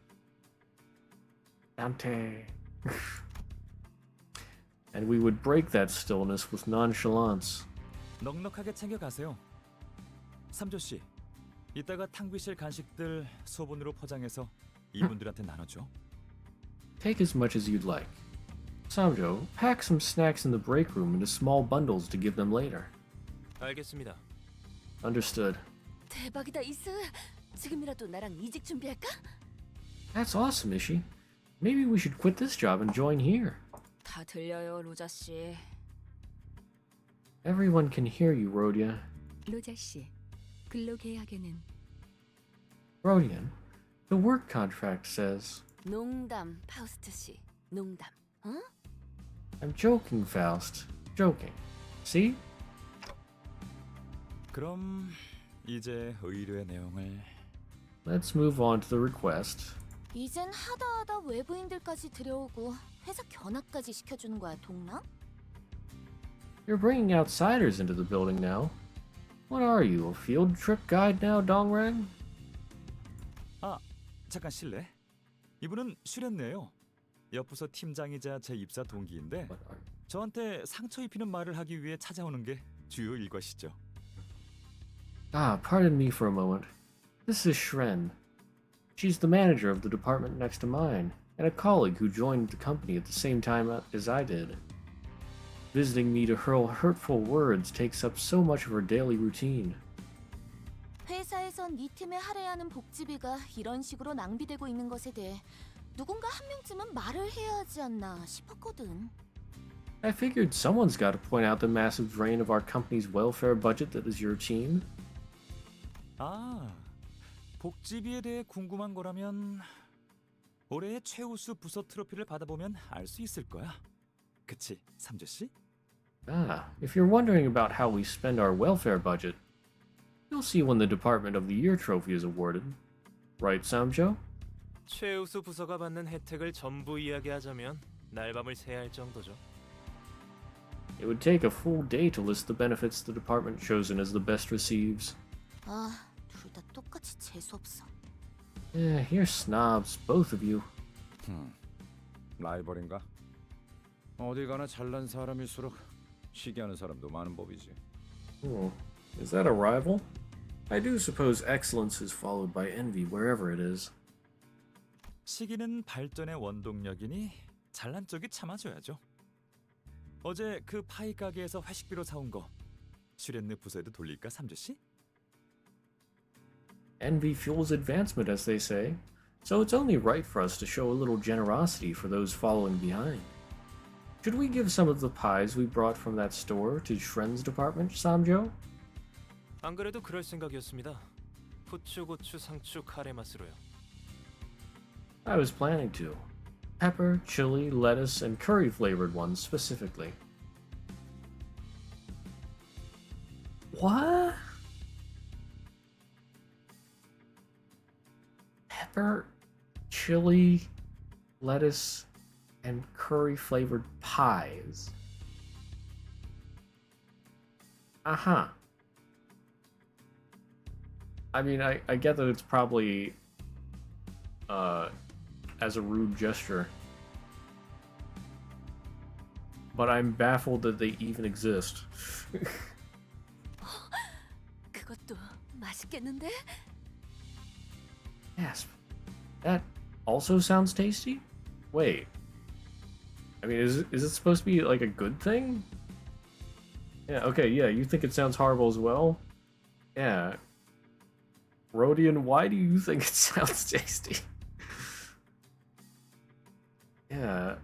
Dante. And we would break that stillness with nonchalance. 넉넉하게 챙겨가세요. 삼조 씨, 이따가 탕비실 간식들 소분으로 포장해서 이분들한테 나눠줘. Take as much as you'd like. Samjo, pack some snacks in the break room into small bundles to give them later. 알겠습니다. Understood. 대박이다 이스. 지금이라도 나랑 이직 준비할까? That's awesome, Ishi. Maybe we should quit this job and join here. 다 들려요, 로자 씨. Everyone can hear you, Rhodia. 로자 씨, 근로 계약에는 Rhodian, the work contract says... 농담, 파우스트 씨. 농담. 어? I'm joking, Faust. Joking. See? 그럼 이제 의뢰 내용을 Let's move on to the request. 이젠 하다 외부인들까지 들여오고 회사 견학까지 시켜주는 거야, 동랑? You're bringing outsiders into the building now. What are you, a field trip guide now, Dongrang? 아, 잠깐 실례. 이분은 슈렌네요. 옆부서 팀장이자 제 입사 동기인데 저한테 상처 입히는 말을 하기 위해 찾아오는 게 주요 일과시죠. Ah, pardon me for a moment. This is Shren. She's the manager of the department next to mine, and a colleague who joined the company at the same time as I did. Visiting me to hurl hurtful words takes up so much of her daily routine. 회사에선 네 팀에 할애하는 복지비가 이런 식으로 낭비되고 있는 것에 대해 누군가 한 명쯤은 말을 해야 하지 않나 싶었거든. I figured someone's got to point out the massive drain of our company's welfare budget that is your team. 아, 복지비에 대해 궁금한 거라면 올해의 최우수 부서 트로피를 받아보면 알 수 있을 거야. 그치, 삼조 씨? Ah, if you're wondering about how we spend our welfare budget, you'll see when the Department of the Year trophy is awarded. Right, Samjo? 최우수 부서가 받는 혜택을 전부 이야기하자면 날밤을 새야 할 정도죠. It would take a full day to list the benefits the department chosen as the best receives. 아, 둘 다 똑같이 재수없어. Yeah, you're snobs, both of you. 라이벌인가? 어디 가나 잘난 사람일수록 시기하는 사람도 많은 법이지. Oh, is that a rival? I do suppose excellence is followed by envy wherever it is. 시기는 발전의 원동력이니 잘난 쪽이 참아줘야죠. 어제 그 파이 가게에서 회식비로 사온 거 슈렌느 부서에도 돌릴까, 삼조 씨? Envy fuels advancement, as they say, so it's only right for us to show a little generosity for those following behind. Should we give some of the pies we brought from that store to Shren's department, Samjo? 안 그래도 그럴 생각이었습니다. 후추, 고추, 상추, 카레 맛으로요. I was planning to. Pepper, chili, lettuce, and curry-flavored ones specifically. What? Pepper, chili, lettuce, and curry-flavored pies. Uh-huh. I mean, I get that it's probably as a rude gesture, but I'm baffled that they even exist. 그것도 맛있겠는데? Gasp. That also sounds tasty? Wait. I mean, is it supposed to be like a good thing? Yeah, okay, yeah, you think it sounds horrible as well? Yeah. Rodian, why do you think it sounds tasty? Yeah.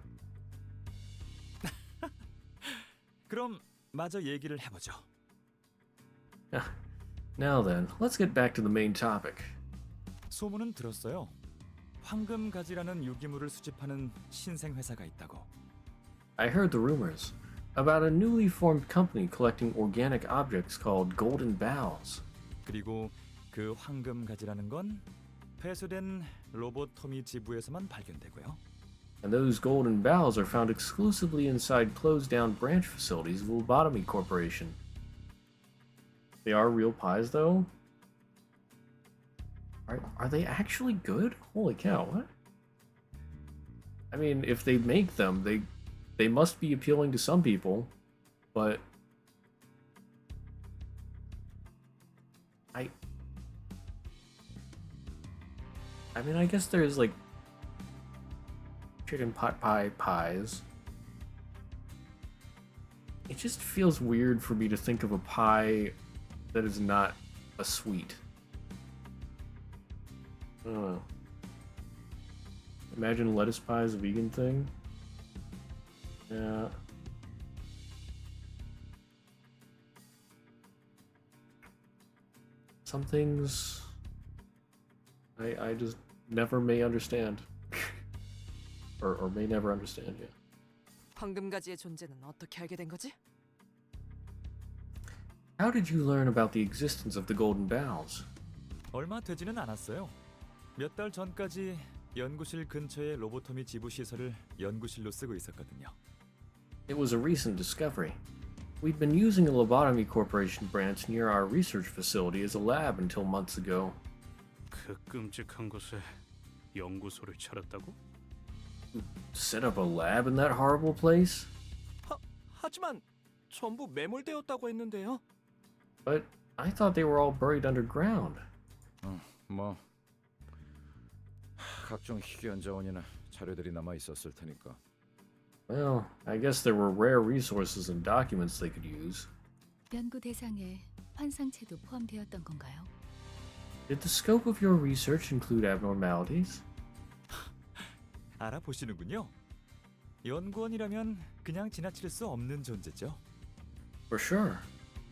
그럼 마저 얘기를 해보죠. Now then, let's get back to the main topic. 소문은 들었어요. 황금가지라는 유기물을 수집하는 신생 회사가 있다고. I heard the rumors about a newly formed company collecting organic objects called Golden Bowls. 그리고 그 황금가지라는 건 폐쇄된 로보토미 지부에서만 발견되고요. And those golden bowels are found exclusively inside closed-down branch facilities of Lobotomy Corporation. They are real pies, though? Are they actually good? Holy cow, what? I mean, if they make them, they must be appealing to some people, but... I mean, I guess there's, like, chicken pot pie pies. It just feels weird for me to think of a pie that is not a sweet. I don't know. Imagine lettuce pie is a vegan thing. Yeah. Some things I just never may understand. or may never understand, yeah. 황금가지의 존재는 어떻게 알게 된 거지? How did you learn about the existence of the golden bowels? 얼마 되지는 않았어요. 몇 달 전까지 연구실 근처의 로보토미 지부 시설을 연구실로 쓰고 있었거든요. It was a recent discovery. We'd been using a Lobotomy Corporation branch near our research facility as a lab until months ago. 그 끔찍한 곳에 연구소를 차렸다고? Set up a lab in that horrible place? 하지만 전부 매몰되었다고 했는데요. But I thought they were all buried underground. 뭐 각종 희귀한 자원이나 자료들이 남아 있었을 테니까. Well, I guess there were rare resources and documents they could use. 연구 대상에 환상체도 포함되었던 건가요? Did the scope of your research include abnormalities? 알아보시는군요. 연구원이라면 그냥 지나칠 수 없는 존재죠. For sure.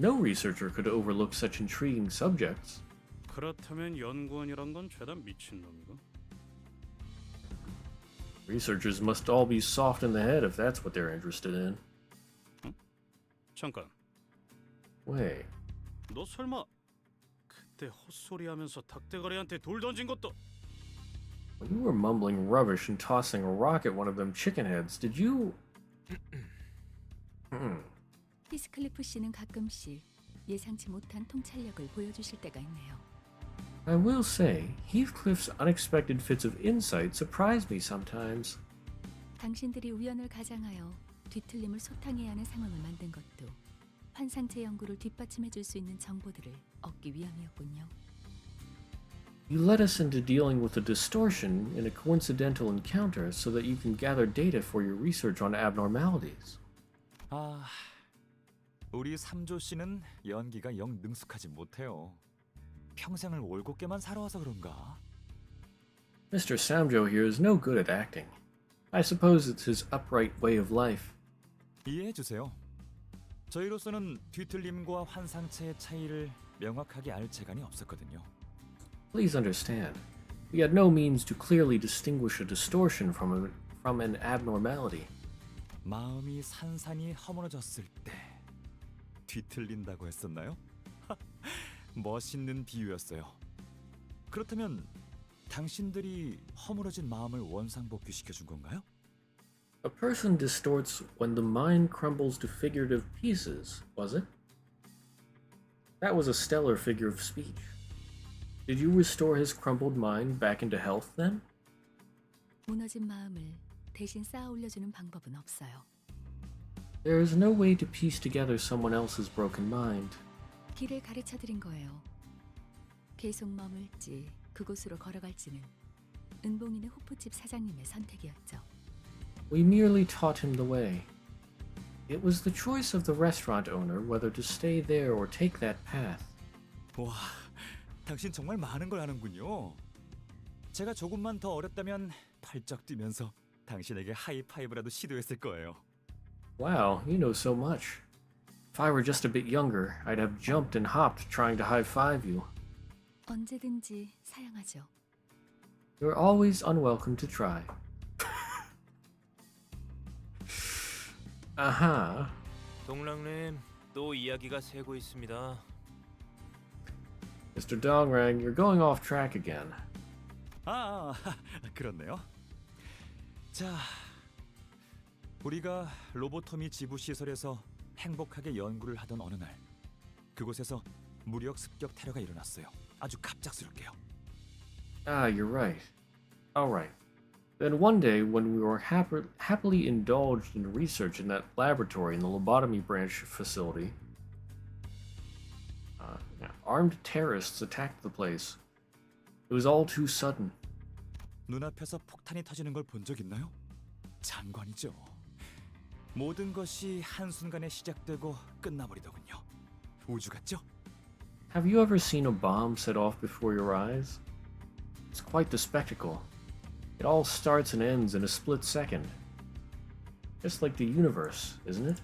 No researcher could overlook such intriguing subjects. 그렇다면 연구원이란 건 죄다 미친놈이고. Researchers must all be soft in the head if that's what they're interested in. 응? 잠깐. Wait. 너 설마 그때 헛소리하면서 닭대가리한테 돌 던진 것도? When you were mumbling rubbish and tossing a rock at one of them chicken heads, did you... 히스클리프 씨는 가끔씩 예상치 못한 통찰력을 보여주실 때가 있네요. I will say, Heathcliff's unexpected fits of insight surprise me sometimes. 당신들이 우연을 가장하여 뒤틀림을 소탕해야 하는 상황을 만든 것도 환상체 연구를 뒷받침해 줄 수 있는 정보들을 얻기 위함이었군요. You led us into dealing with a distortion in a coincidental encounter so that you can gather data for your research on abnormalities. 아, 우리 삼조 씨는 연기가 영 능숙하지 못해요. 평생을 올곧게만 살아와서 그런가? Mr. Samjo here is no good at acting. I suppose it's his upright way of life. 이해해 주세요. 저희로서는 뒤틀림과 환상체의 차이를 명확하게 알 재간이 없었거든요. Please understand, we had no means to clearly distinguish a distortion from an abnormality. 마음이 산산이 허물어졌을 때 뒤틀린다고 했었나요? 멋있는 비유였어요. 그렇다면 당신들이 허물어진 마음을 원상복귀시켜준 건가요? A person distorts when the mind crumbles to figurative pieces, was it? That was a stellar figure of speech. Did you restore his crumbled mind back into health then? 무너진 마음을 대신 쌓아 올려주는 방법은 없어요. There is no way to piece together someone else's broken mind. 길을 가르쳐 드린 거예요. 계속 머물지 그곳으로 걸어갈지는 은봉이네 호프집 사장님의 선택이었죠. We merely taught him the way. It was the choice of the restaurant owner whether to stay there or take that path. 와, 당신 정말 많은 걸 아는군요. 제가 조금만 더 어렸다면 펄쩍 뛰면서 당신에게 하이파이브라도 시도했을 거예요. Wow, you know so much. If I were just a bit younger, I'd have jumped and hopped trying to high-five you. 언제든지 사양하죠. You're always unwelcome to try. 아하. 동랑님, 또 이야기가 새고 있습니다. Mr. Dongrang, you're going off track again. 그렇네요. 자, 우리가 로보토미 지부 시설에서 행복하게 연구를 하던 어느 날, 그곳에서 무력 습격 테러가 일어났어요. 아주 갑작스럽게요. Ah, you're right. All right. Then one day, when we were happily indulged in research in that laboratory in the lobotomy branch facility, armed terrorists attacked the place. It was all too sudden. 눈앞에서 폭탄이 터지는 걸 본 적 있나요? 장관이죠. 모든 것이 한순간에 시작되고 끝나버리더군요. 우주 같죠? Have you ever seen a bomb set off before your eyes? It's quite the spectacle. It all starts and ends in a split second. Just like the universe, isn't it?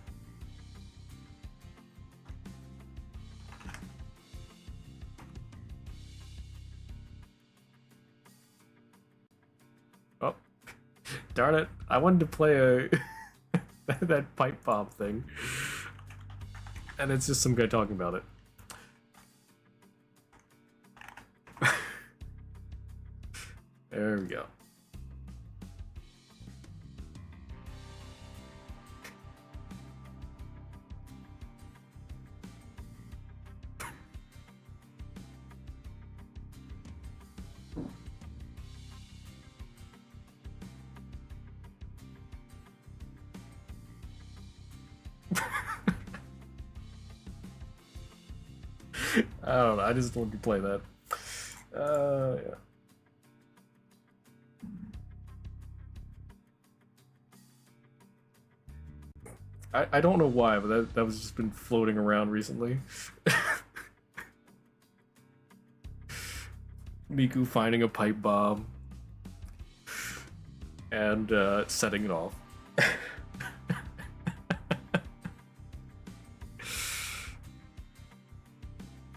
Oh, darn it. I wanted to play that pipe bomb thing. And it's just some guy talking about it. There we go. I don't know, I just wanted to play that. Yeah. I don't know why, but that was just been floating around recently. Miku finding a pipe bomb and setting it off.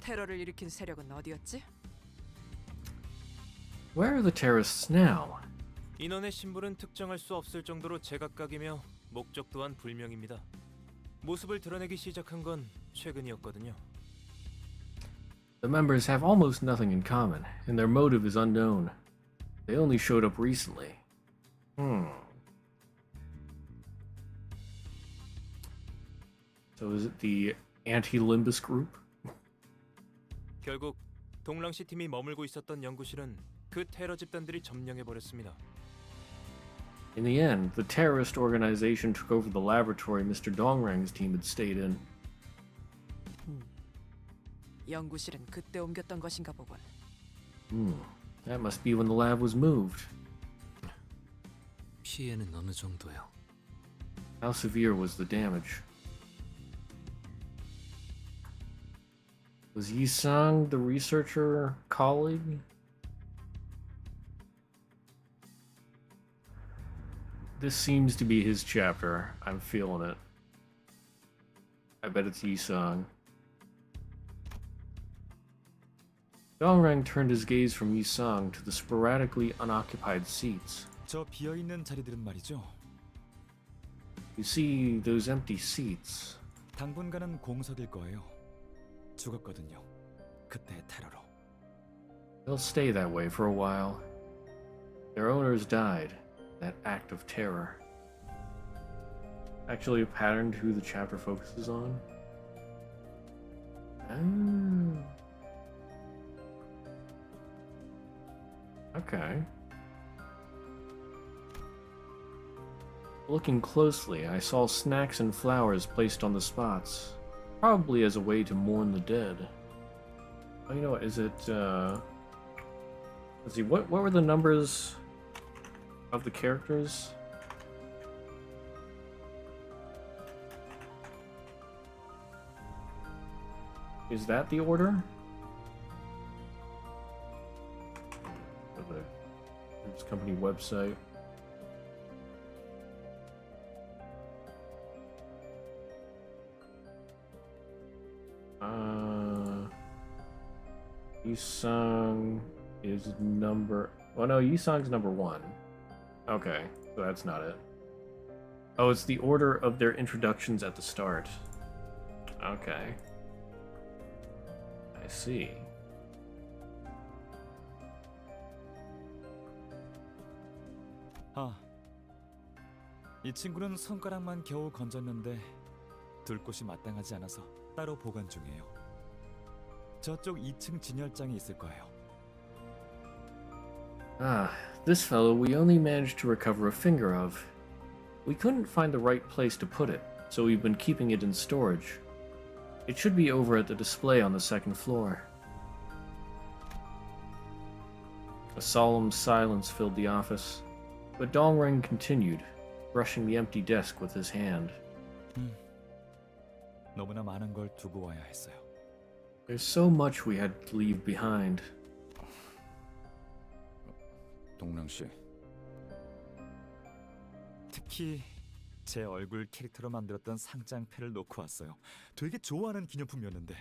테러를 일으킨 세력은 어디였지? Where are the terrorists now? 인원의 신분은 특정할 수 없을 정도로 제각각이며 목적 또한 불명입니다. 모습을 드러내기 시작한 건 최근이었거든요. The members have almost nothing in common, and their motive is unknown. They only showed up recently. So is it the anti-Limbus group? 결국 동랑시 팀이 머물고 있었던 연구실은 그 테러 집단들이 점령해 버렸습니다. In the end, the terrorist organization took over the laboratory Mr. Dongrang's team had stayed in. 연구실은 그때 옮겼던 것인가 보군. That must be when the lab was moved. 피해는 어느 정도요? How severe was the damage? Was Yisang the researcher colleague? This seems to be his chapter. I'm feeling it. I bet it's Yisang. Dongrang turned his gaze from Yisang to the sporadically unoccupied seats. 저 비어 있는 자리들은 말이죠. You see those empty seats? 당분간은 공석일 거예요. 죽었거든요. 그때 테러로. They'll stay that way for a while. Their owners died. That act of terror. Actually, a pattern to who the chapter focuses on. Okay. Looking closely, I saw snacks and flowers placed on the spots, probably as a way to mourn the dead. Oh, you know what? Is it Let's see, what were the numbers of the characters? Is that the order? Of the Limbus Company website. Yisung is number... Oh no, Yisung's number 1. Okay, so that's not it. Oh, it's the order of their introductions at the start. Okay. I see. 아, 이 친구는 손가락만 겨우 건졌는데 둘 곳이 마땅하지 않아서 따로 보관 중이에요. 저쪽 2층 진열장에 있을 거예요. Ah, this fellow we only managed to recover a finger of. We couldn't find the right place to put it, so we've been keeping it in storage. It should be over at the display on the second floor. A solemn silence filled the office, but Dongren continued, brushing the empty desk with his hand. 너무나 많은 걸 두고 와야 했어요. There's so much we had to leave behind. 동랑 씨. 특히 제 얼굴 캐릭터로 만들었던 상장패를 놓고 왔어요. 되게 좋아하는 기념품이었는데.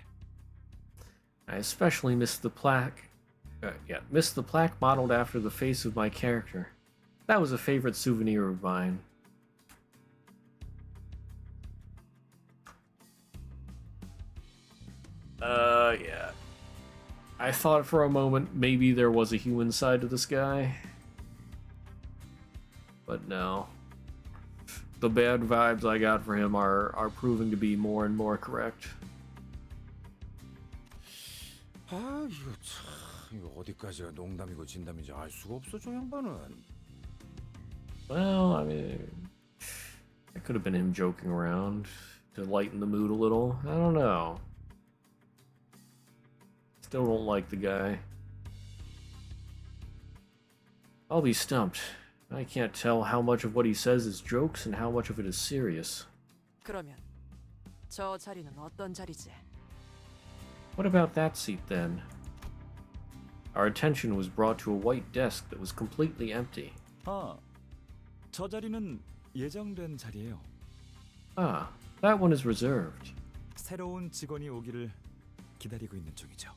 I especially missed the plaque. Missed the plaque modeled after the face of my character. That was a favorite souvenir of mine. Yeah. I thought for a moment maybe there was a human side to this guy. But no. The bad vibes I got for him are proving to be more and more correct. 아, 이거 참 이거 어디까지가 농담이고 진담인지 알 수가 없어, 저 양반은. Well, I mean, it could have been him joking around to lighten the mood a little. I don't know. Still don't like the guy. I'll be stumped. I can't tell how much of what he says is jokes and how much of it is serious. 그러면 저 자리는 어떤 자리지? What about that seat then? Our attention was brought to a white desk that was completely empty. 아, 저 자리는 예정된 자리예요. Ah, that one is reserved. 새로운 직원이 오기를 기다리고 있는 중이죠.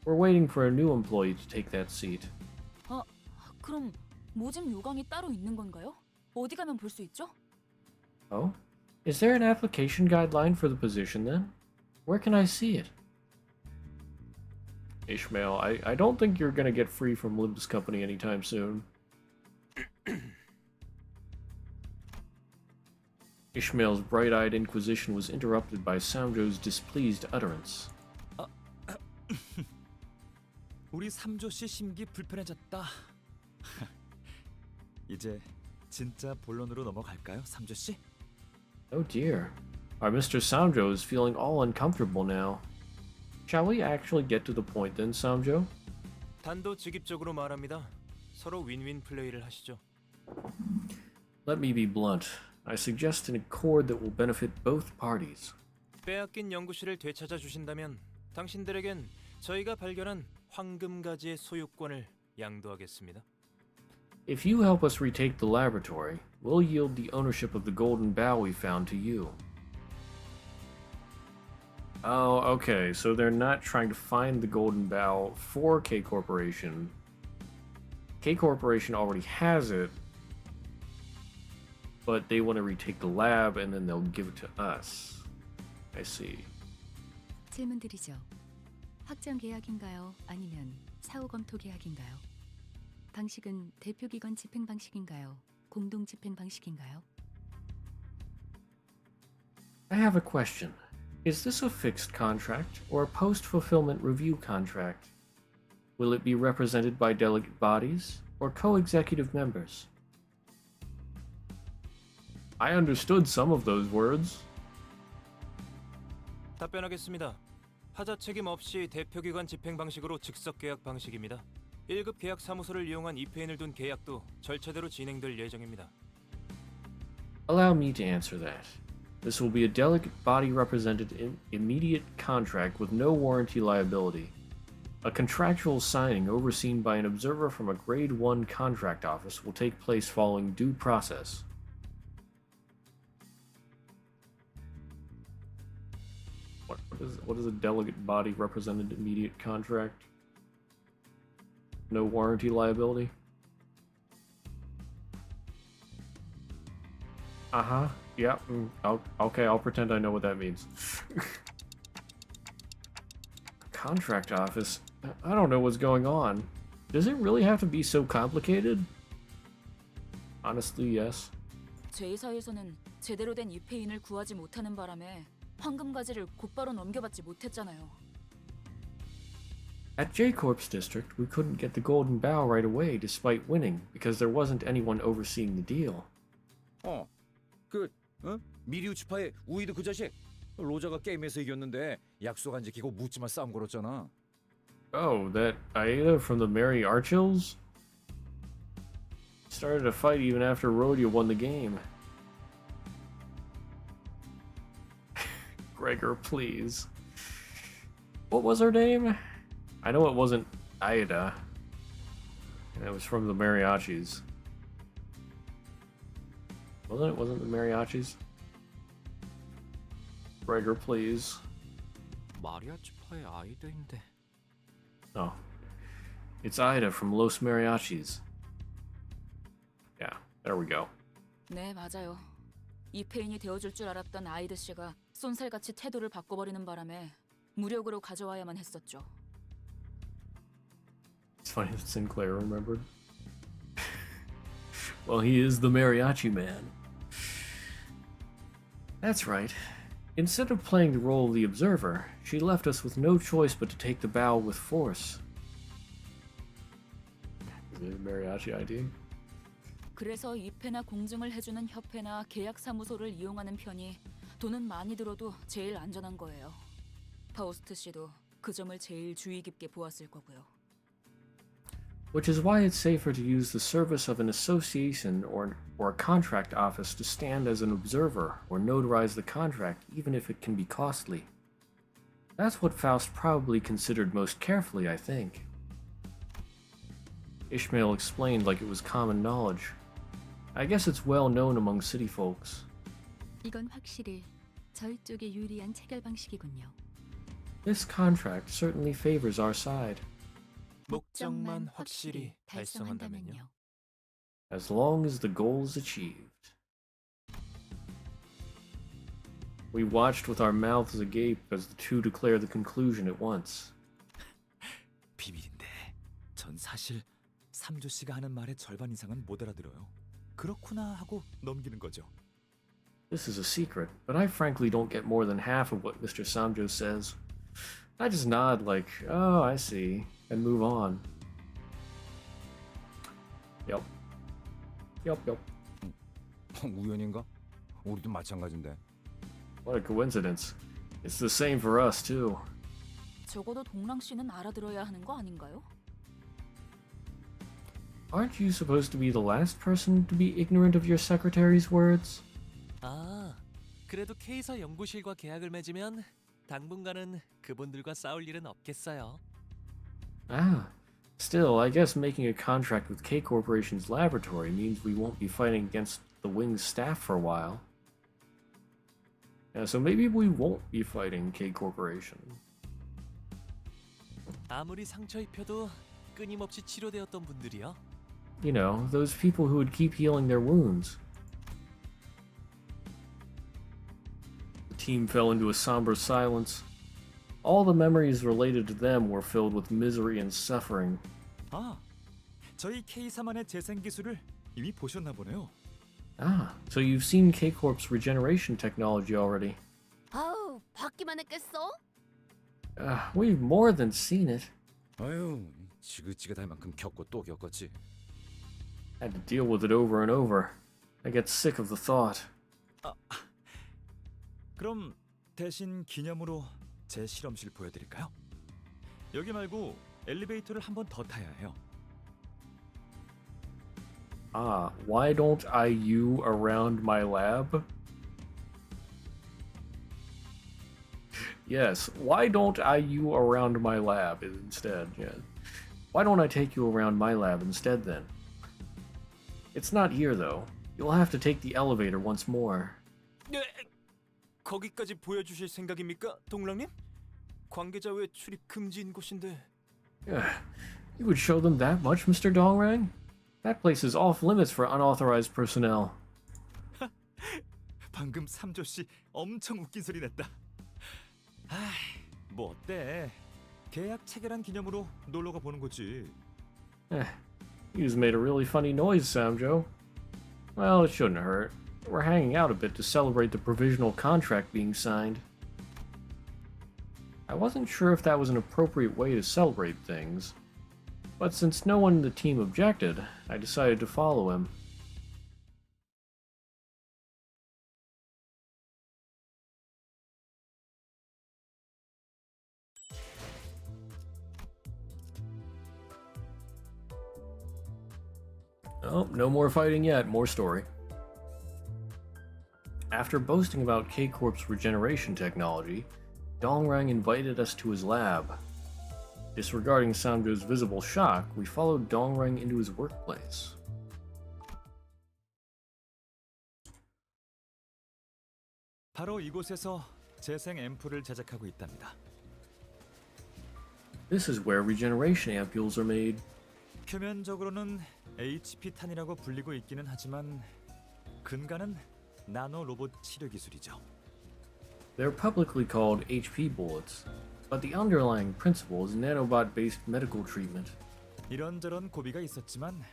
We're waiting for a new employee to take that seat. 아, 그럼 모집 요강이 따로 있는 건가요? 어디 가면 볼 수 있죠? Oh? Is there an application guideline for the position then? Where can I see it? Ishmael, I don't think you're gonna get free from Limbus Company anytime soon. Ishmael's bright-eyed inquisition was interrupted by Samjo's displeased utterance. 우리 삼조 씨 심기 불편해졌다. 이제 진짜 본론으로 넘어갈까요, 삼조 씨? Oh dear. Our Mr. Samjo is feeling all uncomfortable now. Shall we actually get to the point then, Samjo? 단도직입적으로 말합니다. 서로 윈윈 플레이를 하시죠. Let me be blunt. I suggest an accord that will benefit both parties. 빼앗긴 연구실을 되찾아 주신다면 당신들에겐 저희가 발견한 황금가지의 소유권을 양도하겠습니다. If you help us retake the laboratory, we'll yield the ownership of the golden bow we found to you. Oh, okay, so they're not trying to find the golden bow for K Corporation. K Corporation already has it, but they want to retake the lab and then they'll give it to us. I see. 질문 드리죠. 확정 계약인가요? 아니면 사후 검토 계약인가요? 방식은 대표기관 집행 방식인가요? 공동 집행 방식인가요? I have a question. Is this a fixed contract or a post-fulfillment review contract? Will it be represented by delegate bodies or co-executive members? I understood some of those words. 답변하겠습니다. 하자 책임 없이 대표기관 집행 방식으로 즉석 계약 방식입니다. 1급 계약 사무소를 이용한 이페인을 둔 계약도 절차대로 진행될 예정입니다. Allow me to answer that. This will be a delicate body represented in immediate contract with no warranty liability. A contractual signing overseen by an observer from a Grade 1 contract office will take place following due process. What is a delegate body represented immediate contract? No warranty liability? Uh-huh. Yeah. Okay, I'll pretend I know what that means. Contract office? I don't know what's going on. Does it really have to be so complicated? Honestly, yes. 제2사에서는 제대로 된 이페인을 구하지 못하는 바람에 황금가지를 곧바로 넘겨받지 못했잖아요. At J-Corp's district, we couldn't get the golden bow right away despite winning because there wasn't anyone overseeing the deal. 미리우 주파의 우이드 그 자식 로저가 게임에서 이겼는데 약속 안 지키고 묻지마 싸움 걸었잖아. Oh, that Aida from the Merry Archils? Started a fight even after Rhodia won the game. Gregor, please. What was her name? I know it wasn't Aida. And it was from the Mariachis. Wasn't it? Wasn't the Mariachis? Gregor, please. 마리아치파의 아이들인데. Oh. It's Aida from Los Mariachis. Yeah, there we go. 네, 맞아요. 이페인이 되어줄 줄 알았던 아이드 씨가 쏜살같이 태도를 바꿔버리는 바람에 무력으로 가져와야만 했었죠. It's funny that Sinclair remembered. Well, he is the mariachi man. That's right. Instead of playing the role of the observer, she left us with no choice but to take the bow with force. Is it a mariachi ID? 그래서 입회나 공증을 해주는 협회나 계약사무소를 이용하는 편이 돈은 많이 들어도 제일 안전한 거예요. 파우스트 씨도 그 점을 제일 주의 깊게 보았을 거고요. Which is why it's safer to use the service of an association or a contract office to stand as an observer or notarize the contract, even if it can be costly. That's what Faust probably considered most carefully, I think. Ishmael explained like it was common knowledge. I guess it's well known among city folks. 이건 확실히 저희 쪽에 유리한 체결 방식이군요. This contract certainly favors our side. 목적만 확실히 달성한다면요. As long as the goal is achieved. We watched with our mouths agape as the two declare the conclusion at once. 비밀인데 전 사실 삼조 씨가 하는 말의 절반 이상은 못 알아들어요. 그렇구나 하고 넘기는 거죠. This is a secret, but I frankly don't get more than half of what Mr. Samjo says. I just nod like, oh, I see, and move on. Yup. 우연인가? 우리도 마찬가지인데. What a coincidence. It's the same for us, too. 적어도 동랑 씨는 알아들어야 하는 거 아닌가요? Aren't you supposed to be the last person to be ignorant of your secretary's words? 아, 그래도 K사 연구실과 계약을 맺으면 당분간은 그분들과 싸울 일은 없겠어요. Ah, still, I guess making a contract with K Corporation's laboratory means we won't be fighting against the Wing's staff for a while. Yeah, so maybe we won't be fighting K Corporation. 아무리 상처 입혀도 끊임없이 치료되었던 분들이요. You know, those people who would keep healing their wounds. The team fell into a somber silence. All the memories related to them were filled with misery and suffering. 아, 저희 K3만의 재생 기술을 이미 보셨나 보네요. Ah, so you've seen K-Corp's regeneration technology already. 아우, 받기만 했겠어? We've more than seen it. 아유, 지긋지긋할 만큼 겪고 또 겪었지. Had to deal with it over and over. I get sick of the thought. 그럼 대신 기념으로 제 실험실 보여드릴까요? 여기 말고 엘리베이터를 한 번 더 타야 해요. Ah, why don't I you around my lab? Yes, why don't I you around my lab instead? Yeah. Why don't I take you around my lab instead then? It's not here though. You'll have to take the elevator once more. 거기까지 보여주실 생각입니까, 동랑님? 관계자 외 출입 금지인 곳인데. You would show them that much, Mr. Dongrang? That place is off limits for unauthorized personnel. 방금 삼조 씨 엄청 웃긴 소리 냈다. 아, 뭐 어때? 계약 체결한 기념으로 놀러가 보는 거지. You just made a really funny noise, Samjo. Well, it shouldn't hurt. We're hanging out a bit to celebrate the provisional contract being signed. I wasn't sure if that was an appropriate way to celebrate things, but since no one in the team objected, I decided to follow him. Oh, no more fighting yet, more story. After boasting about K-Corp's regeneration technology, Dongrang invited us to his lab. Disregarding Samjo's visible shock, we followed Dongrang into his workplace. 바로 이곳에서 재생 앰플을 제작하고 있답니다. This is where regeneration ampules are made. 표면적으로는 HP 탄이라고 불리고 있기는 하지만 근간은 나노 로봇 치료 기술이죠. They're publicly called HP bullets, but the underlying principle is nanobot-based medical treatment. 이런저런 고비가 있었지만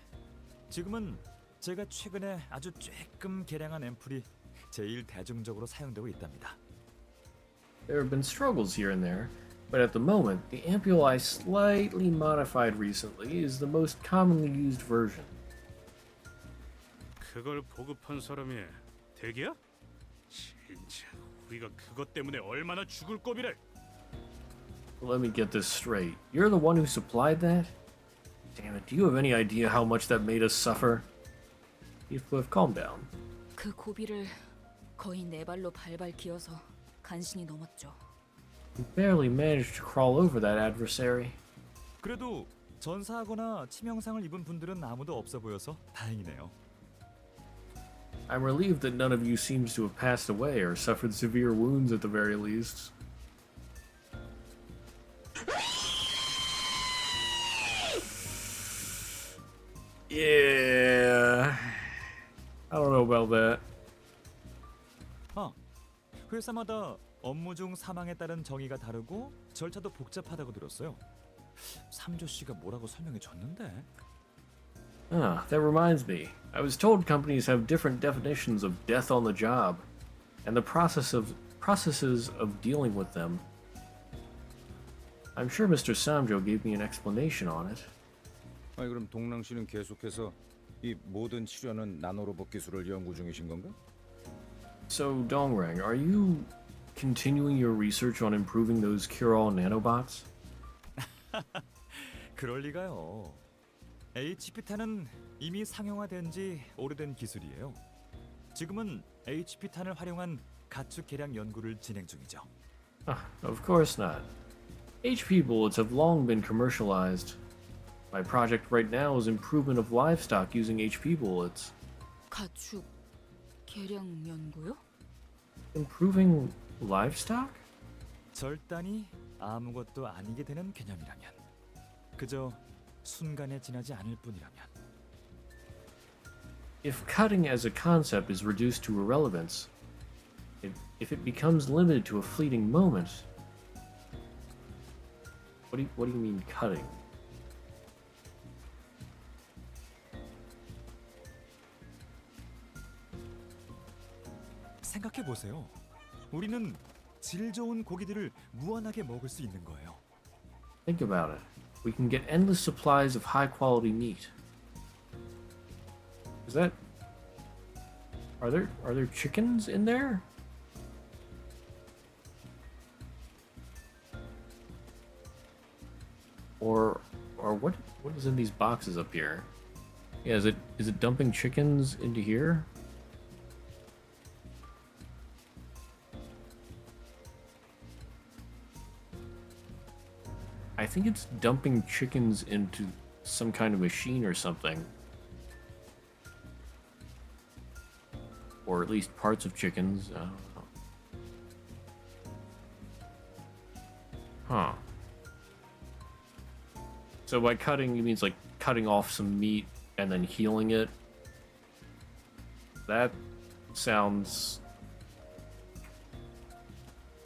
지금은 제가 최근에 아주 쬐끔 개량한 앰플이 제일 대중적으로 사용되고 있답니다. There have been struggles here and there, but at the moment, the ampule I slightly modified recently is the most commonly used version. 그걸 보급한 사람이 덱이야? 진짜 우리가 그것 때문에 얼마나 죽을 고비를. Let me get this straight. You're the one who supplied that? Damn it, do you have any idea how much that made us suffer? Heathcliff, calm down. 그 고비를 거의 네 발로 발발 기어서 간신히 넘었죠. You barely managed to crawl over that adversary. 그래도 전사하거나 치명상을 입은 분들은 아무도 없어 보여서 다행이네요. I'm relieved that none of you seems to have passed away or suffered severe wounds at the very least. Yeah. I don't know about that. 회사마다 업무 중 사망에 따른 정의가 다르고 절차도 복잡하다고 들었어요. 삼조 씨가 뭐라고 설명해 줬는데? That reminds me. I was told companies have different definitions of death on the job, and the processes of dealing with them. I'm sure Mr. Samjo gave me an explanation on it. 아니 그럼 동랑 씨는 계속해서 이 모든 치료는 나노로봇 기술을 연구 중이신 건가? So, Dongrang, are you continuing your research on improving those cure-all nanobots? 그럴 리가요. HP탄은 이미 상용화된 지 오래된 기술이에요. 지금은 HP탄을 활용한 가축 개량 연구를 진행 중이죠. Of course not. HP bullets have long been commercialized. My project right now is improvement of livestock using HP bullets. 가축 개량 연구요? Improving livestock? 절단이 아무것도 아니게 되는 개념이라면, 그저 순간에 지나지 않을 뿐이라면. If cutting as a concept is reduced to irrelevance, if it becomes limited to a fleeting moment, what do you mean cutting? 생각해 보세요. 우리는 질 좋은 고기들을 무한하게 먹을 수 있는 거예요. Think about it. We can get endless supplies of high-quality meat. Is that... Are there chickens in there? Or what is in these boxes up here? Yeah, is it dumping chickens into here? I think it's dumping chickens into some kind of machine or something. Or at least parts of chickens. I don't know. Huh. So by cutting, it means like cutting off some meat and then healing it. That sounds...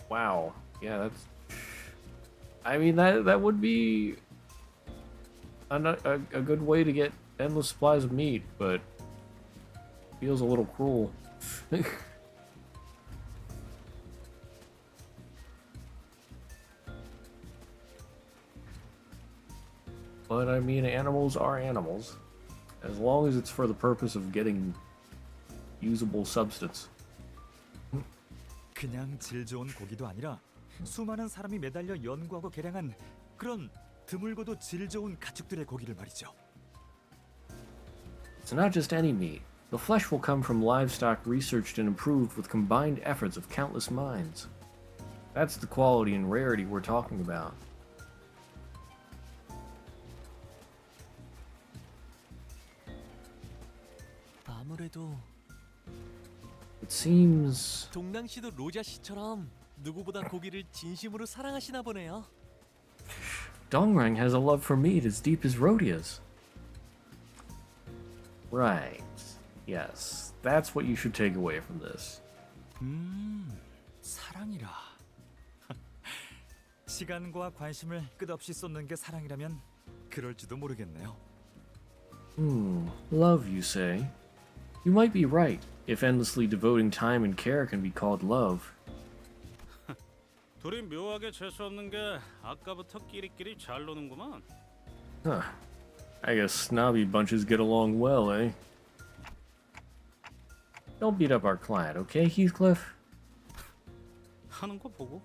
Wow. Yeah, that's... I mean, that would be a good way to get endless supplies of meat, but feels a little cruel. But I mean, animals are animals. As long as it's for the purpose of getting usable substance. 그냥 질 좋은 고기도 아니라 수많은 사람이 매달려 연구하고 개량한 그런 드물고도 질 좋은 가축들의 고기를 말이죠. It's not just any meat. The flesh will come from livestock researched and improved with combined efforts of countless minds. That's the quality and rarity we're talking about. 아무래도 It seems... 동랑 씨도 로자 씨처럼 누구보다 고기를 진심으로 사랑하시나 보네요. Dongrang has a love for meat as deep as Rhodia's. Right. Yes. That's what you should take away from this. 사랑이라. 시간과 관심을 끝없이 쏟는 게 사랑이라면 그럴지도 모르겠네요. Love, you say? You might be right, if endlessly devoting time and care can be called love. 둘이 묘하게 재수 없는 게 아까부터 끼리끼리 잘 노는구만. Huh. I guess snobby bunches get along well, eh? Don't beat up our client, okay, Heathcliff? 하는 거 보고.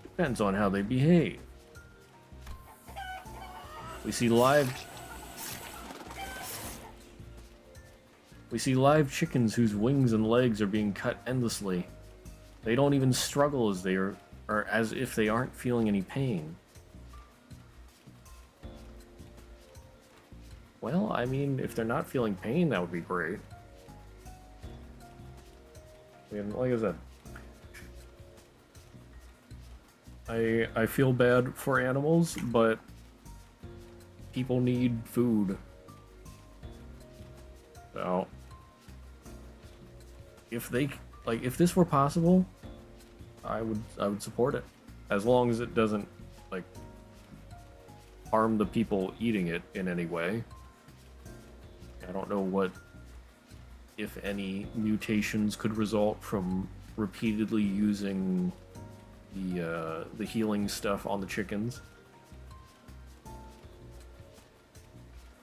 Depends on how they behave. We see live chickens whose wings and legs are being cut endlessly. They don't even struggle as they are, or as if they aren't feeling any pain. Well, I mean, if they're not feeling pain, that would be great. I mean, like I said, I feel bad for animals, but people need food. So, if this were possible, I would support it, as long as it doesn't like harm the people eating it in any way. I don't know what, if any, mutations could result from repeatedly using the healing stuff on the chickens.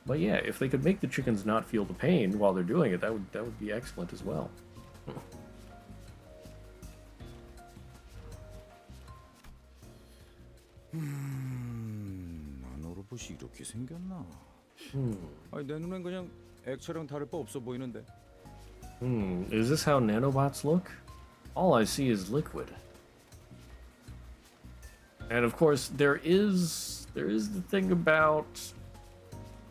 But yeah, if they could make the chickens not feel the pain while they're doing it, that would be excellent as well. 나노로봇이 이렇게 생겼나? 아니 내 눈엔 그냥 액체랑 다를 바 없어 보이는데. Is this how nanobots look? All I see is liquid. And of course, there is the thing about,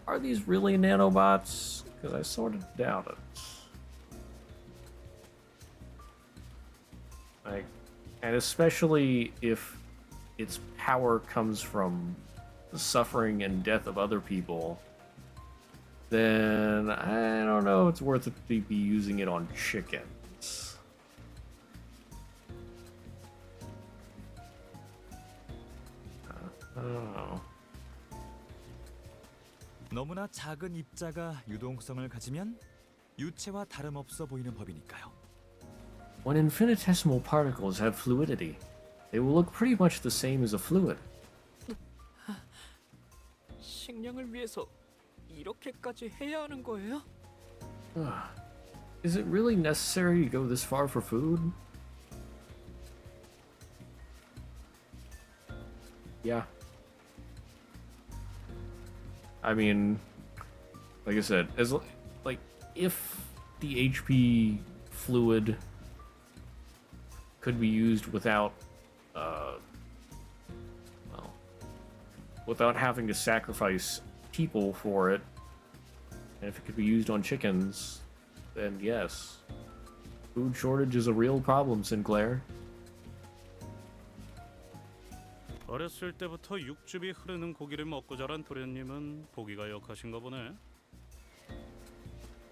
are these really nanobots? Because I sort of doubt it. Like, and especially if its power comes from the suffering and death of other people, then I don't know if it's worth it to be using it on chickens. I don't know. 너무나 작은 입자가 유동성을 가지면 유체와 다름없어 보이는 법이니까요. When infinitesimal particles have fluidity, they will look pretty much the same as a fluid. 식량을 위해서 이렇게까지 해야 하는 거예요? Is it really necessary to go this far for food? Yeah. I mean, like I said, like if the HP fluid could be used without, well, without having to sacrifice people for it, and if it could be used on chickens, then yes. Food shortage is a real problem, Sinclair. 어렸을 때부터 육즙이 흐르는 고기를 먹고 자란 도련님은 보기가 역하신가 보네.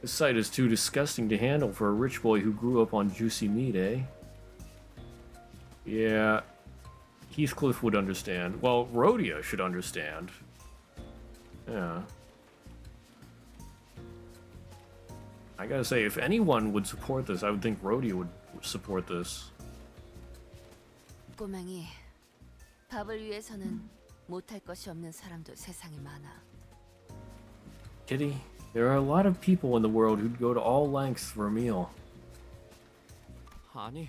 This sight is too disgusting to handle for a rich boy who grew up on juicy meat, eh? Yeah, Heathcliff would understand. Well, Rhodia should understand. Yeah. I gotta say, if anyone would support this, I would think Rhodia would support this. 꼬맹이, 밥을 위해서는 못할 것이 없는 사람도 세상에 많아. Kitty, there are a lot of people in the world who'd go to all lengths for a meal. 아니,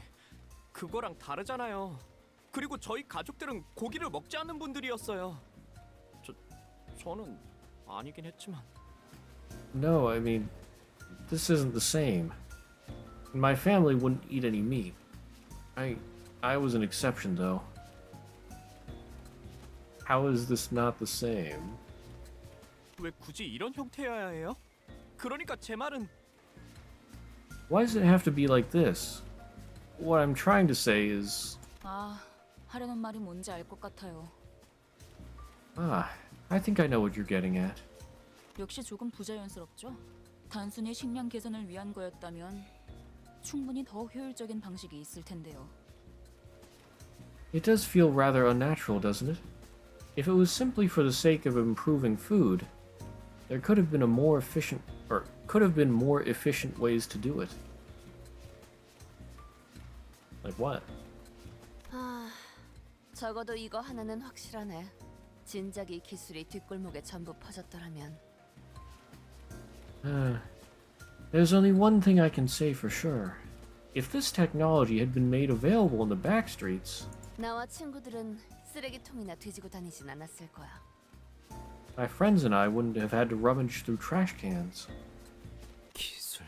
그거랑 다르잖아요. 그리고 저희 가족들은 고기를 먹지 않는 분들이었어요. 저는 아니긴 했지만. No, I mean, this isn't the same. My family wouldn't eat any meat. I was an exception, though. How is this not the same? 왜 굳이 이런 형태여야 해요? 그러니까 제 말은 Why does it have to be like this? What I'm trying to say is... 하려는 말이 뭔지 알 것 같아요. I think I know what you're getting at. 역시 조금 부자연스럽죠? 단순히 식량 개선을 위한 거였다면 충분히 더 효율적인 방식이 있을 텐데요. It does feel rather unnatural, doesn't it? If it was simply for the sake of improving food, there could have been more efficient ways to do it. Like what? 적어도 이거 하나는 확실하네. 진작 이 기술이 뒷골목에 전부 퍼졌더라면. There's only one thing I can say for sure. If this technology had been made available in the back streets, 나와 친구들은 쓰레기통이나 뒤지고 다니진 않았을 거야. my friends and I wouldn't have had to rummage through trash cans. 기술.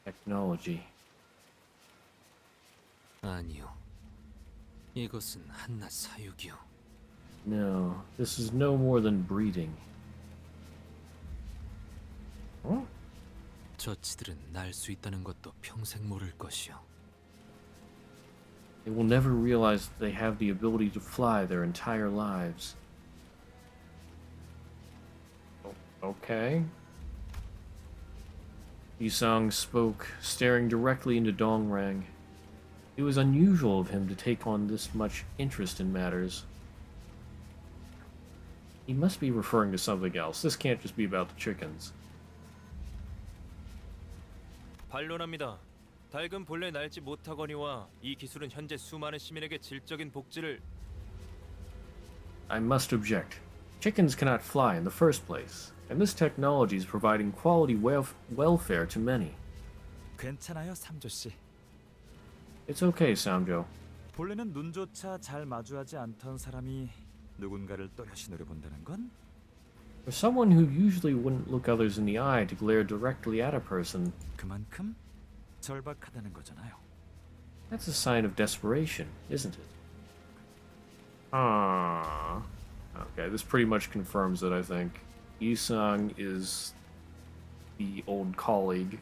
Technology. 아니요. 이것은 한낱 사육이요. No, this is no more than breeding. Huh? 저치들은 날 수 있다는 것도 평생 모를 것이요. They will never realize that they have the ability to fly their entire lives. Okay. Yisang spoke, staring directly into Dongrang. It was unusual of him to take on this much interest in matters. He must be referring to something else. This can't just be about the chickens. 반론합니다. 닭은 본래 날지 못하거니와 이 기술은 현재 수많은 시민에게 질적인 복지를 I must object. Chickens cannot fly in the first place, and this technology is providing quality welfare to many. 괜찮아요, 삼조 씨. It's okay, Samjo. 본래는 눈조차 잘 마주하지 않던 사람이 누군가를 또렷이 노려본다는 건? For someone who usually wouldn't look others in the eye to glare directly at a person, 그만큼 절박하다는 거잖아요. that's a sign of desperation, isn't it? Okay, this pretty much confirms it, I think. Yisang is the old colleague.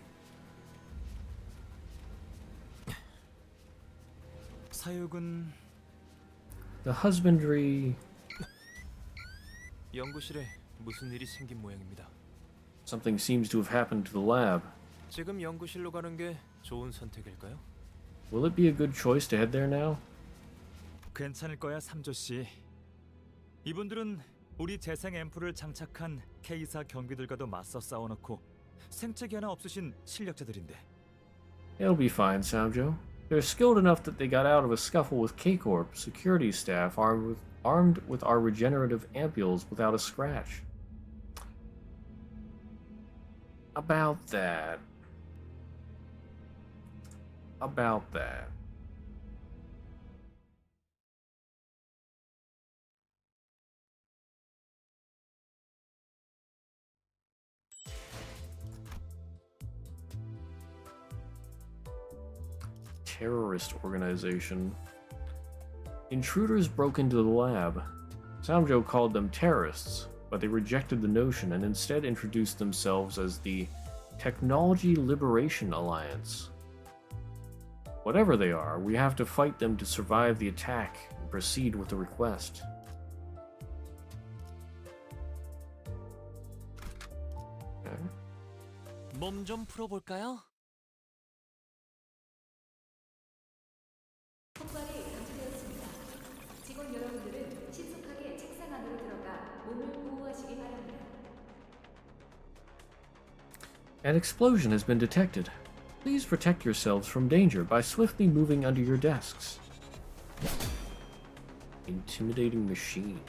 사육은 The husbandry... 연구실에 무슨 일이 생긴 모양입니다. Something seems to have happened to the lab. 지금 연구실로 가는 게 좋은 선택일까요? Will it be a good choice to head there now? 괜찮을 거야, 삼조 씨. 이분들은 우리 재생 앰플을 장착한 K사 경비들과도 맞서 싸워놓고 생채기 하나 없으신 실력자들인데. It'll be fine, Samjo. They're skilled enough that they got out of a scuffle with K-Corp security staff armed with our regenerative ampules without a scratch. About that. terrorist organization. Intruders broke into the lab. Samjo called them terrorists, but they rejected the notion and instead introduced themselves as the Technology Liberation Alliance. Whatever they are, we have to fight them to survive the attack and proceed with the request. Okay. 몸 좀 풀어볼까요? 폭발이 감지되었습니다. 직원 여러분들은 신속하게 책상 안으로 들어가 몸을 보호하시기 바랍니다. An explosion has been detected. Please protect yourselves from danger by swiftly moving under your desks. Intimidating machine.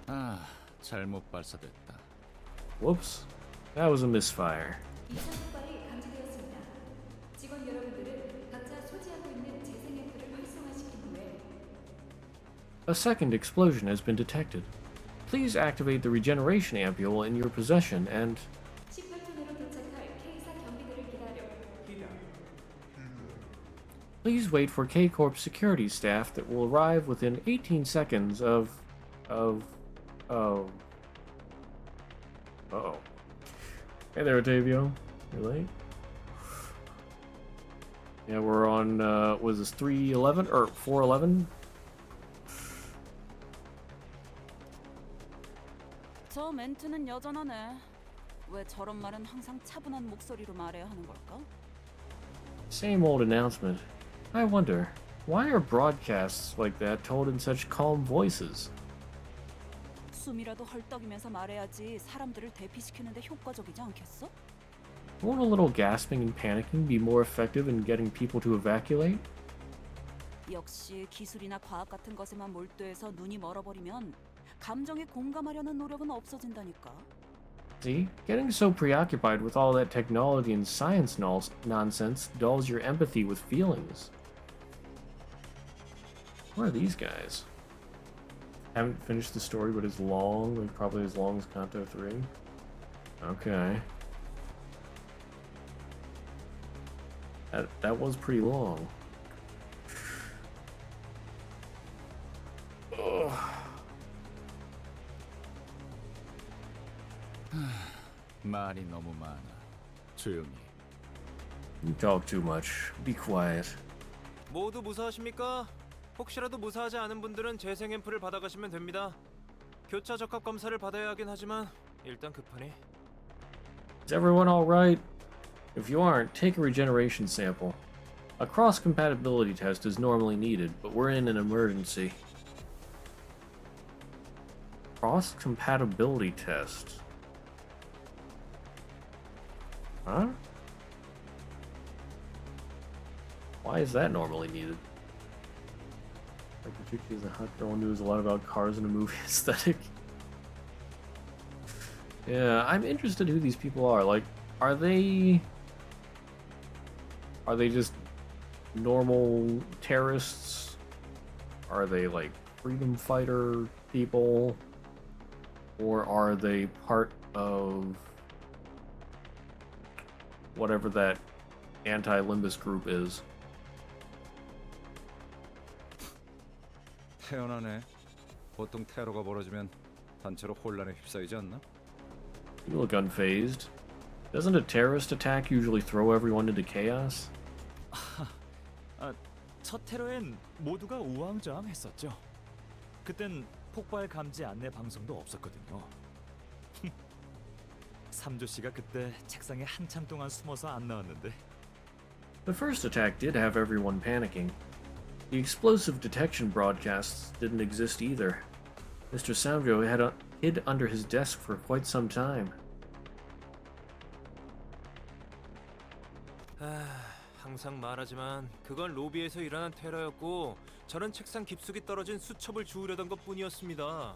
아, 잘못 발사됐다. Whoops. That was a misfire. 이상 폭발이 감지되었습니다. 직원 여러분들은 각자 소지하고 있는 재생 앰플을 활성화시킨 후에 A second explosion has been detected. Please activate the regeneration ampule in your possession and 18초 내로 도착할 K사 경비들을 기다려. please wait for K-Corp security staff that will arrive within 18 seconds of... Uh-oh. Hey there, Otavio. You late? Yeah, we're on, was this 311 or 411? 저 멘트는 여전하네. 왜 저런 말은 항상 차분한 목소리로 말해야 하는 걸까? Same old announcement. I wonder, why are broadcasts like that told in such calm voices? 숨이라도 헐떡이면서 말해야지 사람들을 대피시키는데 효과적이지 않겠어? Won't a little gasping and panicking be more effective in getting people to evacuate? 역시 기술이나 과학 같은 것에만 몰두해서 눈이 멀어버리면 감정에 공감하려는 노력은 없어진다니까. See, getting so preoccupied with all that technology and science nonsense dulls your empathy with feelings. What are these guys? Haven't finished the story, but it's long, like probably as long as Canto IV. Okay. That was pretty long. Ugh. 말이 너무 많아. 조용히. You talk too much. Be quiet. 모두 무사하십니까? 혹시라도 무사하지 않은 분들은 재생 앰플을 받아가시면 됩니다. 교차 적합 검사를 받아야 하긴 하지만 일단 급하니. Is everyone alright? If you aren't, take a regeneration sample. A cross-compatibility test is normally needed, but we're in an emergency. Cross-compatibility test. Huh? Why is that normally needed? Like Pachuchi is a hot girl who knows a lot about cars in a movie aesthetic. Yeah, I'm interested who these people are. Like, are they just normal terrorists? Are they like freedom fighter people? Or are they part of whatever that anti-Limbus group is? 태어나네. 보통 테러가 벌어지면 단체로 혼란에 휩싸이지 않나? You look unfazed. Doesn't a terrorist attack usually throw everyone into chaos? 첫 테러엔 모두가 우왕좌왕했었죠. 그땐 폭발 감지 안내 방송도 없었거든요. 삼조 씨가 그때 책상에 한참 동안 숨어서 안 나왔는데. The first attack did have everyone panicking. The explosive detection broadcasts didn't exist either. Mr. Samjo had hid under his desk for quite some time. 항상 말하지만 그건 로비에서 일어난 테러였고 저는 책상 깊숙이 떨어진 수첩을 주우려던 것뿐이었습니다.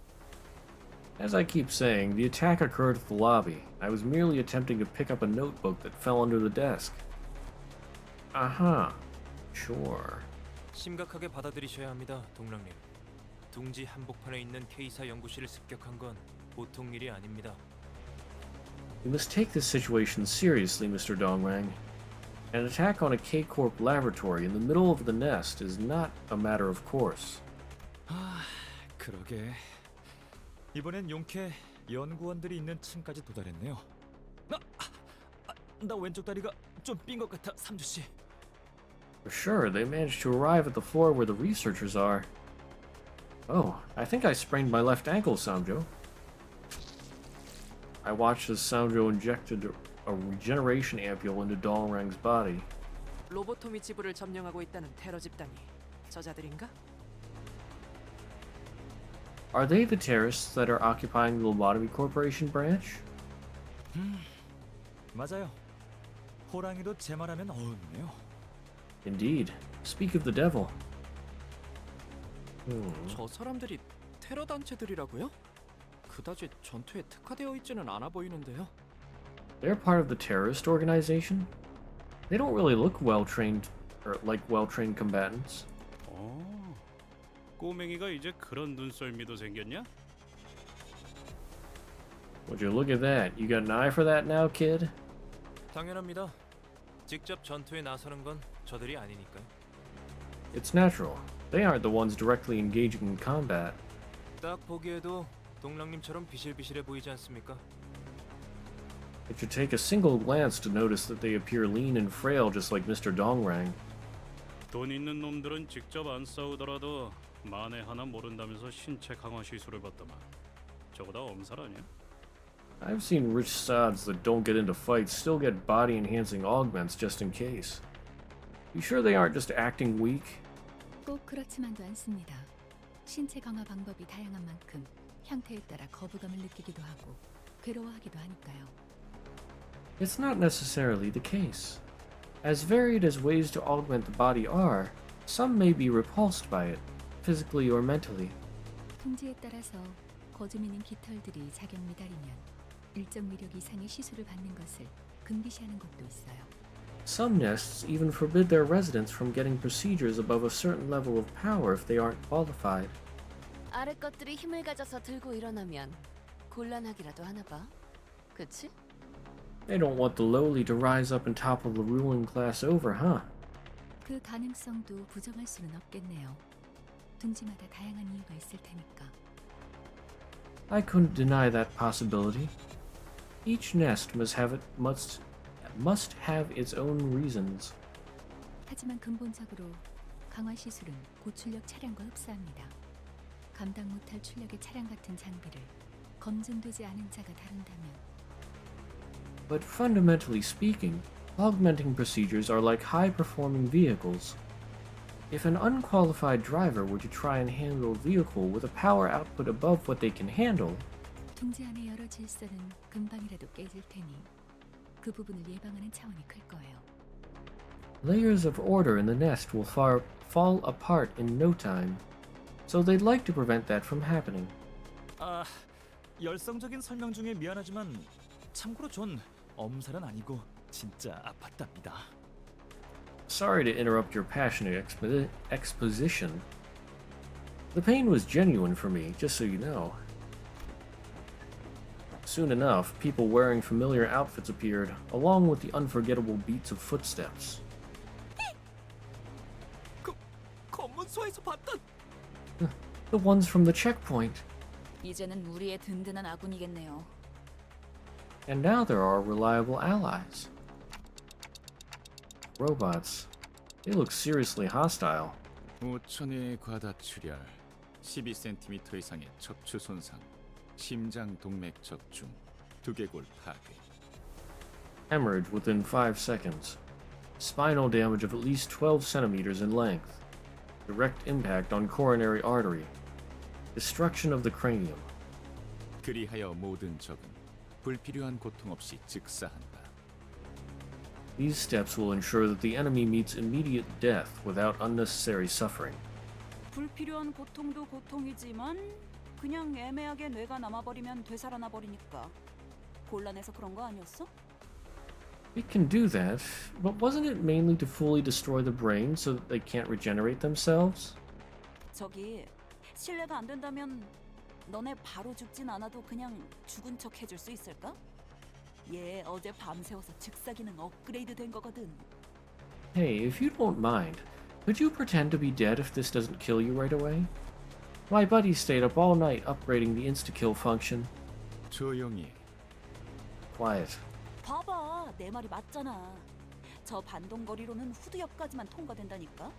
As I keep saying, the attack occurred at the lobby. I was merely attempting to pick up a notebook that fell under the desk. Aha. Sure. 심각하게 받아들이셔야 합니다, 동랑님. 둥지 한복판에 있는 K사 연구실을 습격한 건 보통 일이 아닙니다. You must take this situation seriously, Mr. Dongrang. An attack on a K-Corp laboratory in the middle of the nest is not a matter of course. 아, 그러게. 이번엔 용케 연구원들이 있는 층까지 도달했네요. 나 왼쪽 다리가 좀 삔 것 같아, 삼주 씨. For sure, they managed to arrive at the floor where the researchers are. Oh, I think I sprained my left ankle, Samjo. I watched as Samjo injected a regeneration ampule into Dalrang's body. 로보토미 지부를 점령하고 있다는 테러 집단이 저자들인가? Are they the terrorists that are occupying the Lobotomy Corporation branch? 맞아요. 호랑이도 제 말하면 어음이네요. Indeed. Speak of the devil. 저 사람들이 테러 단체들이라고요? 그다지 전투에 특화되어 있지는 않아 보이는데요. They're part of the terrorist organization? They don't really look well-trained, or like well-trained combatants. 꼬맹이가 이제 그런 눈썰미도 생겼냐? Would you look at that? You got an eye for that now, kid? 당연합니다. 직접 전투에 나서는 건 저들이 아니니까요. It's natural. They aren't the ones directly engaging in combat. 딱 보기에도 동랑님처럼 비실비실해 보이지 않습니까? It should take a single glance to notice that they appear lean and frail just like Mr. Dongrang. 돈 있는 놈들은 직접 안 싸우더라도 만에 하나 모른다면서 신체 강화 시술을 받더만. 저거다 엄살 아니야? I've seen rich sods that don't get into fights still get body-enhancing augments just in case. You sure they aren't just acting weak? 꼭 그렇지만도 않습니다. 신체 강화 방법이 다양한 만큼 형태에 따라 거부감을 느끼기도 하고 괴로워하기도 하니까요. It's not necessarily the case. As varied as ways to augment the body are, some may be repulsed by it, physically or mentally. 둥지에 따라서 거주민인 깃털들이 작용 미달이면 일정 위력 이상의 시술을 받는 것을 금기시하는 곳도 있어요. Some nests even forbid their residents from getting procedures above a certain level of power if they aren't qualified. 아래 것들이 힘을 가져서 들고 일어나면 곤란하기라도 하나 봐. 그치? They don't want the lowly to rise up and topple the ruling class over, huh? 그 가능성도 부정할 수는 없겠네요. 둥지마다 다양한 이유가 있을 테니까. I couldn't deny that possibility. Each nest must have its own reasons. 하지만 근본적으로 강화 시술은 고출력 차량과 흡사합니다. 감당 못할 출력의 차량 같은 장비를 검증되지 않은 자가 다룬다면 But fundamentally speaking, augmenting procedures are like high-performing vehicles. If an unqualified driver were to try and handle a vehicle with a power output above what they can handle, 둥지 안의 여러 질서는 금방이라도 깨질 테니 그 부분을 예방하는 차원이 클 거예요. layers of order in the nest will fall apart in no time. So they'd like to prevent that from happening. 아, 열성적인 설명 중에 미안하지만 참고로 전 엄살은 아니고 진짜 아팠답니다. Sorry to interrupt your passionate exposition. The pain was genuine for me, just so you know. Soon enough, people wearing familiar outfits appeared, along with the unforgettable beats of footsteps. 검문소에서 봤던 The ones from the checkpoint. 이제는 우리의 든든한 아군이겠네요. And now there are reliable allies. Robots. They look seriously hostile. 5천의 과다 출혈, 12cm 이상의 척추 손상, 심장 동맥 적중, 두개골 파괴. Hemorrhage within 5 seconds. Spinal damage of at least 12 centimeters in length. Direct impact on coronary artery. Destruction of the cranium. 그리하여 모든 적은 불필요한 고통 없이 즉사한다. These steps will ensure that the enemy meets immediate death without unnecessary suffering. 불필요한 고통도 고통이지만 그냥 애매하게 뇌가 남아버리면 되살아나 버리니까 곤란해서 그런 거 아니었어? It can do that, but wasn't it mainly to fully destroy the brain so that they can't regenerate themselves? 저기 신뢰가 안 된다면 너네 바로 죽진 않아도 그냥 죽은 척 해줄 수 있을까? 얘 어제 밤새워서 즉사 기능 업그레이드 된 거거든. Hey, if you don't mind, could you pretend to be dead if this doesn't kill you right away? My buddy stayed up all night upgrading the insta-kill function. 조용히. Quiet. 봐봐, 내 말이 맞잖아. 저 반동거리로는 후드 옆까지만 통과된다니까.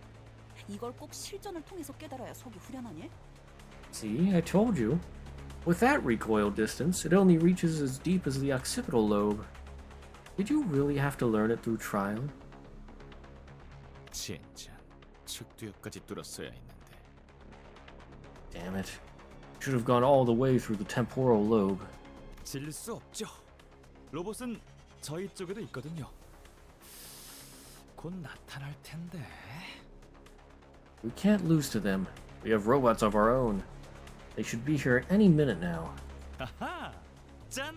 이걸 꼭 실전을 통해서 깨달아야 속이 후련하니? See, I told you. With that recoil distance, it only reaches as deep as the occipital lobe. Did you really have to learn it through trial? 진짜 측두엽까지 뚫었어야 했는데. Damn it. Should have gone all the way through the temporal lobe. 질 수 없죠. 로봇은 저희 쪽에도 있거든요. 곧 나타날 텐데. We can't lose to them. We have robots of our own. They should be here any minute now. 아하! 짠!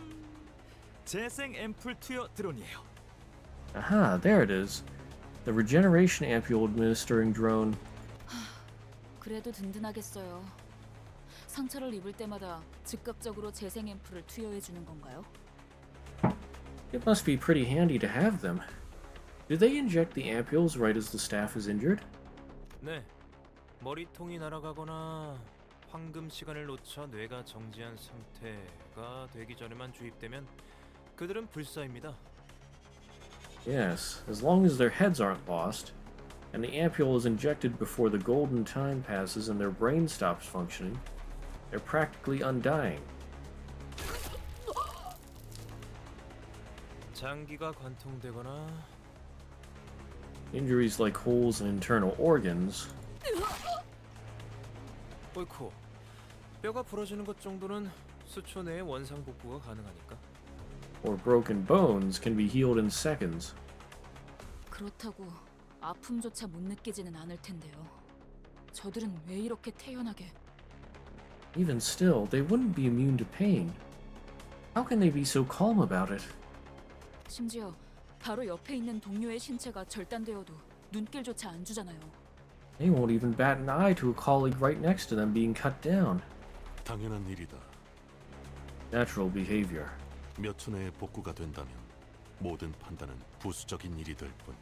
재생 앰플 투여 드론이에요. Aha, there it is. The regeneration ampule administering drone. 그래도 든든하겠어요. 상처를 입을 때마다 즉각적으로 재생 앰플을 투여해 주는 건가요? It must be pretty handy to have them. Do they inject the ampules right as the staff is injured? 네, 머리통이 날아가거나 황금 시간을 놓쳐 뇌가 정지한 상태가 되기 전에만 주입되면 그들은 불사입니다. Yes, as long as their heads aren't lost, and the ampule is injected before the golden time passes and their brain stops functioning, they're practically undying. 장기가 관통되거나 Injuries like holes in internal organs, 어이쿠, 뼈가 부러지는 것 정도는 수초 내에 원상 복구가 가능하니까. or broken bones can be healed in seconds. 그렇다고 아픔조차 못 느끼지는 않을 텐데요. 저들은 왜 이렇게 태연하게? Even still, they wouldn't be immune to pain. How can they be so calm about it? 심지어 바로 옆에 있는 동료의 신체가 절단되어도 눈길조차 안 주잖아요. They won't even bat an eye to a colleague right next to them being cut down. 당연한 일이다. Natural behavior. 몇 초 내에 복구가 된다면 모든 판단은 부수적인 일이 될 뿐.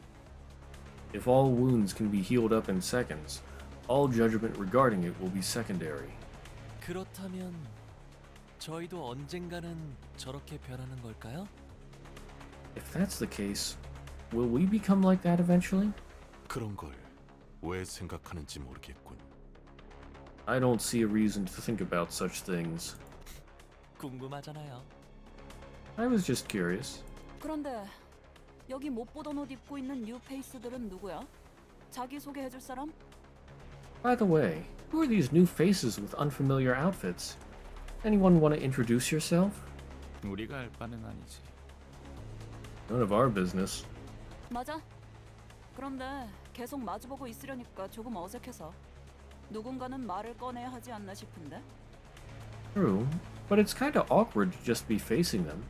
If all wounds can be healed up in seconds, all judgment regarding it will be secondary. 그렇다면 저희도 언젠가는 저렇게 변하는 걸까요? If that's the case, will we become like that eventually? 그런 걸 왜 생각하는지 모르겠군. I don't see a reason to think about such things. 궁금하잖아요. I was just curious. 그런데 여기 못 보던 옷 입고 있는 뉴페이스들은 누구야? 자기 소개해줄 사람? By the way, who are these new faces with unfamiliar outfits? Anyone want to introduce yourself? 우리가 알 바는 아니지. None of our business. 맞아. 그런데 계속 마주보고 있으려니까 조금 어색해서 누군가는 말을 꺼내야 하지 않나 싶은데. True, but it's kinda awkward to just be facing them.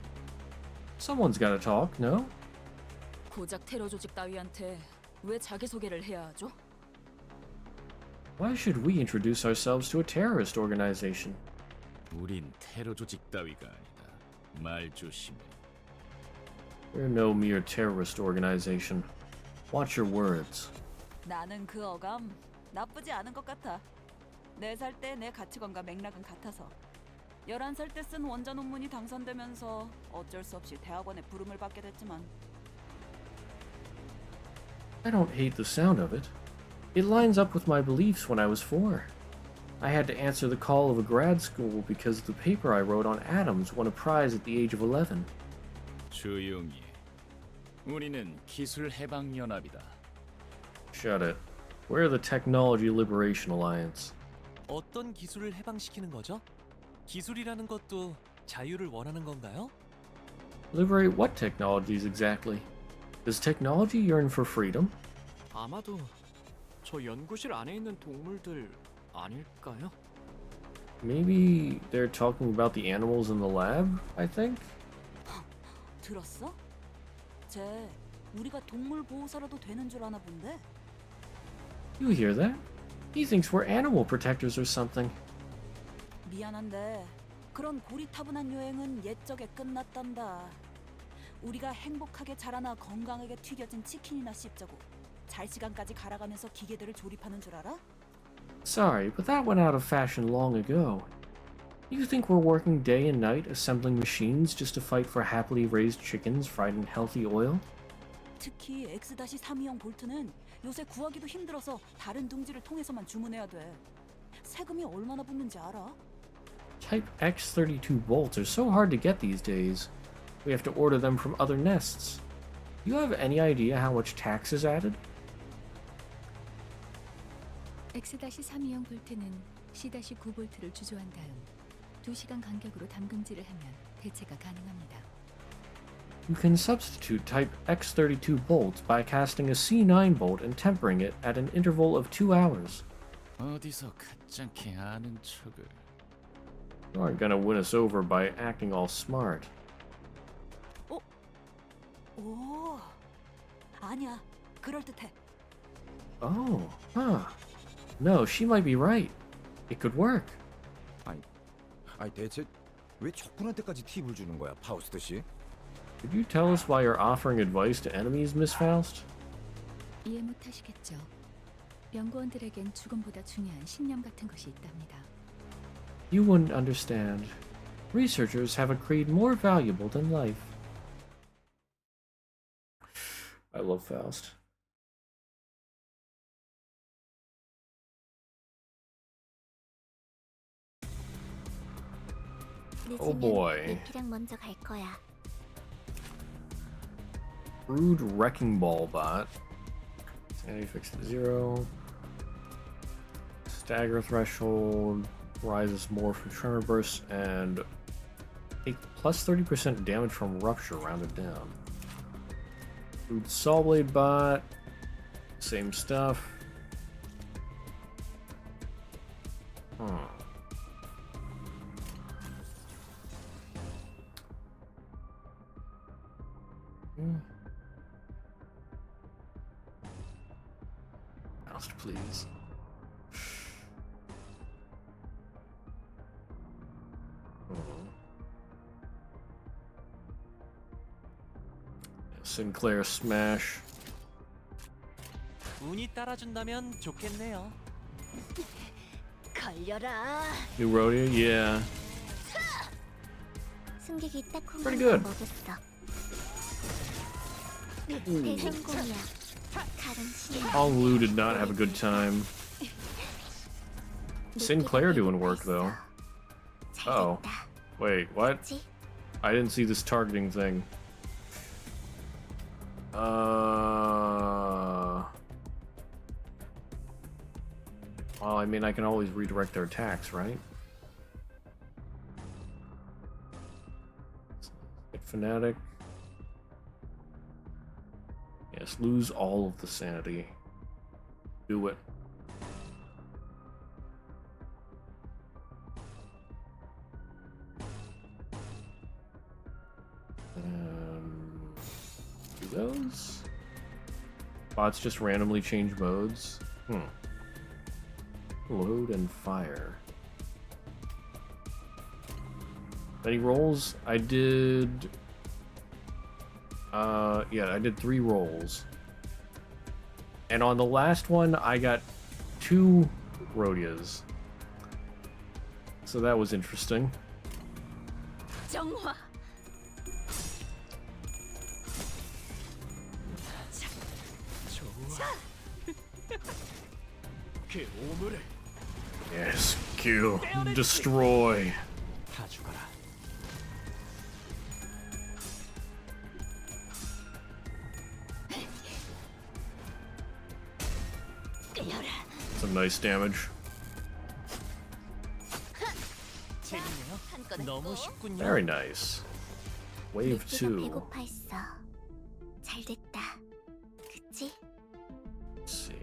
Someone's gotta talk, no? 고작 테러 조직 따위한테 왜 자기 소개를 해야 하죠? Why should we introduce ourselves to a terrorist organization? 우린 테러 조직 따위가 아니다. 말 조심해. We're no mere terrorist organization. Watch your words. 나는 그 어감 나쁘지 않은 것 같아. 4살 때 내 가치관과 맥락은 같아서 11살 때 쓴 원자 논문이 당선되면서 어쩔 수 없이 대학원에 부름을 받게 됐지만 I don't hate the sound of it. It lines up with my beliefs when I was 4. I had to answer the call of a grad school because the paper I wrote on atoms won a prize at the age of 11. 조용히 해. 우리는 기술 해방 연합이다. Shut it. We're the Technology Liberation Alliance. 어떤 기술을 해방시키는 거죠? 기술이라는 것도 자유를 원하는 건가요? Liberate what technologies exactly? Does technology yearn for freedom? 아마도 저 연구실 안에 있는 동물들 아닐까요? Maybe they're talking about the animals in the lab, I think? 들었어? 쟤 우리가 동물 보호사라도 되는 줄 아나 본데? You hear that? He thinks we're animal protectors or something. 미안한데 그런 고리타분한 여행은 옛적에 끝났단다. 우리가 행복하게 자라나 건강하게 튀겨진 치킨이나 씹자고. 잘 시간까지 갈아가면서 기계들을 조립하는 줄 알아? Sorry, but that went out of fashion long ago. You think we're working day and night assembling machines just to fight for happily raised chickens fried in healthy oil? 특히 X-32형 볼트는 요새 구하기도 힘들어서 다른 둥지를 통해서만 주문해야 돼. 세금이 얼마나 붙는지 알아? Type X32 bolts are so hard to get these days. We have to order them from other nests. Do you have any idea how much tax is added? X-32형 볼트는 C-9 볼트를 주조한 다음 2시간 간격으로 담금질을 하면 대체가 가능합니다. You can substitute type X32 bolts by casting a C9 bolt and tempering it at an interval of 2 hours. 어디서 가짱케 아는 척을. You aren't gonna win us over by acting all smart. 오, 아니야. 그럴듯해. Oh, huh. No, she might be right. It could work. 아니 대체 왜 적군한테까지 팁을 주는 거야, 파우스트 씨? Could you tell us why you're offering advice to enemies, Miss Faust? 이해 못하시겠죠? 연구원들에겐 죽음보다 중요한 신념 같은 것이 있답니다. You wouldn't understand. Researchers have a creed more valuable than life. I love Faust. Oh boy. 리피랑 먼저 갈 거야. Rude Wrecking Ball bot. Sanity fixed to 0. Stagger threshold rises more from tremor bursts and take plus 30% damage from rupture rounded down. Rude Saw Blade bot. Same stuff. Faust, please. Sinclair smash. 운이 따라준다면 좋겠네요. 걸려라. New rodeo, yeah. 승객이 딱 Pretty good. 먹였어. 대성공이야. 다른 신이 All Lu did not have a good time. Sinclair doing work though. Oh. Wait, what? I didn't see this targeting thing. Well, I mean, I can always redirect their attacks, right? Get Fanatic. Yes, lose all of the sanity. Do it. Do those? Bots just randomly change modes? Load and fire. Any rolls? I did... yeah, I did 3 rolls. And on the last one, I got 2 Rhodias. So that was interesting. 정화. 그 오물을 Yes, kill, destroy. 다 죽어라. Some nice damage. 재밌네요. 너무 쉽군요. Very nice. Wave 2. 배고파했어. 잘 됐다. 그치? Let's see.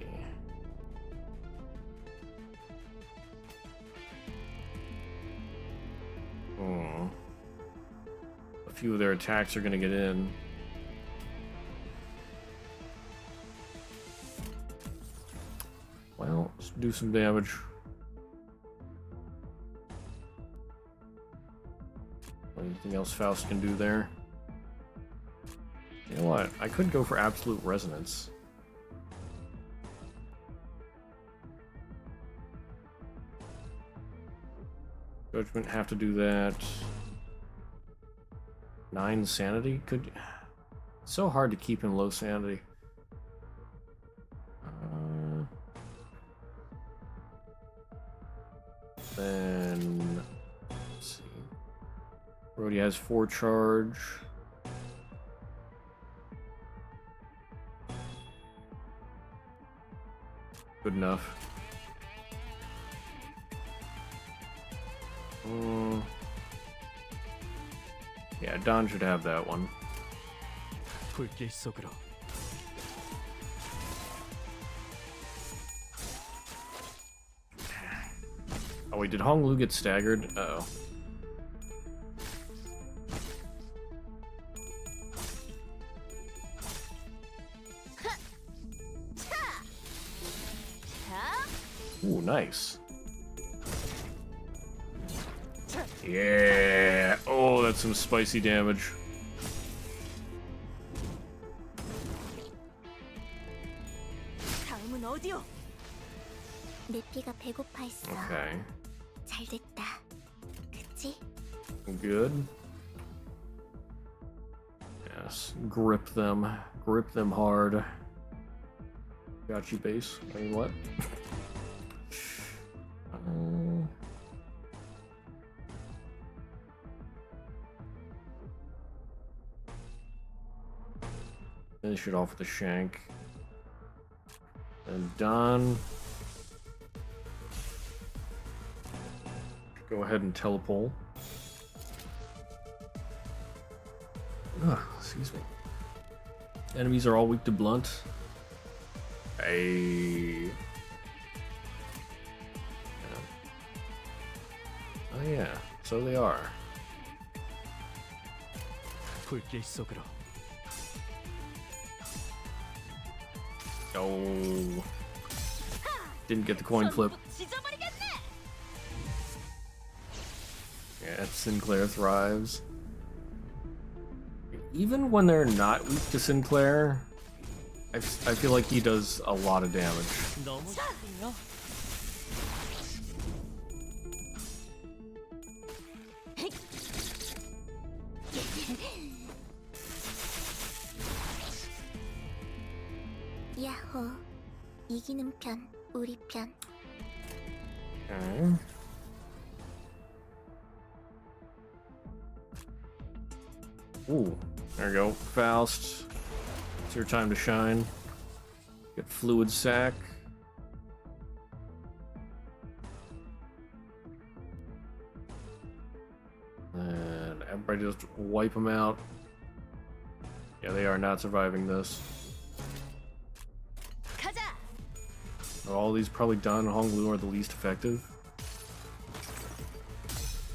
A few of their attacks are gonna get in. Well, let's do some damage. Anything else Faust can do there? You know what? I could go for absolute resonance. Judgment, have to do that. 9 sanity? Could... It's so hard to keep him low sanity. Then... Let's see. Brody has 4 charge. Good enough. Yeah, Don should have that one. 불길 속으로. Oh wait, did Hong Lu get staggered? Uh oh. Ooh, nice. Yeah. Oh, that's some spicy damage. 다음은 어디요? 내 피가 배고파했어. Okay. 잘됐다. 그치? Good. Yes. Grip them. Grip them hard. Got you, base. I mean, what? Finish it off with a shank. And Don. Go ahead and telepole. Excuse me. Enemies are all weak to blunt. Hey. Oh yeah, so they are. 불길 속으로. Oh. Didn't get the coin flip. Yeah, Sinclair thrives. Even when they're not weak to Sinclair, I feel like he does a lot of damage. 너무 쉽군요. 야호. 이기는 편, 우리 편. Okay. Ooh, there you go. Faust. It's your time to shine. Get fluid sac. And everybody just wipe them out. Yeah, they are not surviving this. All these probably done. Hong Lu are the least effective.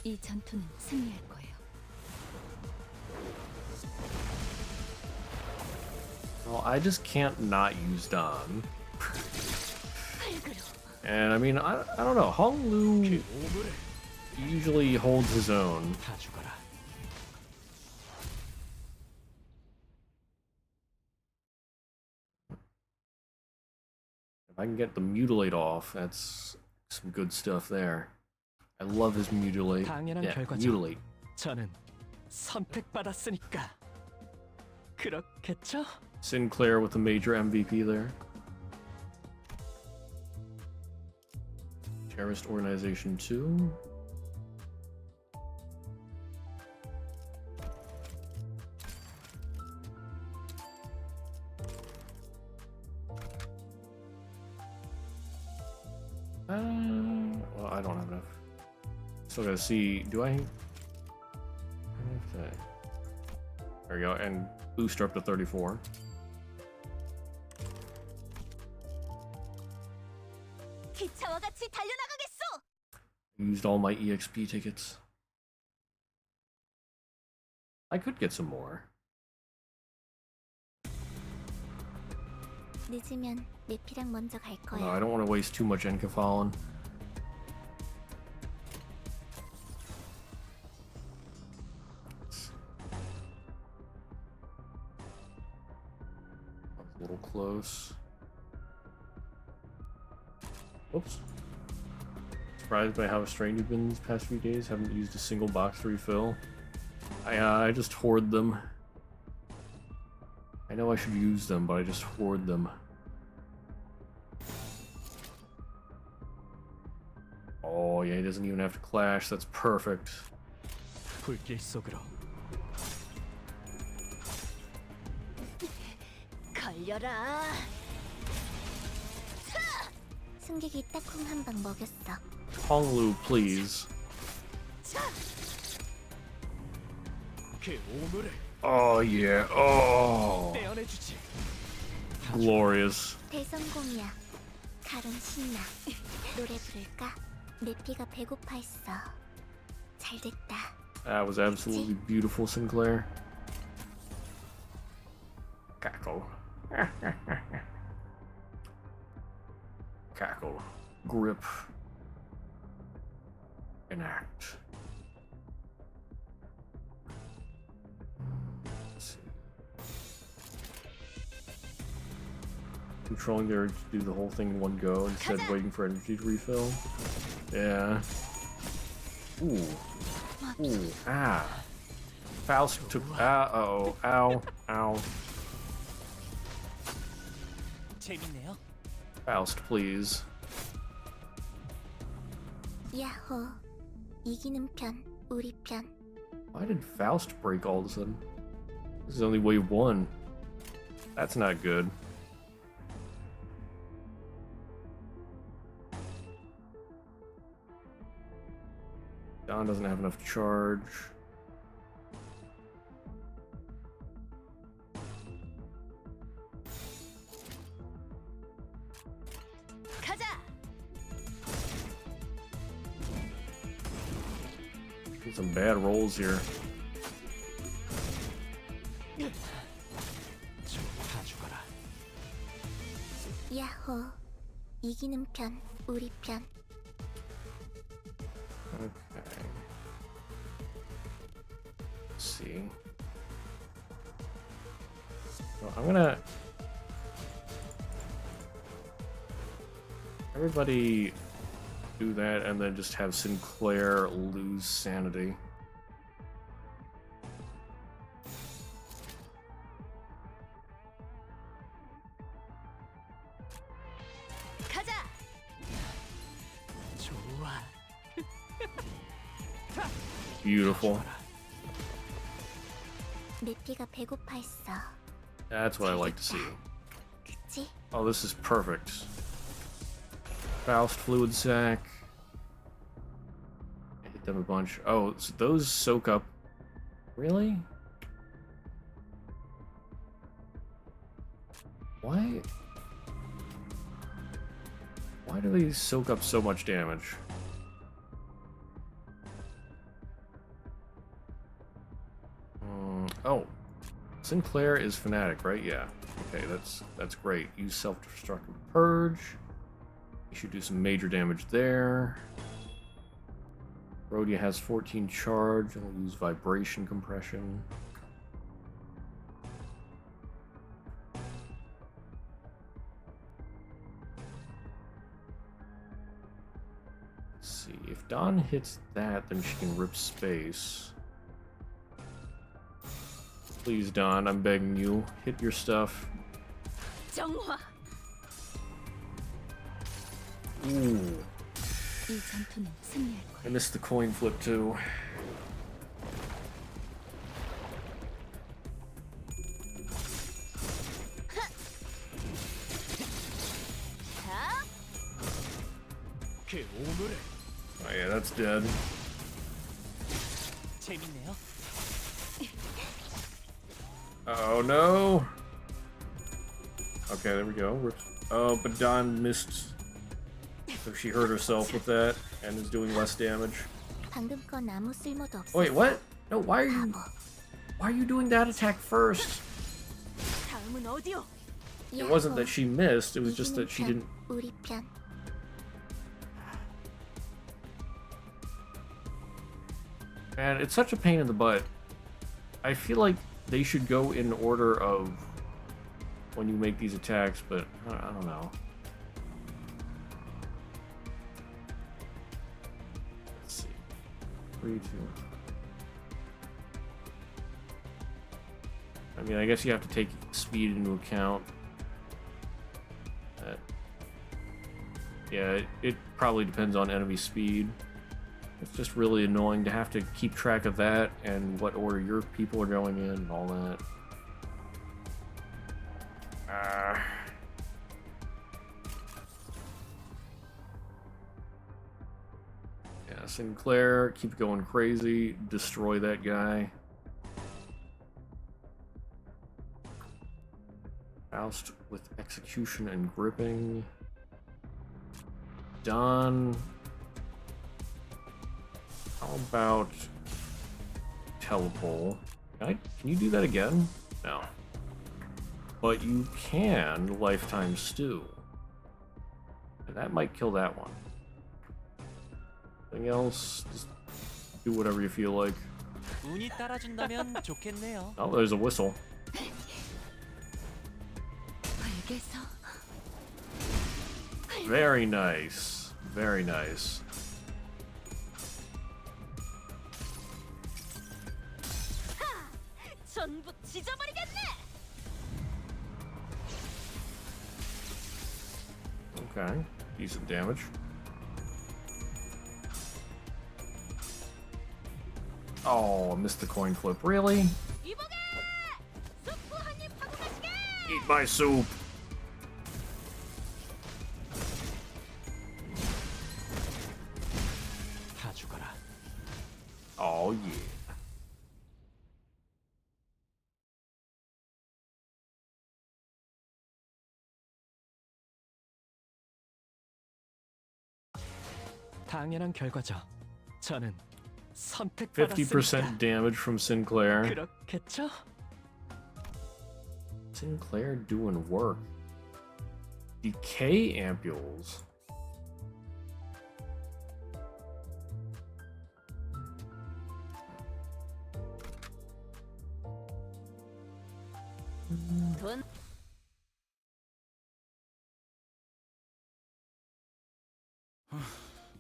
이 전투는 승리할 거예요. Well, I just can't not use Don. And I mean, I don't know. Hong Lu usually holds his own. 다 죽어라. If I can get the mutilate off, that's some good stuff there. I love his mutilate. 당연한 Yeah, 결과죠. mutilate. 저는 선택받았으니까. 그렇겠죠? Sinclair with a major MVP there. Terrorist Organization 2. Well, I don't have enough. Still gotta see. Do I? Okay. There we go. And booster up to 34. 기차와 같이 달려나가겠소. Used all my EXP tickets. I could get some more. 늦으면 내 피랑 먼저 갈 No, 거야. I don't want to waste too much Enkephalon. A little close. Whoops. surprised by how strained you've been these past few days. Haven't used a single box to refill. I just hoard them. I know I should use them, but I just hoard them. Oh yeah, he doesn't even have to clash. That's perfect. 불길 속으로. 걸려라. 승객이 딱콩 한 방 먹였어. Honglu, please. 그 오물을 Oh yeah. Oh. 떼어내주지. Glorious. 대성공이야. 가름 신나. 노래 부를까? 내 피가 배고파 했어. 잘 됐다. That was absolutely beautiful, Sinclair. Cackle. Cackle. Grip. Enact. Let's see. Controlling their to do the whole thing in one go instead of waiting for energy to refill. Yeah. Ooh. Ooh. Ah. Faust took. Ah. Uh oh. Ow. Ow. 재밌네요. Faust, please. 야호. 이기는 편, 우리 편. Why did Faust break all of a sudden? This is only wave 1. That's not good. Don doesn't have enough charge. 가자. Some bad rolls here. 다 죽어라. 야호. 이기는 편, 우리 편. Okay. Let's see. Well, I'm gonna. Everybody do that and then just have Sinclair lose sanity. 가자. 좋아. Beautiful. 내 피가 배고파 했어. That's what I like to see. 그치? Oh, this is perfect. Faust fluid sac. Hit them a bunch. Oh, so those soak up. Really? Why? Why do these soak up so much damage? Oh, Sinclair is fanatic, right? Yeah. Okay, that's great. Use self-destructive purge. You should do some major damage there. Rhodia has 14 charge, and we'll use vibration compression. Let's see, if Dawn hits that, then she can rip space. Please, Dawn, I'm begging you, hit your stuff. 정화. Ooh. 이 전투는 승리할 거야. I missed the coin flip too. 그 오물을. Oh yeah, that's dead. 재밌네요. Oh no! Okay, there we go. Oh, but Dawn missed. So she hurt herself with that and is doing less damage. 방금 건 아무 쓸모도 없어. Wait, what? No, why are you doing that attack first? 다음은 어디요? It wasn't that she missed, it was just that she didn't. 우리 편. Man, it's such a pain in the butt. I feel like they should go in order of when you make these attacks, but I don't know. 3, 2. I mean, I guess you have to take speed into account. Yeah, it probably depends on enemy speed. It's just really annoying to have to keep track of that and what order your people are going in and all that. Yeah, Sinclair, keep going crazy, destroy that guy. Oust with execution and gripping. Done. How about telepole? Can you do that again? No. But you can lifetime stew. And that might kill that one. Anything else? Just do whatever you feel like. 운이 따라준다면 좋겠네요. Oh, there's a whistle. Very nice. Very nice. 전부 지져버리겠네. Okay, decent damage. Oh, I missed the coin flip. Really? Eat my soup. 다 죽어라. Oh yeah. 당연한 결과죠. 저는 선택받았으니까. 50% damage from Sinclair. 그렇겠죠? Sinclair doing work. Decay ampules. 돈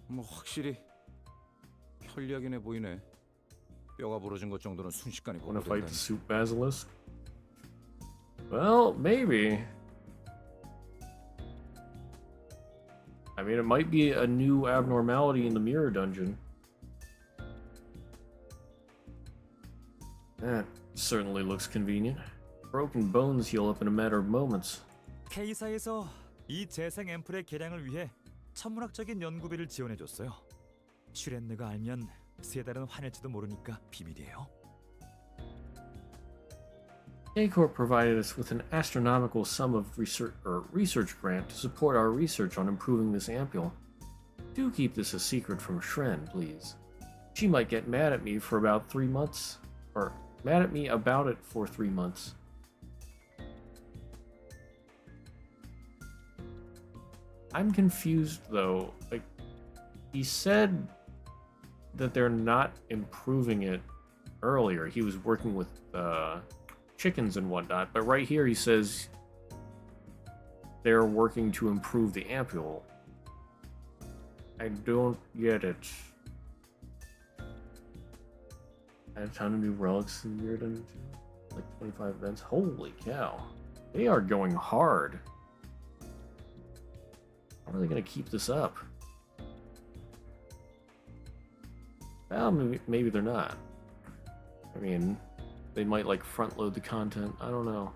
뭐 확실히 편리하긴 해 보이네. 뼈가 부러진 것 정도는 순식간에 Wanna fight the 복구된다니. soup basilisk? Well, maybe. I mean, it might be a new abnormality in the mirror dungeon. That certainly looks convenient. Broken bones heal up in a matter of moments. K사에서 이 재생 앰플의 개량을 위해 천문학적인 연구비를 지원해줬어요. 슈렌느가 알면 세 달은 화낼지도 모르니까 비밀이에요. K-Corp provided us with an astronomical sum of research grant to support our research on improving this ampule. Do keep this a secret from Shren, please. She might get mad at me for about 3 months, or mad at me about it for 3 months. I'm confused though. Like, he said that they're not improving it earlier. He was working with chickens and whatnot, but right here he says they're working to improve the ampule. I don't get it. Add a ton of new relics in the year dungeon, like 25 events. Holy cow. They are going hard. How are they going to keep this up? Well, maybe they're not. I mean, they might like front load the content. I don't know.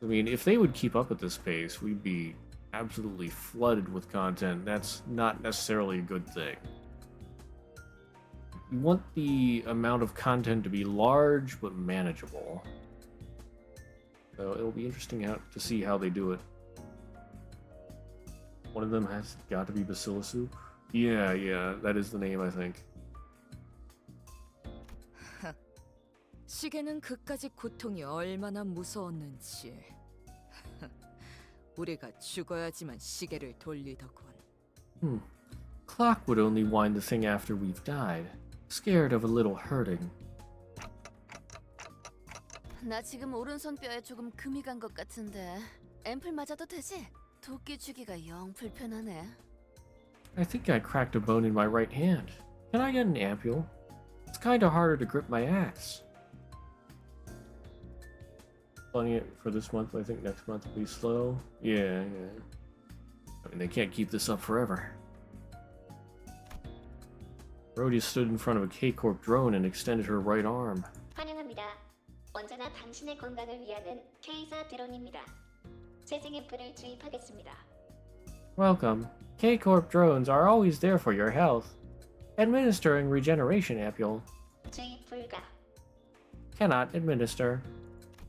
I mean, if they would keep up at this pace, we'd be absolutely flooded with content. That's not necessarily a good thing. You want the amount of content to be large but manageable. So it'll be interesting to see how they do it. One of them has got to be Bacillus Soup. Yeah, that is the name, I think. 시계는 그까짓 고통이 얼마나 무서웠는지. 우리가 죽어야지만 시계를 돌리더군. Clock would only wind the thing after we've died. Scared of a little hurting. 나 지금 오른손 뼈에 조금 금이 간 것 같은데 앰플 맞아도 되지? 도끼 주기가 영 불편하네. I think I cracked a bone in my right hand. Can I get an ampule? It's kinda harder to grip my axe. Planning it for this month, I think next month will be slow. Yeah. I mean, they can't keep this up forever. Rhodia stood in front of a K-Corp drone and extended her right arm. 환영합니다. 언제나 당신의 건강을 위하는 K사 드론입니다. 재생 앰플을 주입하겠습니다. Welcome. K-Corp drones are always there for your health. Administering regeneration ampule. 주입 불가. Cannot administer.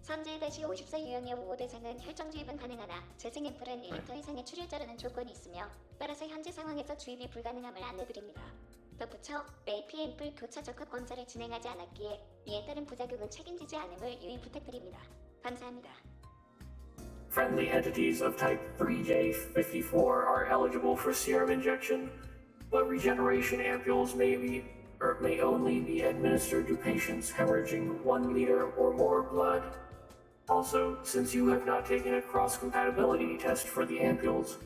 선제 대시 50세 유형 여우 5대장은 혈정 주입은 가능하나 재생 앰플은 1리터 이상의 출혈자라는 조건이 있으며 따라서 현재 상황에서 주입이 불가능함을 안내드립니다. 덧붙여 AP 앰플 교차 적합 검사를 진행하지 않았기에 이에 따른 부작용은 책임지지 않음을 유의 부탁드립니다. 감사합니다. Friendly entities of type 3J54 are eligible for serum injection, but regeneration ampules may only be administered to patients hemorrhaging 1 liter or more blood. Also, since you have not taken a cross-compatibility test for the ampules,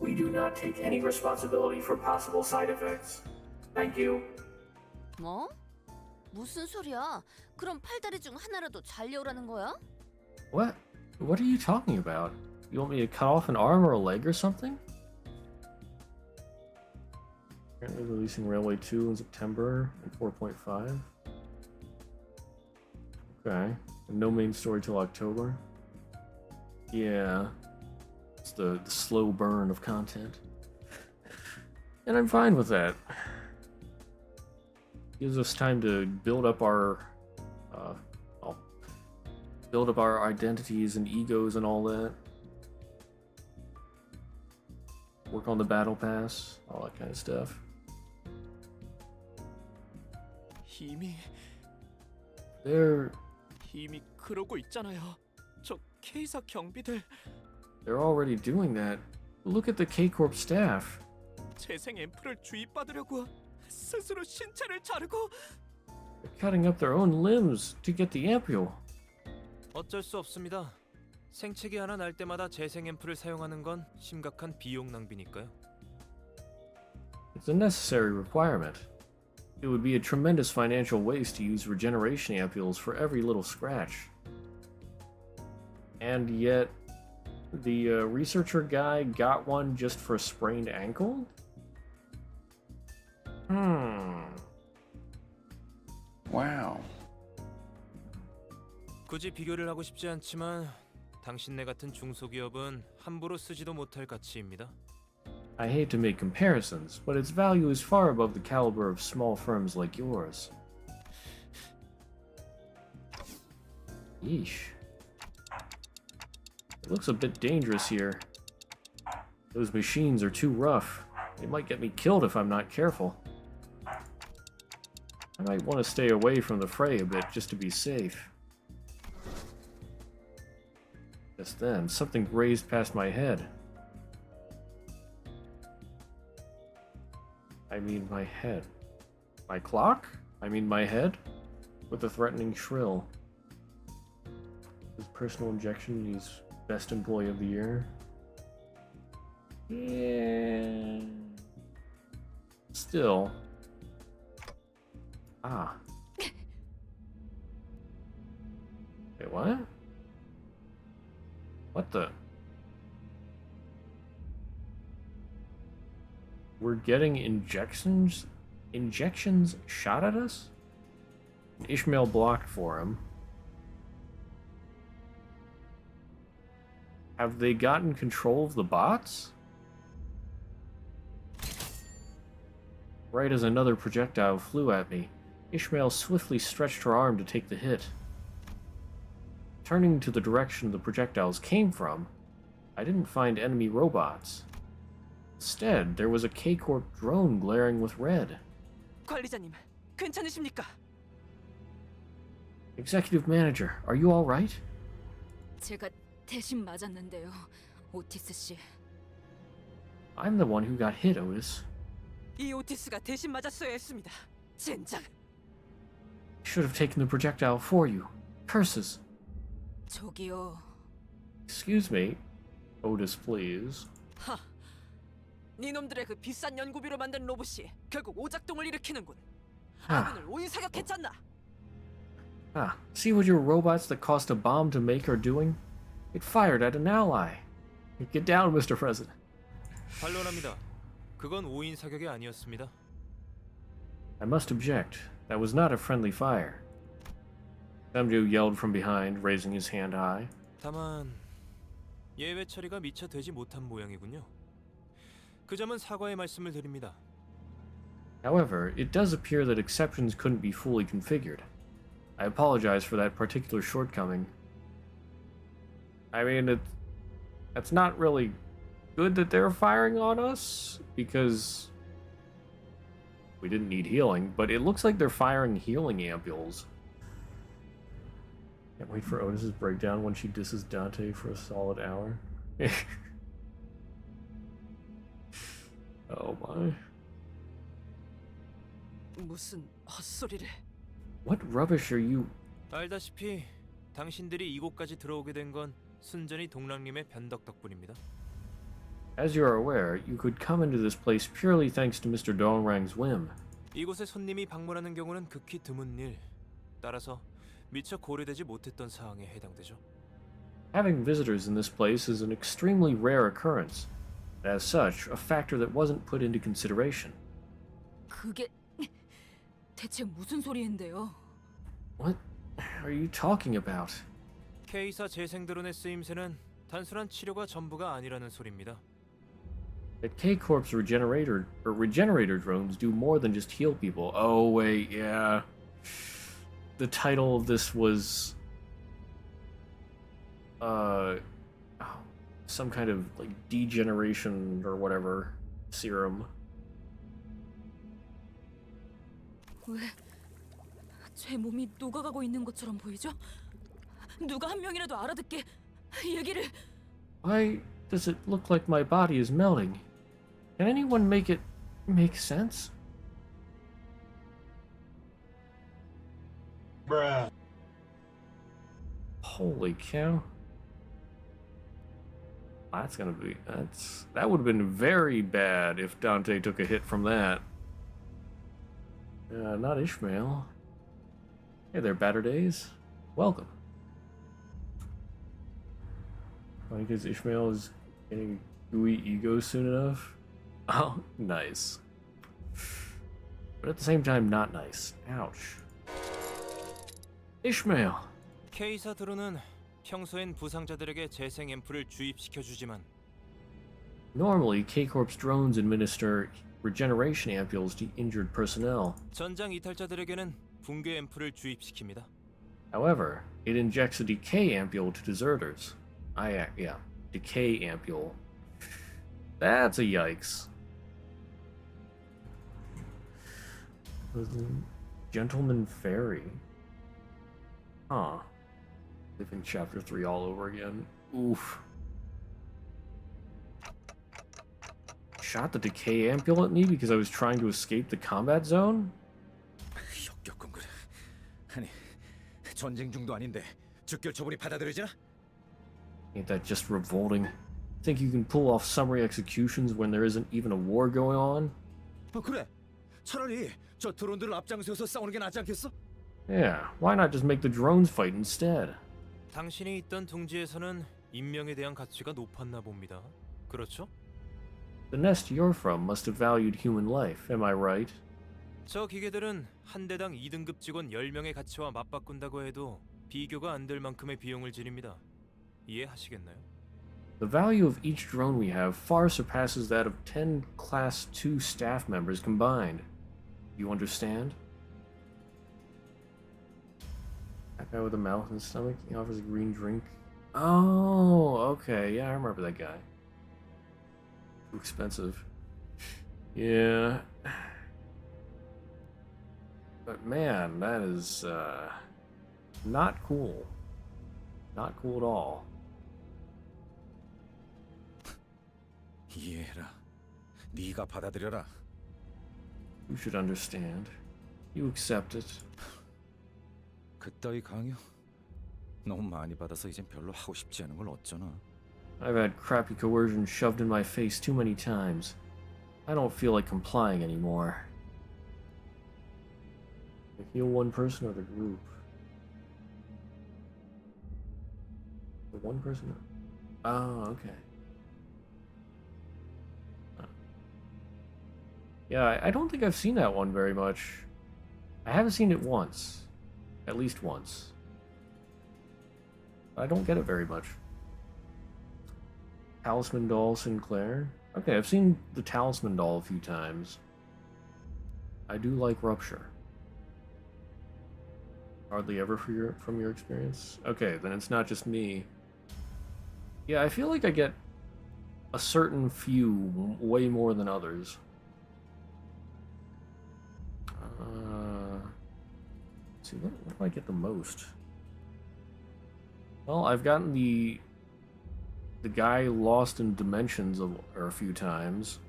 we do not take any responsibility for possible side effects. Thank you. 뭐? 무슨 소리야? 그럼 팔다리 중 하나라도 잘려오라는 거야? What? What are you talking about? You want me to cut off an arm or a leg or something? Currently releasing Railway 2 in September and 4.5. Okay. And no main story till October. Yeah. It's the slow burn of content. And I'm fine with that. Gives us time to build up our identities and egos and all that. Work on the battle pass, all that kind of stuff. 이미 그러고 있잖아요. 저 K사 경비들. They're already doing that. Look at the K-Corp staff. 재생 앰플을 주입받으려고 스스로 신체를 자르고. They're cutting up their own limbs to get the ampule. 어쩔 수 없습니다. 생체기 하나 날 때마다 재생 앰플을 사용하는 건 심각한 비용 낭비니까요. It's a necessary requirement. It would be a tremendous financial waste to use regeneration ampules for every little scratch. And yet, the researcher guy got one just for a sprained ankle? Wow. 굳이 비교를 하고 싶지 않지만 당신네 같은 중소기업은 함부로 쓰지도 못할 가치입니다. I hate to make comparisons, but its value is far above the caliber of small firms like yours. Yeesh. It looks a bit dangerous here. Those machines are too rough. They might get me killed if I'm not careful. I might want to stay away from the fray a bit just to be safe. Just then, something grazed past my head. I mean my head. My clock? I mean my head? With a threatening shrill. His personal injection, he's best employee of the year. Yeah. Still. Ah. Wait, what? What the? We're getting injections shot at us? Ishmael blocked for him. Have they gotten control of the bots? Right as another projectile flew at me, Ishmael swiftly stretched her arm to take the hit. Turning to the direction the projectiles came from, I didn't find enemy robots. Instead, there was a K-Corp drone glaring with red. 관리자님, 괜찮으십니까? Executive Manager, are you all right? 제가 대신 맞았는데요, 오티스 씨. I'm the one who got hit, Otis. 이 오티스가 대신 맞았어야 했습니다. 젠장. Should have taken the projectile for you. Curses. 저기요. Excuse me. Otis, please. 하. 니놈들의 그 비싼 연구비로 만든 로봇이 결국 오작동을 일으키는군. 아군을 오인 사격했잖아. See what your robots that cost a bomb to make are doing? It fired at an ally. Get down, Mr. President. 반론합니다. 그건 오인 사격이 아니었습니다. I must object. That was not a friendly fire. Samjo yelled from behind, raising his hand high. 다만 예외 처리가 미처 되지 못한 모양이군요. 그 점은 사과의 말씀을 드립니다. However, it does appear that exceptions couldn't be fully configured. I apologize for that particular shortcoming. I mean, that's not really good that they're firing on us, because we didn't need healing, but it looks like they're firing healing ampules. Can't wait for Otis's breakdown when she disses Dante for a solid hour. Oh my. 무슨 헛소리를. What rubbish are you? 알다시피 당신들이 이곳까지 들어오게 된 건 순전히 동랑님의 변덕 덕분입니다. As you are aware, you could come into this place purely thanks to Mr. Dongrang's whim. 이곳에 손님이 방문하는 경우는 극히 드문 일. 따라서 미처 고려되지 못했던 사항에 해당되죠. Having visitors in this place is an extremely rare occurrence. As such, a factor that wasn't put into consideration. 그게 대체 무슨 소리인데요? What are you talking about? K사 재생드론의 쓰임새는 단순한 치료가 전부가 아니라는 소리입니다. That K-Corp's regenerator drones do more than just heal people. Oh wait, yeah. The title of this was some kind of like degeneration or whatever serum. 왜 제 몸이 녹아가고 있는 것처럼 보이죠? 누가 한 명이라도 알아듣게 얘기를. Why does it look like my body is melting? Can anyone make it make sense? Bruh. Holy cow. That would have been very bad if Dante took a hit from that. Not Ishmael. Hey there, Batter Days. Welcome. Because Ishmael is getting gooey ego soon enough. Oh, nice. But at the same time, not nice. Ouch. Ishmael. K사 드론은 평소엔 부상자들에게 재생 앰플을 주입시켜 주지만 Normally, K-Corp's drones administer regeneration ampules to injured personnel. 전장 이탈자들에게는 붕괴 앰플을 주입시킵니다. However, it injects a decay ampule to deserters. Decay ampule. That's a yikes. Gentleman Fairy. Huh. Living Chapter 3 all over again. Oof. Shot the decay ampule at me because I was trying to escape the combat zone? 역겹군 그래. 아니, 전쟁 중도 아닌데 즉결 처분이 받아들여지나? Ain't that just revolting? Think you can pull off summary executions when there isn't even a war going on? 그래. 차라리 저 드론들을 앞장서서 싸우는 게 낫지 않겠어? Yeah, why not just make the drones fight instead? 당신이 있던 둥지에서는 인명에 대한 가치가 높았나 봅니다. 그렇죠? The nest you're from must have valued human life, am I right? 저 기계들은 한 대당 2등급 직원 10명의 가치와 맞바꾼다고 해도 비교가 안 될 만큼의 비용을 지닙니다. 이해하시겠나요? The value of each drone we have far surpasses that of 10 Class 2 staff members combined. You understand? That guy with a mouth and stomach, he offers a green drink. Oh, okay, yeah, I remember that guy. Too expensive. Yeah. But man, that is, not cool. Not cool at all. 이해해라. 네가 받아들여라. You should understand. You accept it. 그따위 강요? 너무 많이 받아서 이젠 별로 하고 싶지 않은 걸 어쩌나. I've had crappy coercion shoved in my face too many times. I don't feel like complying anymore. Heal one person or the group? The one person? Oh, okay. Yeah, I don't think I've seen that one very much. I haven't seen it once. At least once. I don't get it very much. Talisman Doll Sinclair? Okay, I've seen the Talisman Doll a few times. I do like Rupture. Hardly ever from your experience? Okay, then it's not just me. Yeah, I feel like I get a certain few way more than others. Let's see, what do I get the most? Well, I've gotten the guy lost in dimensions a few times.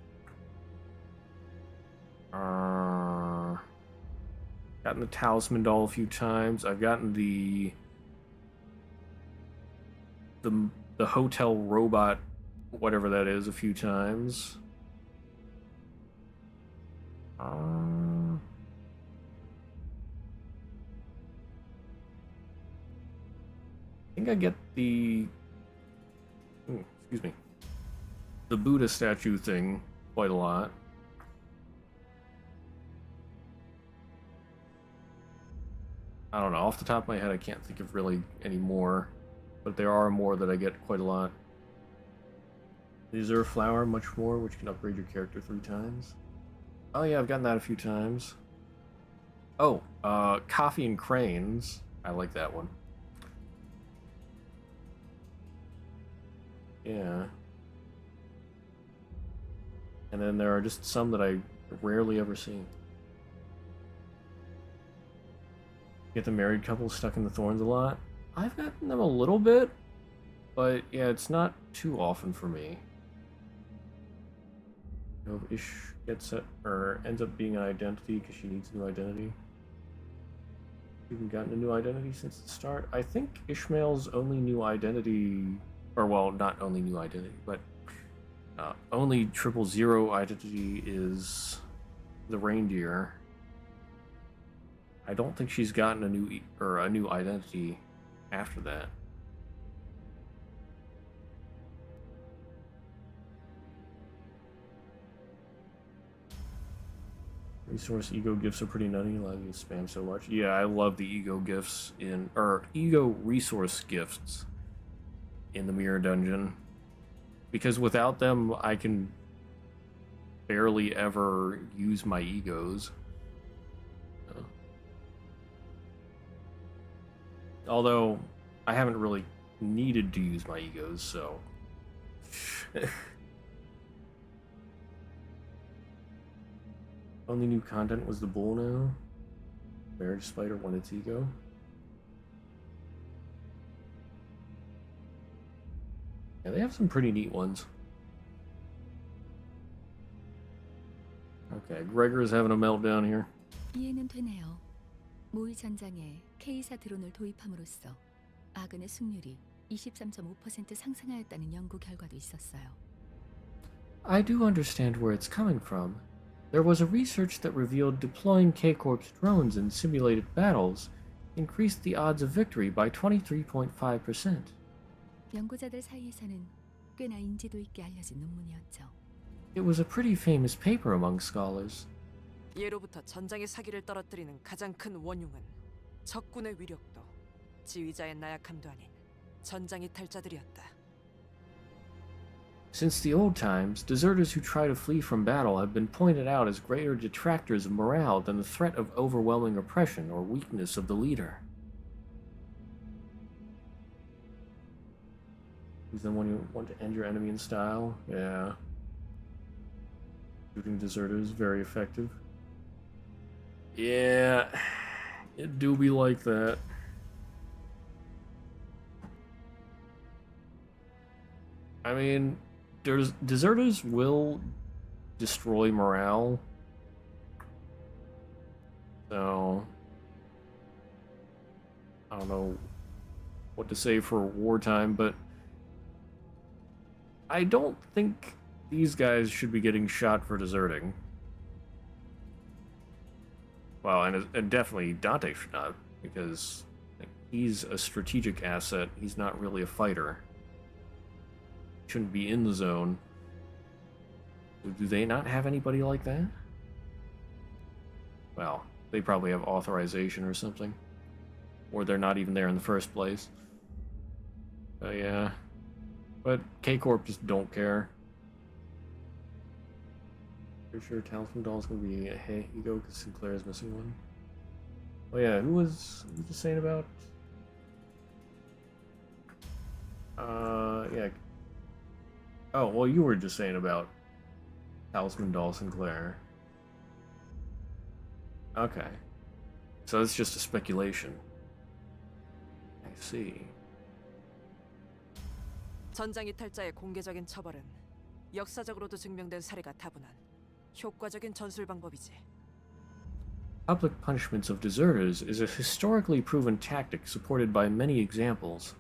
Gotten the Talisman Doll a few times. I've gotten the hotel robot, whatever that is, a few times. I think I get the excuse me, the Buddha statue thing quite a lot. I don't know, off the top of my head I can't think of really any more, but there are more that I get quite a lot. The Azure Flower, much more, which can upgrade your character 3 times. Oh yeah, I've gotten that a few times. Oh, Coffee and Cranes. I like that one. Yeah. And then there are just some that I rarely ever see. Get the married couple stuck in the thorns a lot. I've gotten them a little bit, but yeah, it's not too often for me. You know, Ish gets it, or ends up being an identity because she needs a new identity. You've gotten a new identity since the start. I think Ishmael's only new identity, or well, not only new identity, but only 000 identity is the reindeer. I don't think she's gotten a new identity after that. Resource ego gifts are pretty nutty, allow you to spam so much. Yeah, I love the ego gifts ego resource gifts in the Mirror Dungeon. Because without them, I can barely ever use my egos. Although, I haven't really needed to use my egos, so... Only new content was the bull now. Marriage Spider won its ego. Yeah, they have some pretty neat ones. Okay, Gregor's having a meltdown here. 이해는 되네요. 모의 전장에 K사 드론을 도입함으로써 아군의 승률이 23.5% 상승하였다는 연구 결과도 있었어요. I do understand where it's coming from. There was a research that revealed deploying K-Corp's drones in simulated battles increased the odds of victory by 23.5%. 연구자들 사이에서는 꽤나 인지도 있게 알려진 논문이었죠. It was a pretty famous paper among scholars. 예로부터 전장의 사기를 떨어뜨리는 가장 큰 원흉은 적군의 위력도 지휘자의 나약함도 아닌 전장 이탈자들이었다. Since the old times, deserters who try to flee from battle have been pointed out as greater detractors of morale than the threat of overwhelming oppression or weakness of the leader. Who's the one you want to end your enemy in style? Yeah. Shooting deserters, very effective. Yeah, it do be like that. I mean, deserters will destroy morale. So, I don't know what to say for wartime, but I don't think these guys should be getting shot for deserting. Well, and definitely Dante should not, because he's a strategic asset. He's not really a fighter. Shouldn't be in the zone. Do they not have anybody like that? Well, they probably have authorization or something. Or they're not even there in the first place. Yeah. But K-Corp just don't care. Pretty sure Talisman Doll's gonna be a hey ego because Sinclair is missing one. Oh yeah, who was just saying about? Yeah. Oh, well, you were just saying about Talisman Doll Sinclair. Okay. So it's just a speculation. I see. 전장 이탈자의 공개적인 처벌은 역사적으로도 증명된 사례가 다분한 효과적인 전술 방법이지. Public punishments of deserters is a historically proven tactic supported by many examples.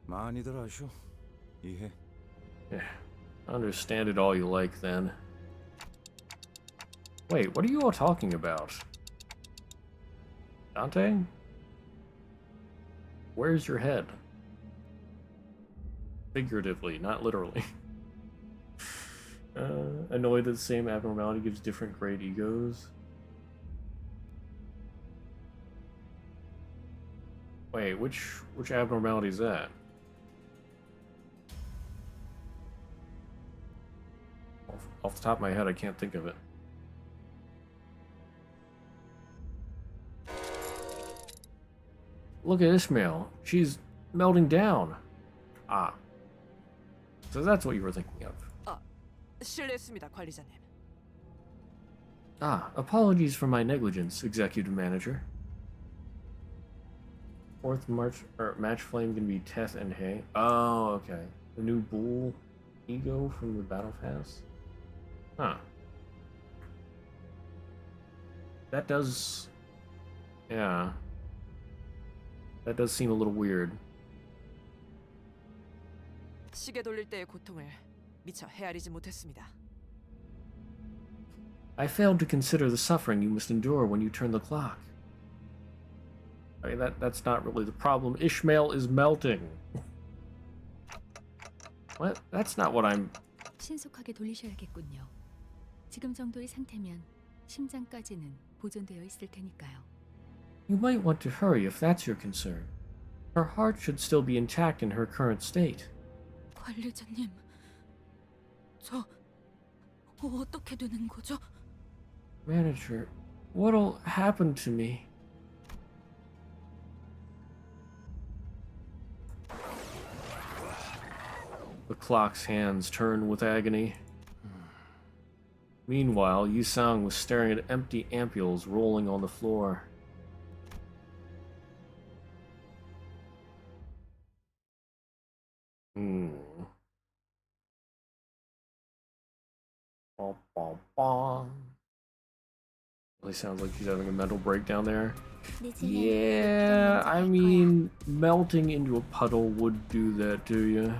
많이들 아셔. 이해. Yeah. Understand it all you like, then. Wait, what are you all talking about? Dante? Where's your head? Figuratively, not literally. Annoyed that the same abnormality gives different grade egos. Wait, which abnormality is that? Off the top of my head, I can't think of it. Look at Ishmael. She's melting down. Ah. So that's what you were thinking of. 실례했습니다, 관리자님. Ah, apologies for my negligence, executive manager. Fourth match flame can be Teth and Hay. Oh, okay. The new bull ego from the battle pass? Huh. That does... Yeah. That does seem a little weird. 시계 돌릴 때의 고통을 미처 헤아리지 못했습니다. I failed to consider the suffering you must endure when you turn the clock. I mean, that's not really the problem. Ishmael is melting. What? That's not what I'm... 신속하게 돌리셔야겠군요. 지금 정도의 상태면 심장까지는 보존되어 있을 테니까요. You might want to hurry if that's your concern. Her heart should still be intact in her current state. 관리자님, 저 어떻게 되는 거죠? Manager, what'll happen to me? The clock's hands turn with agony. Meanwhile, Yusang was staring at empty ampules rolling on the floor. Really sounds like she's having a mental breakdown there. Yeah, I mean, melting into a puddle would do that to you.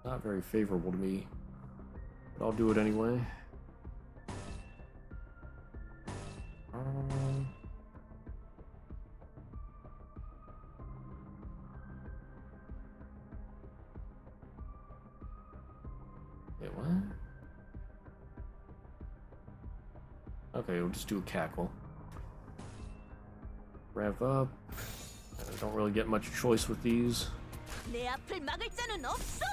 Not very favorable to me, but I'll do it anyway. Wait, what? Okay, we'll just do a cackle. Rev up. I don't really get much choice with these. 내 앞을 막을 자는 없어.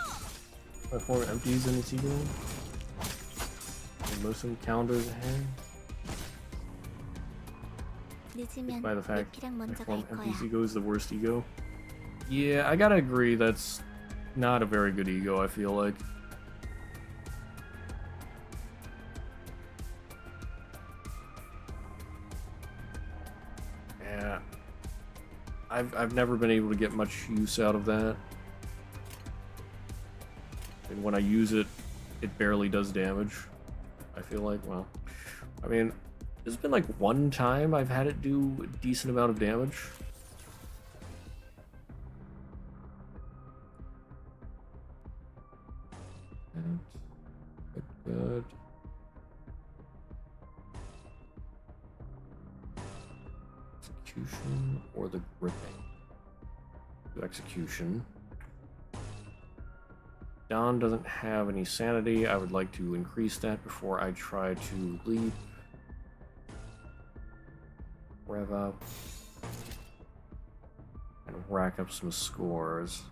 Platform empties in its ego. Most of them calendars ahead. By the fact platform empties ego is the worst ego. Yeah, I gotta agree, that's not a very good ego, I feel like. Yeah. I've never been able to get much use out of that. And when I use it, it barely does damage. I feel like, well, I mean, there's been like one time I've had it do a decent amount of damage. Good. Execution or the gripping? Do execution. Don doesn't have any sanity. I would like to increase that before I try to leap. Rev up. And rack up some scores.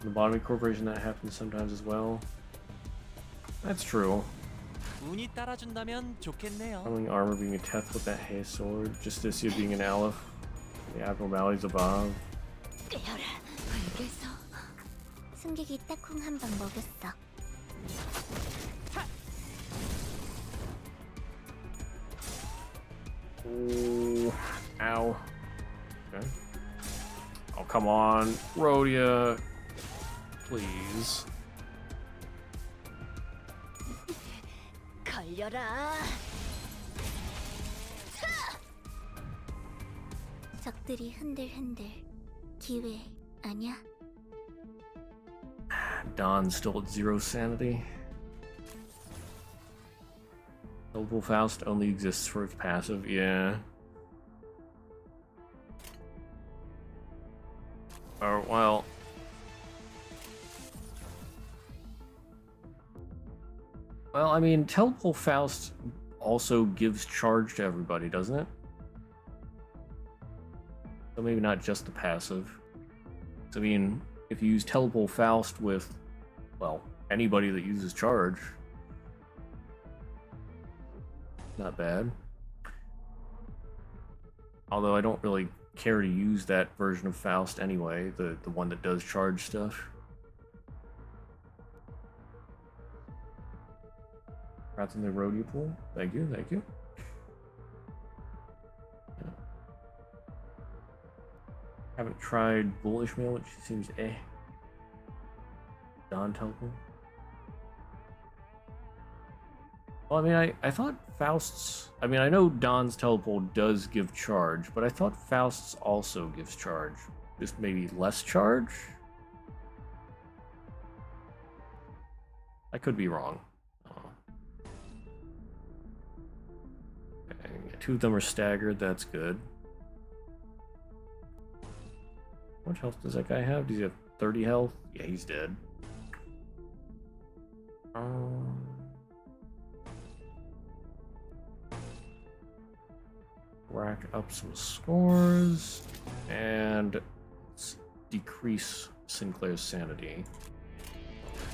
In the bottoming corporation, that happens sometimes as well. That's true. 운이 따라준다면 좋겠네요. Funneling armor being a teth with that hay sword. Justicia being an aleph. The abnormalities above. 꿰어라. 벌게서 승객이 딱콩 한 방 먹였어. Ooh, ow. Okay. Oh, come on. Rhodia. Please. 걸려라. 적들이 흔들흔들. 기회 아니야? Don's still at 0 sanity. Noble Faust only exists for its passive, yeah. Oh, well. Well, I mean, Telepole Faust also gives charge to everybody, doesn't it? So maybe not just the passive. So, I mean, if you use Telepole Faust with, well, anybody that uses charge, not bad. Although I don't really care to use that version of Faust anyway, the one that does charge stuff. Rats in the rodeo pool. Thank you, thank you. Yeah. Haven't tried Bullish Mail, which seems eh. Don Temple. Well, I mean, I thought Faust's... I mean, I know Don's Telepole does give charge, but I thought Faust's also gives charge. Just maybe less charge? I could be wrong. Okay, 2 of them are staggered, that's good. How much health does that guy have? Does he have 30 health? Yeah, he's dead. Rack up some scores and let's decrease Sinclair's sanity.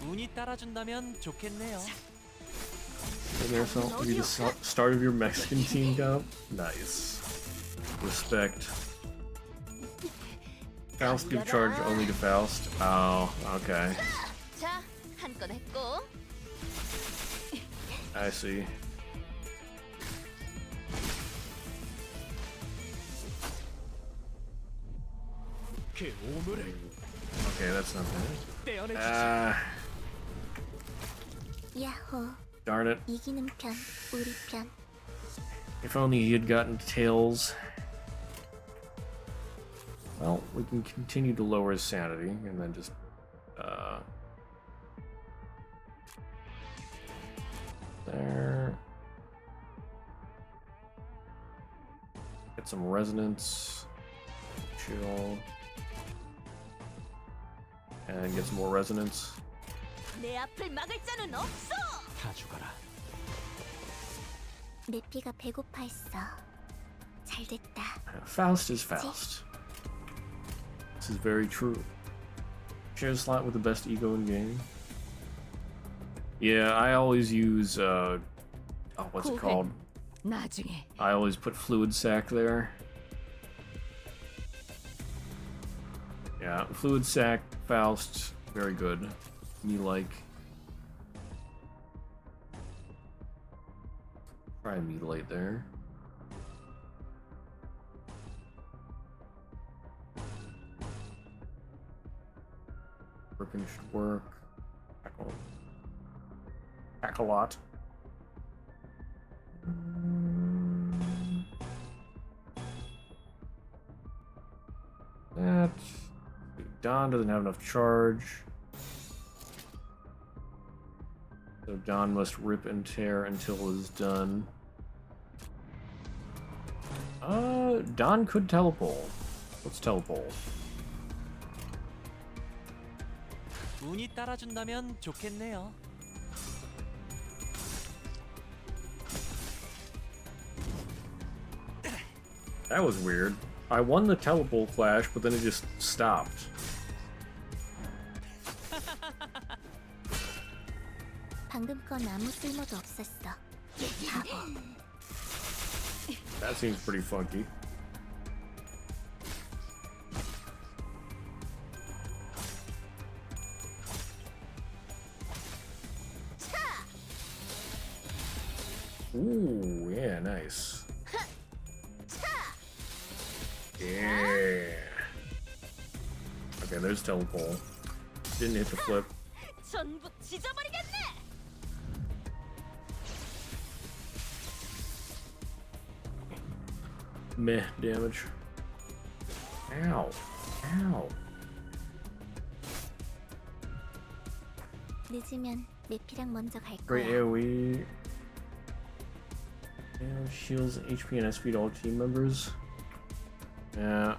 운이 따라준다면 좋겠네요. Maybe yourself to be the start of your Mexican team comp. Nice. Respect. Faust give charge only to Faust. Oh, okay. 자, 한 건 했고. I see. Okay, that's not bad. 야호. Darn it. 이기는 편, 우리 편. If only he had gotten Tails. Well, we can continue to lower his sanity and then just there. Get some resonance. Chill. And get some more resonance. 내 앞을 막을 자는 없어. 다 죽어라. 내 피가 배고파했어. 잘 됐다. Faust is Faust. This is very true. Share a slot with the best ego in game. Yeah, I always use what's it called? 나중에. I always put Fluid Sac there. Yeah, Fluid Sac, Faust, very good. Me like. Try Mutilate there. Gripping should work. attack a lot. That Don doesn't have enough charge. So Don must rip and tear until it is done. Don could telepole. Let's telepole. 운이 따라준다면 좋겠네요. That was weird. I won the telepole clash, but then it just stopped. 방금 건 아무 쓸모도 없었어. 바보. That seems pretty funky. Ooh, yeah, nice. Yeah. Okay, there's telepole. Didn't hit the flip. 전부 지져버리겠네. Meh damage. Ow. Ow. 늦으면 내피랑 먼저 갈 Great 거야. AoE. Yeah, shields HP and SP to all team members. Yeah.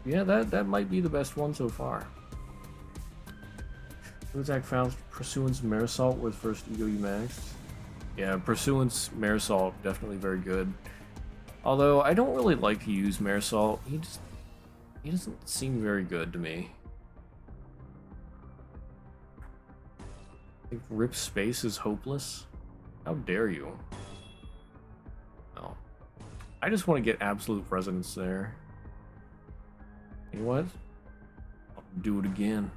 Yeah, that might be the best one so far. Attack Faust, Pursuance, Marisol was first ego you maxed. Yeah, Pursuance, Marisol, definitely very good. Although I don't really like to use Marisol. He doesn't seem very good to me. I think Rip Space is hopeless. How dare you? No. I just want to get absolute resonance there. You know what? I'll do it again.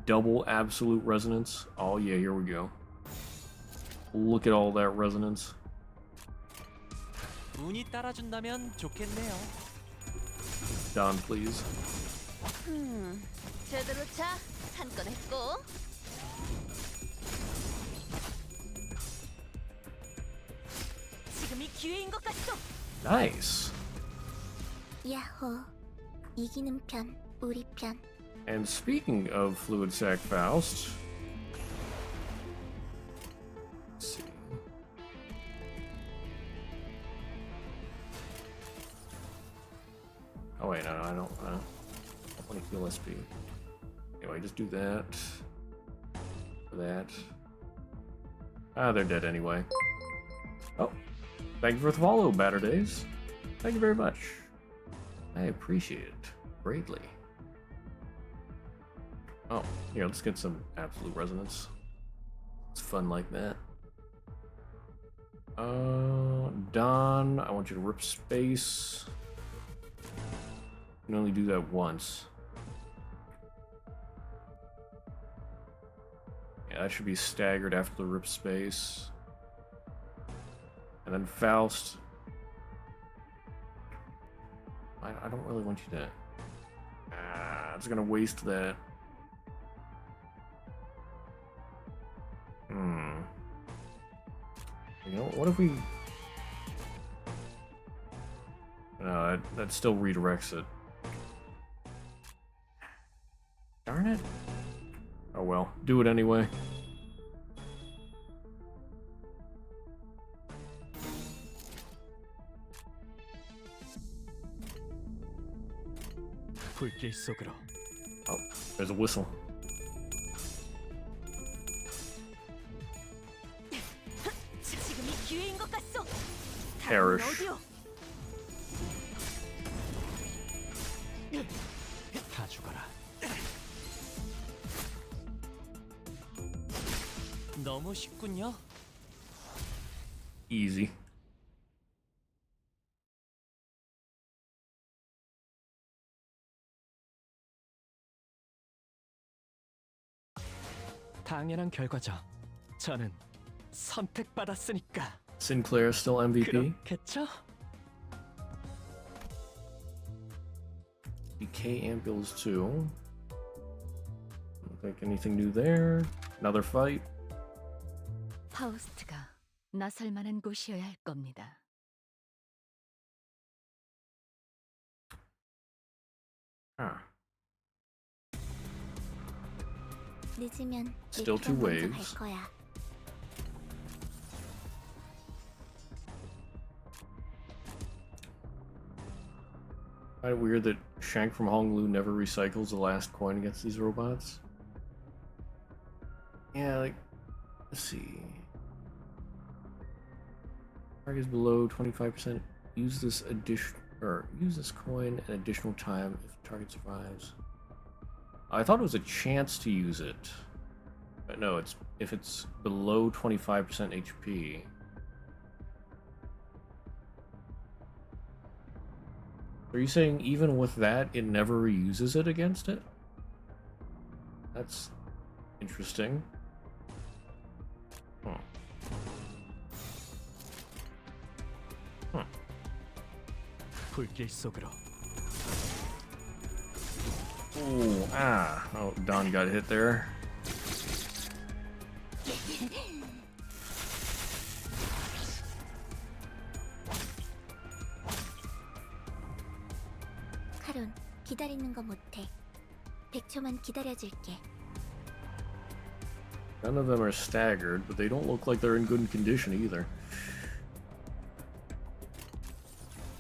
Double absolute resonance. Oh yeah, here we go. Look at all that resonance. 운이 따라준다면 좋겠네요. Don, please. 제대로 차. 한 건 했고. 지금이 기회인 것 같소. Nice. 야호. 이기는 편, 우리 편. And speaking of Fluid Sac Faust, let's see. Oh wait, no, I don't want to heal SP. Anyway, just do that. That. Ah, they're dead anyway. Oh, thank you for the follow, Batter Days. Thank you very much. I appreciate it greatly. Oh, here, let's get some absolute resonance. It's fun like that. Don, I want you to rip space. You can only do that once. Yeah, that should be staggered after the rip space. And then Faust. I don't really want you to... it's gonna waste that. You know, what if we... No, that still redirects it. Darn it. Oh well, do it anyway. 불길 속으로. Oh, there's a whistle. 지금이 기회인 것 같소. Perish. 어디요? 다 죽어라. 너무 쉽군요. Easy. 당연한 결과죠. 저는 선택받았으니까. Sinclair still MVP? 그렇겠죠? DK ampules too. Don't think anything new there. Another fight. 파우스트가 나설 만한 곳이어야 할 겁니다. Ah. 늦으면 Still two 먼저 갈 waves. 거야. Kind of weird that Shank from Honglu never recycles the last coin against these robots. Yeah, like, let's see. Target is below 25%. Use this coin an additional time if the target survives. I thought it was a chance to use it. But no, it's if it's below 25% HP. Are you saying even with that, it never reuses it against it? That's interesting. Huh. Huh. 불길 속으로. Ooh, ah. Oh, Don got hit there. 카론, 기다리는 거 못해. 100초만 기다려줄게. None of them are staggered, but they don't look like they're in good condition either.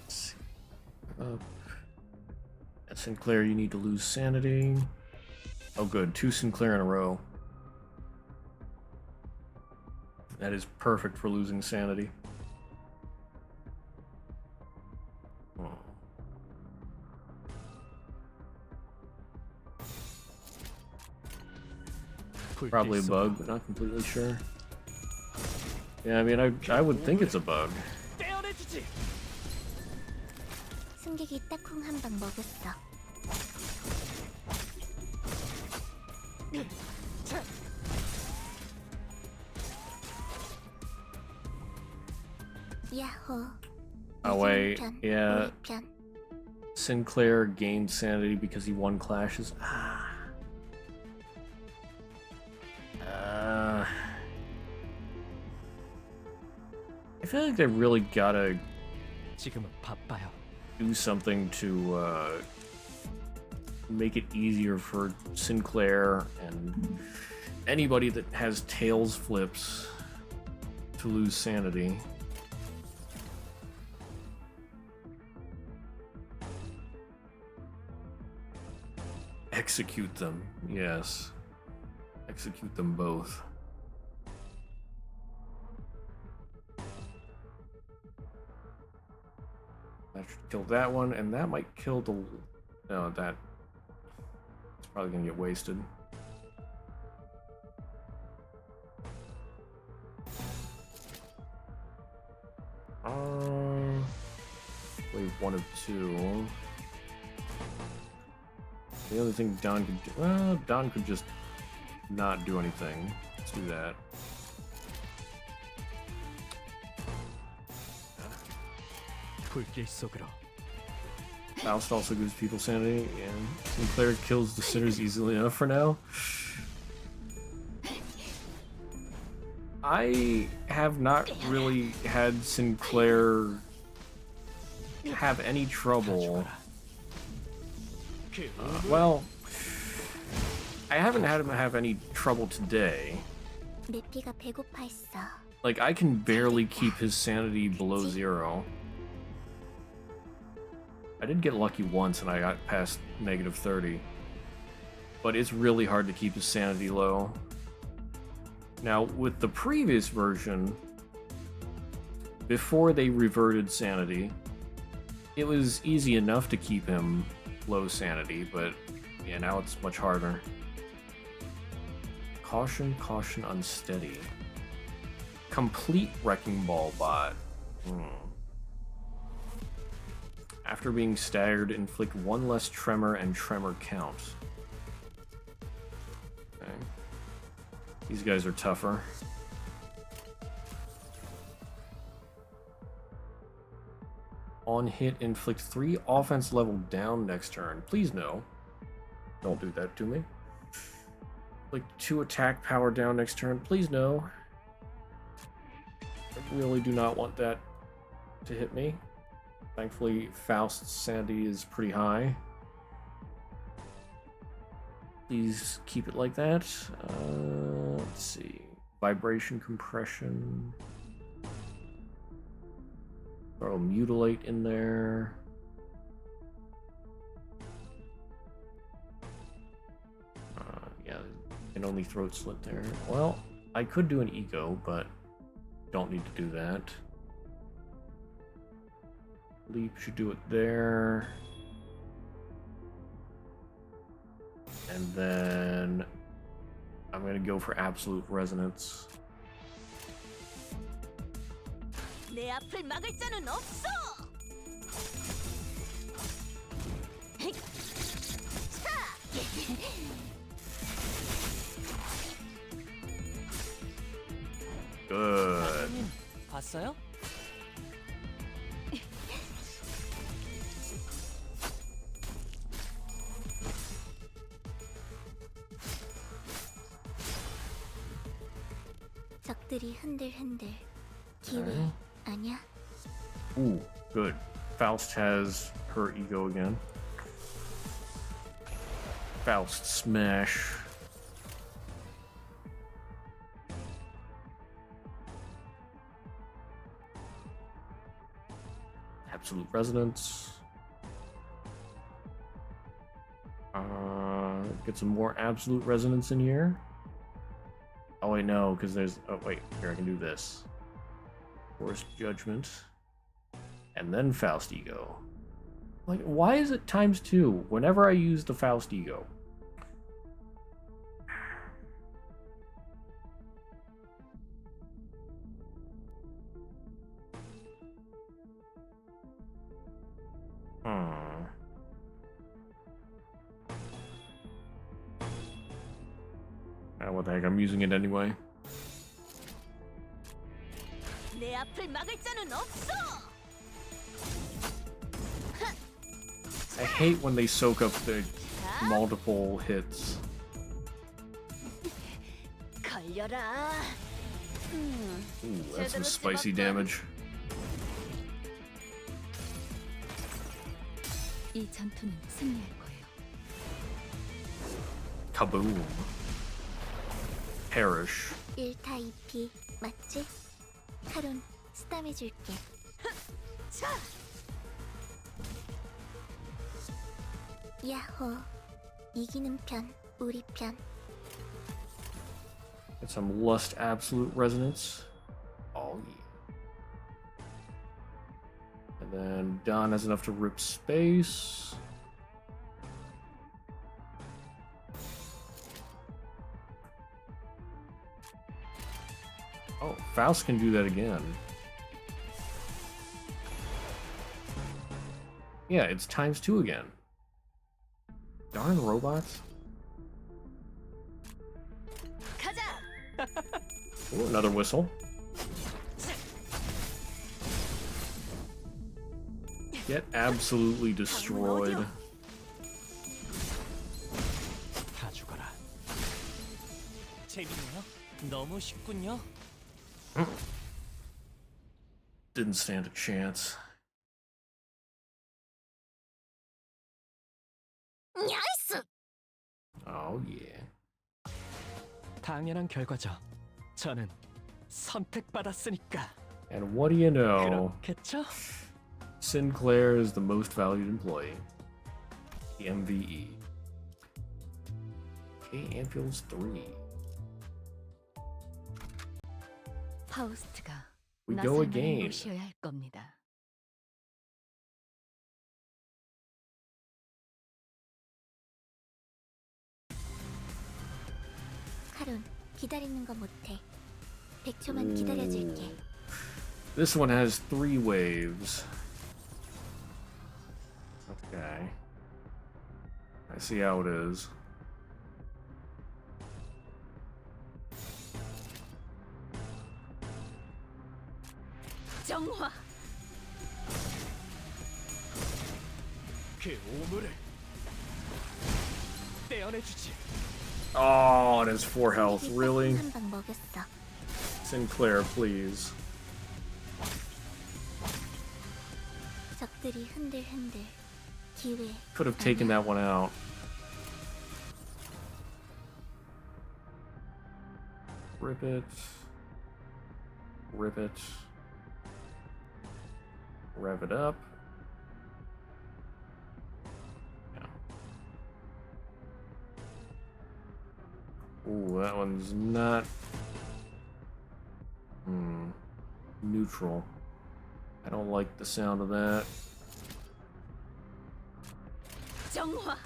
Let's see. Sinclair, you need to lose sanity. Oh good, 2 Sinclair in a row. That is perfect for losing sanity. Oh. Probably a bug, but not completely sure. Yeah, I mean, I would think it's a bug. 승객이 딱콩 한 방 먹였어. 야호. Oh wait, 편, yeah. 우리 편. Sinclair gained sanity because he won clashes. I feel like they really gotta 지금은 바빠요. do something to make it easier for Sinclair and anybody that has tails flips to lose sanity. Execute them, yes. Execute them both. That should kill that one, and that might kill the... No, that... It's probably gonna get wasted. Wave 1 of 2. The other thing Don could do... Well, Don could just not do anything. Let's do that. 불길 속으로. Faust also gives people sanity, and Sinclair kills the sinners easily enough for now. I have not really had Sinclair have any trouble. Well, I haven't had him have any trouble today. 내 피가 배고파했어. Like, I can barely keep his sanity below 0. I did get lucky once and I got past negative 30. But it's really hard to keep his sanity low. Now, with the previous version, before they reverted sanity, it was easy enough to keep him low sanity, but yeah, now it's much harder. Caution, caution, unsteady. Complete Wrecking Ball bot. After being staggered, inflict 1 less tremor and tremor count. Okay. These guys are tougher. On hit, inflict 3 offense level down next turn. Please no. Don't do that to me. Inflict 2 attack power down next turn. Please no. I really do not want that to hit me. Thankfully, Faust's Sandy is pretty high. Please keep it like that. Let's see. Vibration compression. Throw mutilate in there. Yeah, can only throat slit there. Well, I could do an ego, but don't need to do that. Leap should do it there. And then I'm gonna go for absolute resonance. 내 앞을 막을 자는 없어. 헤이. 차. Good. 봤어요? 적들이 흔들흔들. 기회 아니야? Ooh, good. Faust has her ego again. Faust smash. Absolute resonance. Get some more absolute resonance in here. Oh wait, no, because there's. Oh wait, here I can do this. Forced judgment, and then Faust ego. Like, why is it ×2 whenever I use the Faust ego? What the heck, I'm using it anyway. 내 앞을 막을 자는 없어. I hate when they soak up the multiple hits. 걸려라. Ooh, that's some spicy damage. 이 전투는 승리할 거예요. Kaboom. Perish. 1타 2피 맞지? 카론 스담해줄게. 차. 야호. 이기는 편 우리 편. Get some Lust Absolute Resonance. Oh yeah. And then Don has enough to rip space. Oh, Faust can do that again. Yeah, it's ×2 again. Darn robots. Ooh, another whistle. Get absolutely destroyed. 다 죽어라. 재밌네요. 너무 쉽군요. Didn't stand a chance. 나이스. Oh yeah. 당연한 결과죠. 저는 선택받았으니까. And what do you know? 그렇겠죠? Sinclair is the most valued employee. The MVE. Okay, Ampules 3. 파우스트가 We go 나설 만한 again. 곳이어야 할 겁니다. 카론 기다리는 거 못해. 100초만 기다려줄게. This one has 3 waves. Okay. I see how it is. 정화. 그 오물을 떼어내주지. Oh, it has 4 health. Really? 한방 먹였어. Sinclair, please. 적들이 흔들흔들. 기회. Could have taken that one out. Rip it. Rip it. Rev it up. Yeah. Ooh, that one's not... Neutral. I don't like the sound of that. 정화.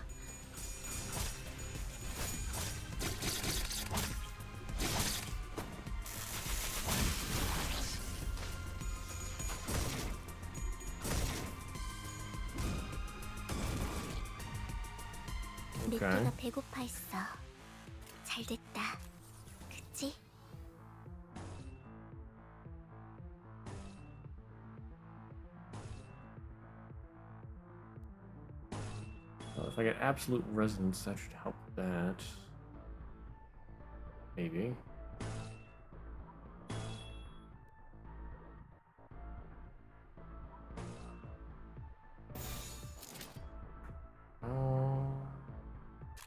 내가 배고파했어. 잘 됐다. 그치? If I get absolute resonance, that should help that. Maybe.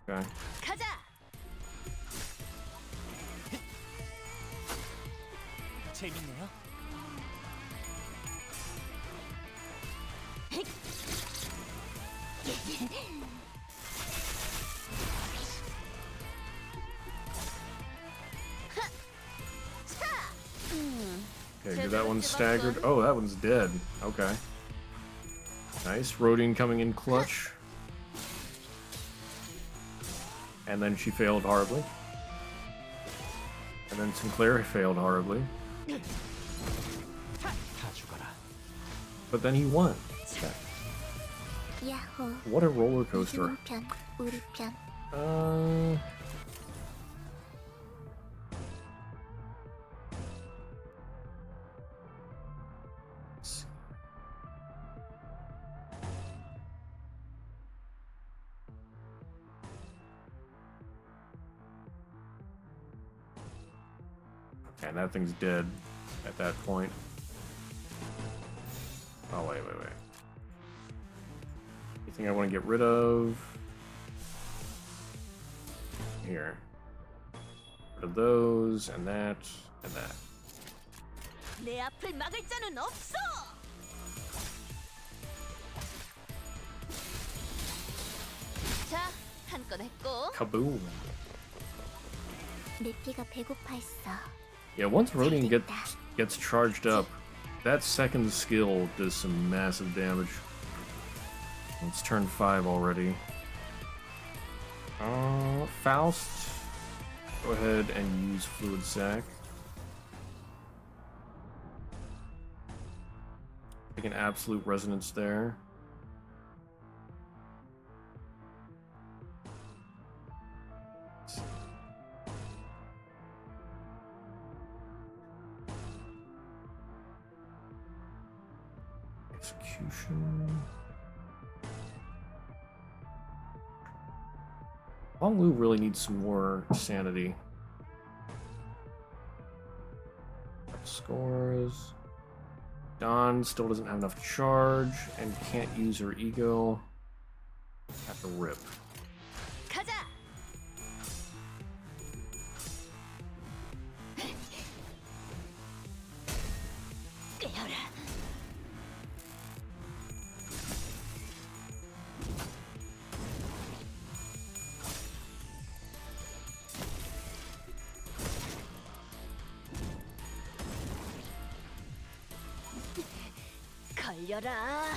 Okay. 가자. 재밌네요. Okay, that one's staggered. Oh, that one's dead. Okay. Nice. Rodian coming in clutch. And then she failed horribly. And then Sinclair failed horribly. But then he won. Okay. 야호. What a roller coaster. 편, 우리 편. And that thing's dead at that point. Oh, wait. Anything I want to get rid of? Here. Rid of those, and that, and that. 내 앞을 막을 자는 없어. 자, 한 건 했고. Kaboom. 내 피가 배고파했어. Yeah, once Rodian gets charged up, that second skill does some massive damage. It's turn 5 already. Faust, go ahead and use Fluid Sac. Take an absolute resonance there. Execution. Long Lu really needs some more sanity. Scores. Dawn still doesn't have enough charge and can't use her ego. Have to rip. 가자. 깨어라. 걸려라.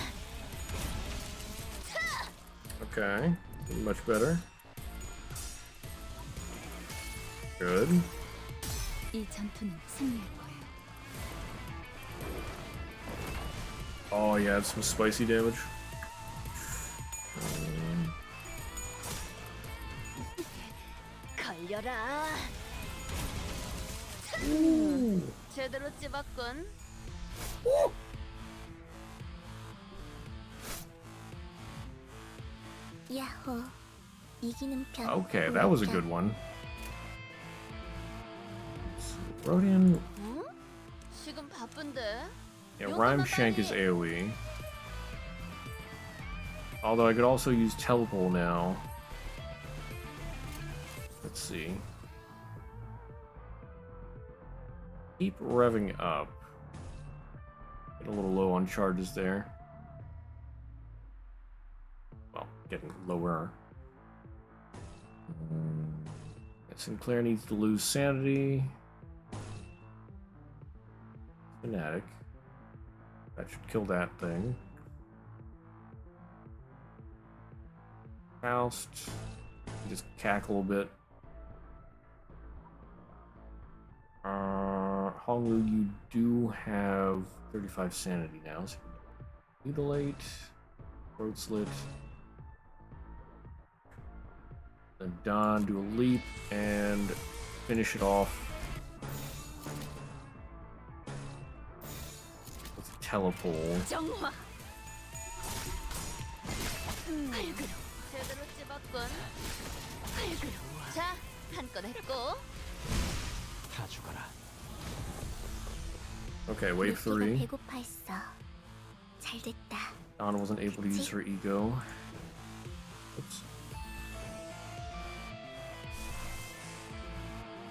Okay, much better. Good. 이 전투는 승리할 거예요. Oh yeah, some spicy damage. 걸려라. 제대로 찝었군. 야호. 이기는 편. Okay, that was a good one. Rodian. 응? 지금 바쁜데. Yeah, Rhyme Shank is AoE. Although I could also use Telepole now. Let's see. Keep revving up. Get a little low on charges there. Well, getting lower. Sinclair needs to lose sanity. Fanatic. That should kill that thing. Faust. Just cackle a bit. Honglu, you do have 35 sanity now, so mutilate, throat slit. Then Don, do a leap and finish it off with a telepole. 정화. 활그로. 제대로 찝었군. 활그로. 자, 한 건 했고. 다 죽어라. Okay, wave 3. 배고파했어. 잘 됐다. Donna wasn't able to use her ego. Oops.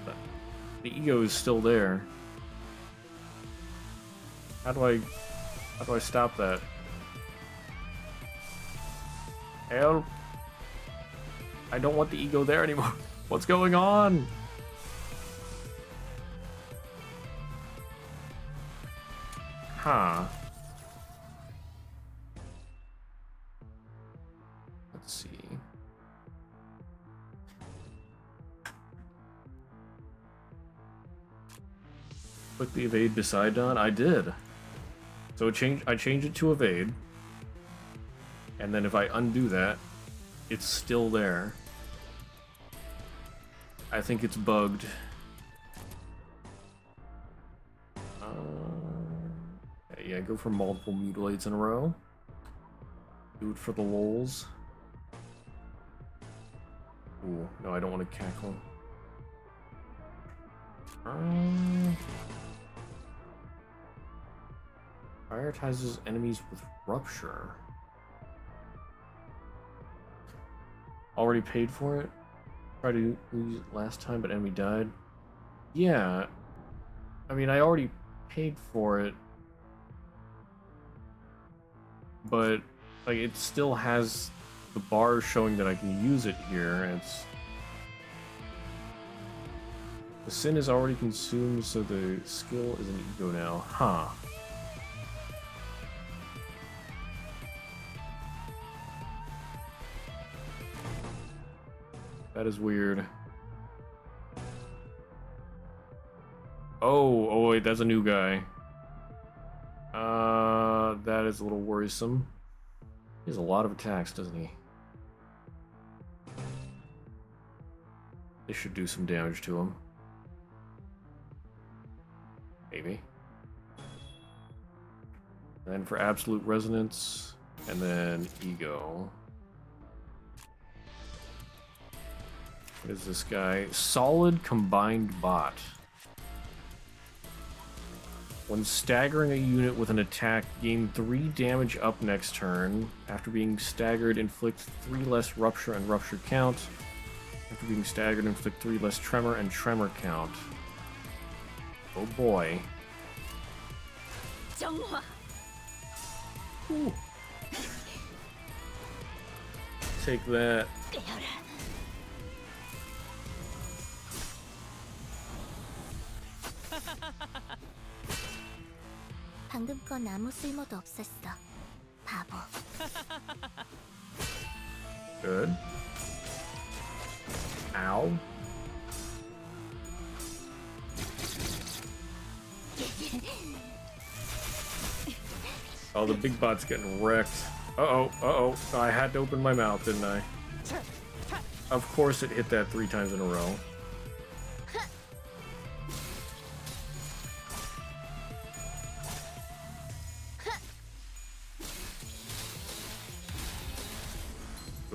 But the ego is still there. How do I stop that? Help! I don't want the ego there anymore. What's going on? Huh. Let's see. Click the evade beside Don. I did. So I changed it to evade. And then if I undo that, it's still there. I think it's bugged. Yeah, go for multiple mutilates in a row. Do it for the lols. Ooh, no, I don't want to cackle. Prioritizes enemies with rupture. Already paid for it? Tried to use it last time, but enemy died. Yeah. I mean, I already paid for it. But like it still has the bar showing that I can use it here. It's the sin is already consumed, so the skill is an ego now. Huh. That is weird. Oh wait, that's a new guy. That is a little worrisome. He has a lot of attacks, doesn't he? This should do some damage to him. Maybe. And then for absolute resonance, and then ego. What is this guy? Solid combined bot. When staggering a unit with an attack, gain 3 damage up next turn. After being staggered, inflict 3 less rupture and rupture count. After being staggered, inflict 3 less tremor and tremor count. Oh boy. 정화. Ooh. Take that. 방금 건 아무 쓸모도 없었어. 바보. Good. Ow. Oh, the big bot's getting wrecked. Uh-oh. I had to open my mouth, didn't I? Of course it hit that 3 times in a row.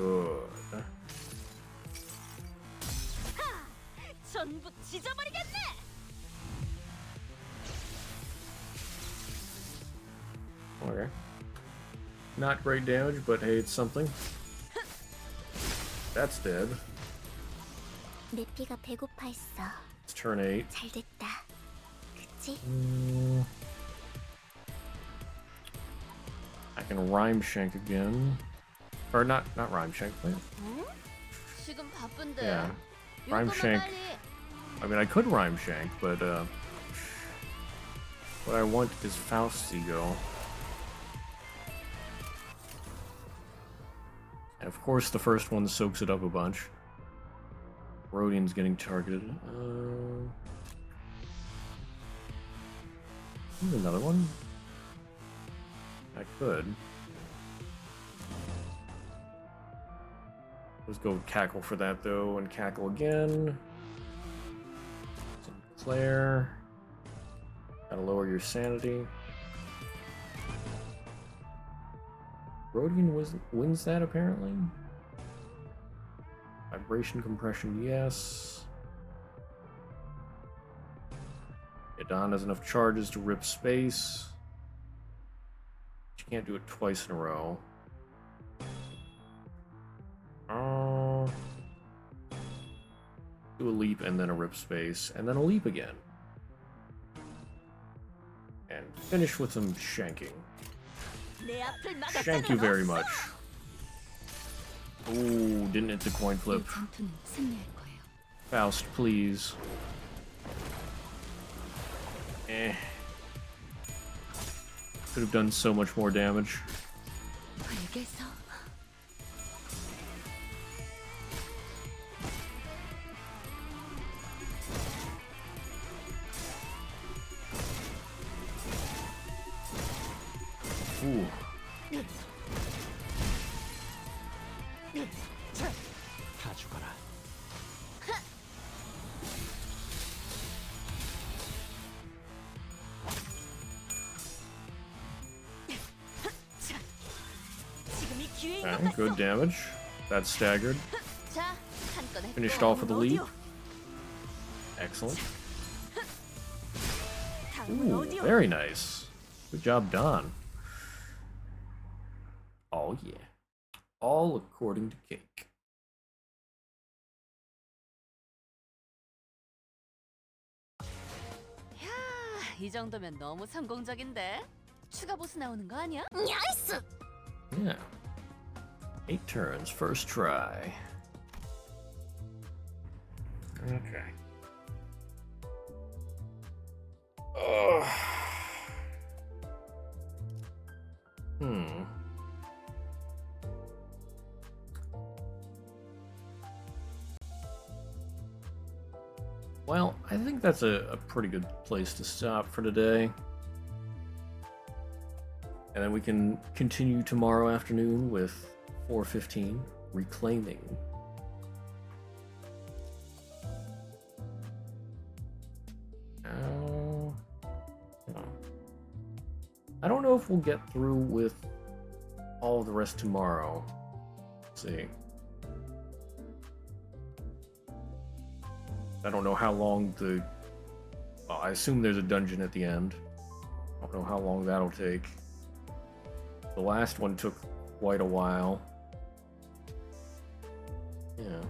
Ugh. 전부 지져버리겠네. Okay. Not great damage, but hey, it's something. That's dead. 내 피가 배고파했어. It's turn 8. 잘 됐다. 그치? I can Rhyme Shank again. Or not Rhyme Shank. Wait. 응? 지금 바쁜데. Yeah. Rhyme 요거만 Shank. 빨리. I mean, I could Rhyme Shank, but what I want is Faust's ego. And of course, the first one soaks it up a bunch. Rodian's getting targeted. Another one? I could. Let's go Cackle for that, though, and Cackle again. Sinclair. Gotta lower your sanity. Rodian wins that, apparently. Vibration compression, yes. Don has enough charges to rip space. But you can't do it twice in a row. Do a leap and then a rip space, and then a leap again. And finish with some shanking. Thank you very much. Ooh, didn't hit the coin flip. Faust, please. Could have done so much more damage. Ooh. 다 죽어라. Okay, good damage. That's staggered. Finished off with a leap. Excellent. Ooh, very nice. Good job done. Oh yeah. All according to cake. 야, 이 정도면 너무 성공적인데? 추가 보스 나오는 거 아니야? 나이스! Yeah. 8 turns, first try. Okay. Well, I think that's a pretty good place to stop for today. And then we can continue tomorrow afternoon with 4:15, Reclaiming. I don't know if we'll get through with all of the rest tomorrow. Let's see. I don't know how long the... Well, I assume there's a dungeon at the end. I don't know how long that'll take. The last one took quite a while. Yeah.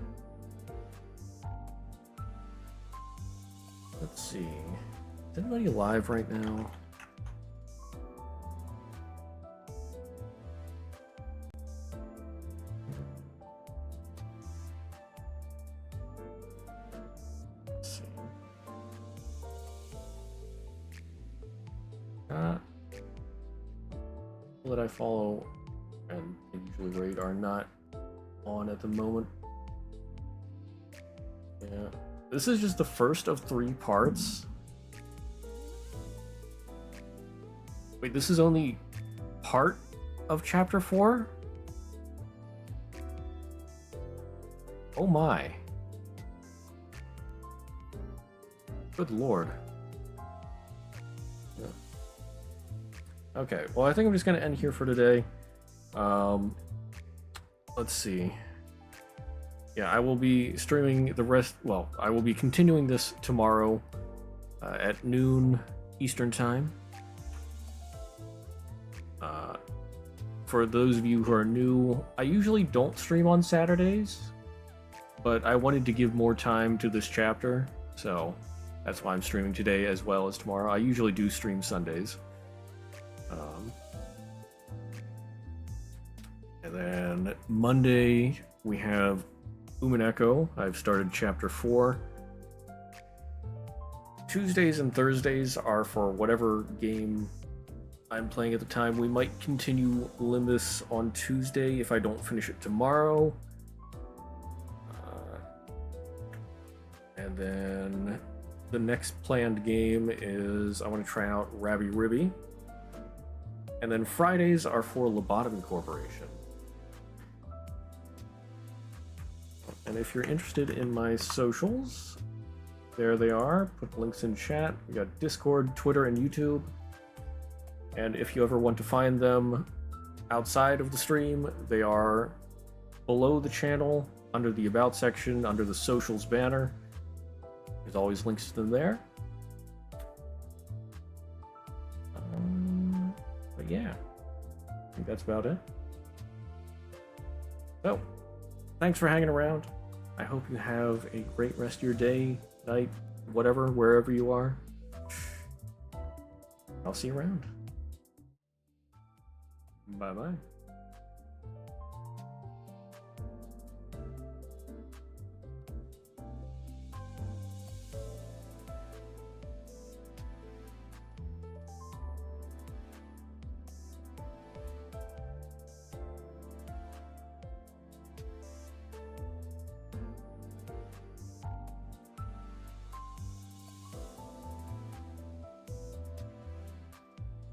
Let's see. Is anybody alive right now? Let's see. People that I follow and usually rate are not on at the moment. Yeah. This is just the first of 3 parts. Wait, this is only part of Chapter 4? Oh my. Good lord. Yeah. Okay, well I think I'm just gonna end here for today. Let's see. yeah, I will be streaming the rest. Well, I will be continuing this tomorrow at noon Eastern Time. For those of you who are new, I usually don't stream on Saturdays, but I wanted to give more time to this chapter, so that's why I'm streaming today as well as tomorrow. I usually do stream Sundays. And then Monday, we have Umineko. I've started Chapter 4. Tuesdays and Thursdays are for whatever game I'm playing at the time. We might continue Limbus on Tuesday if I don't finish it tomorrow. And then the next planned game is I want to try out Rabby Ribby. And then Fridays are for Lobotomy Corporation. And if you're interested in my socials, there they are. Put links in chat. We got Discord, Twitter, and YouTube. And if you ever want to find them outside of the stream, they are below the channel, under the About section, under the Socials banner. There's always links to them there. But yeah, I think that's about it. So, thanks for hanging around. I hope you have a great rest of your day, night, whatever, wherever you are. I'll see you around. Bye-bye.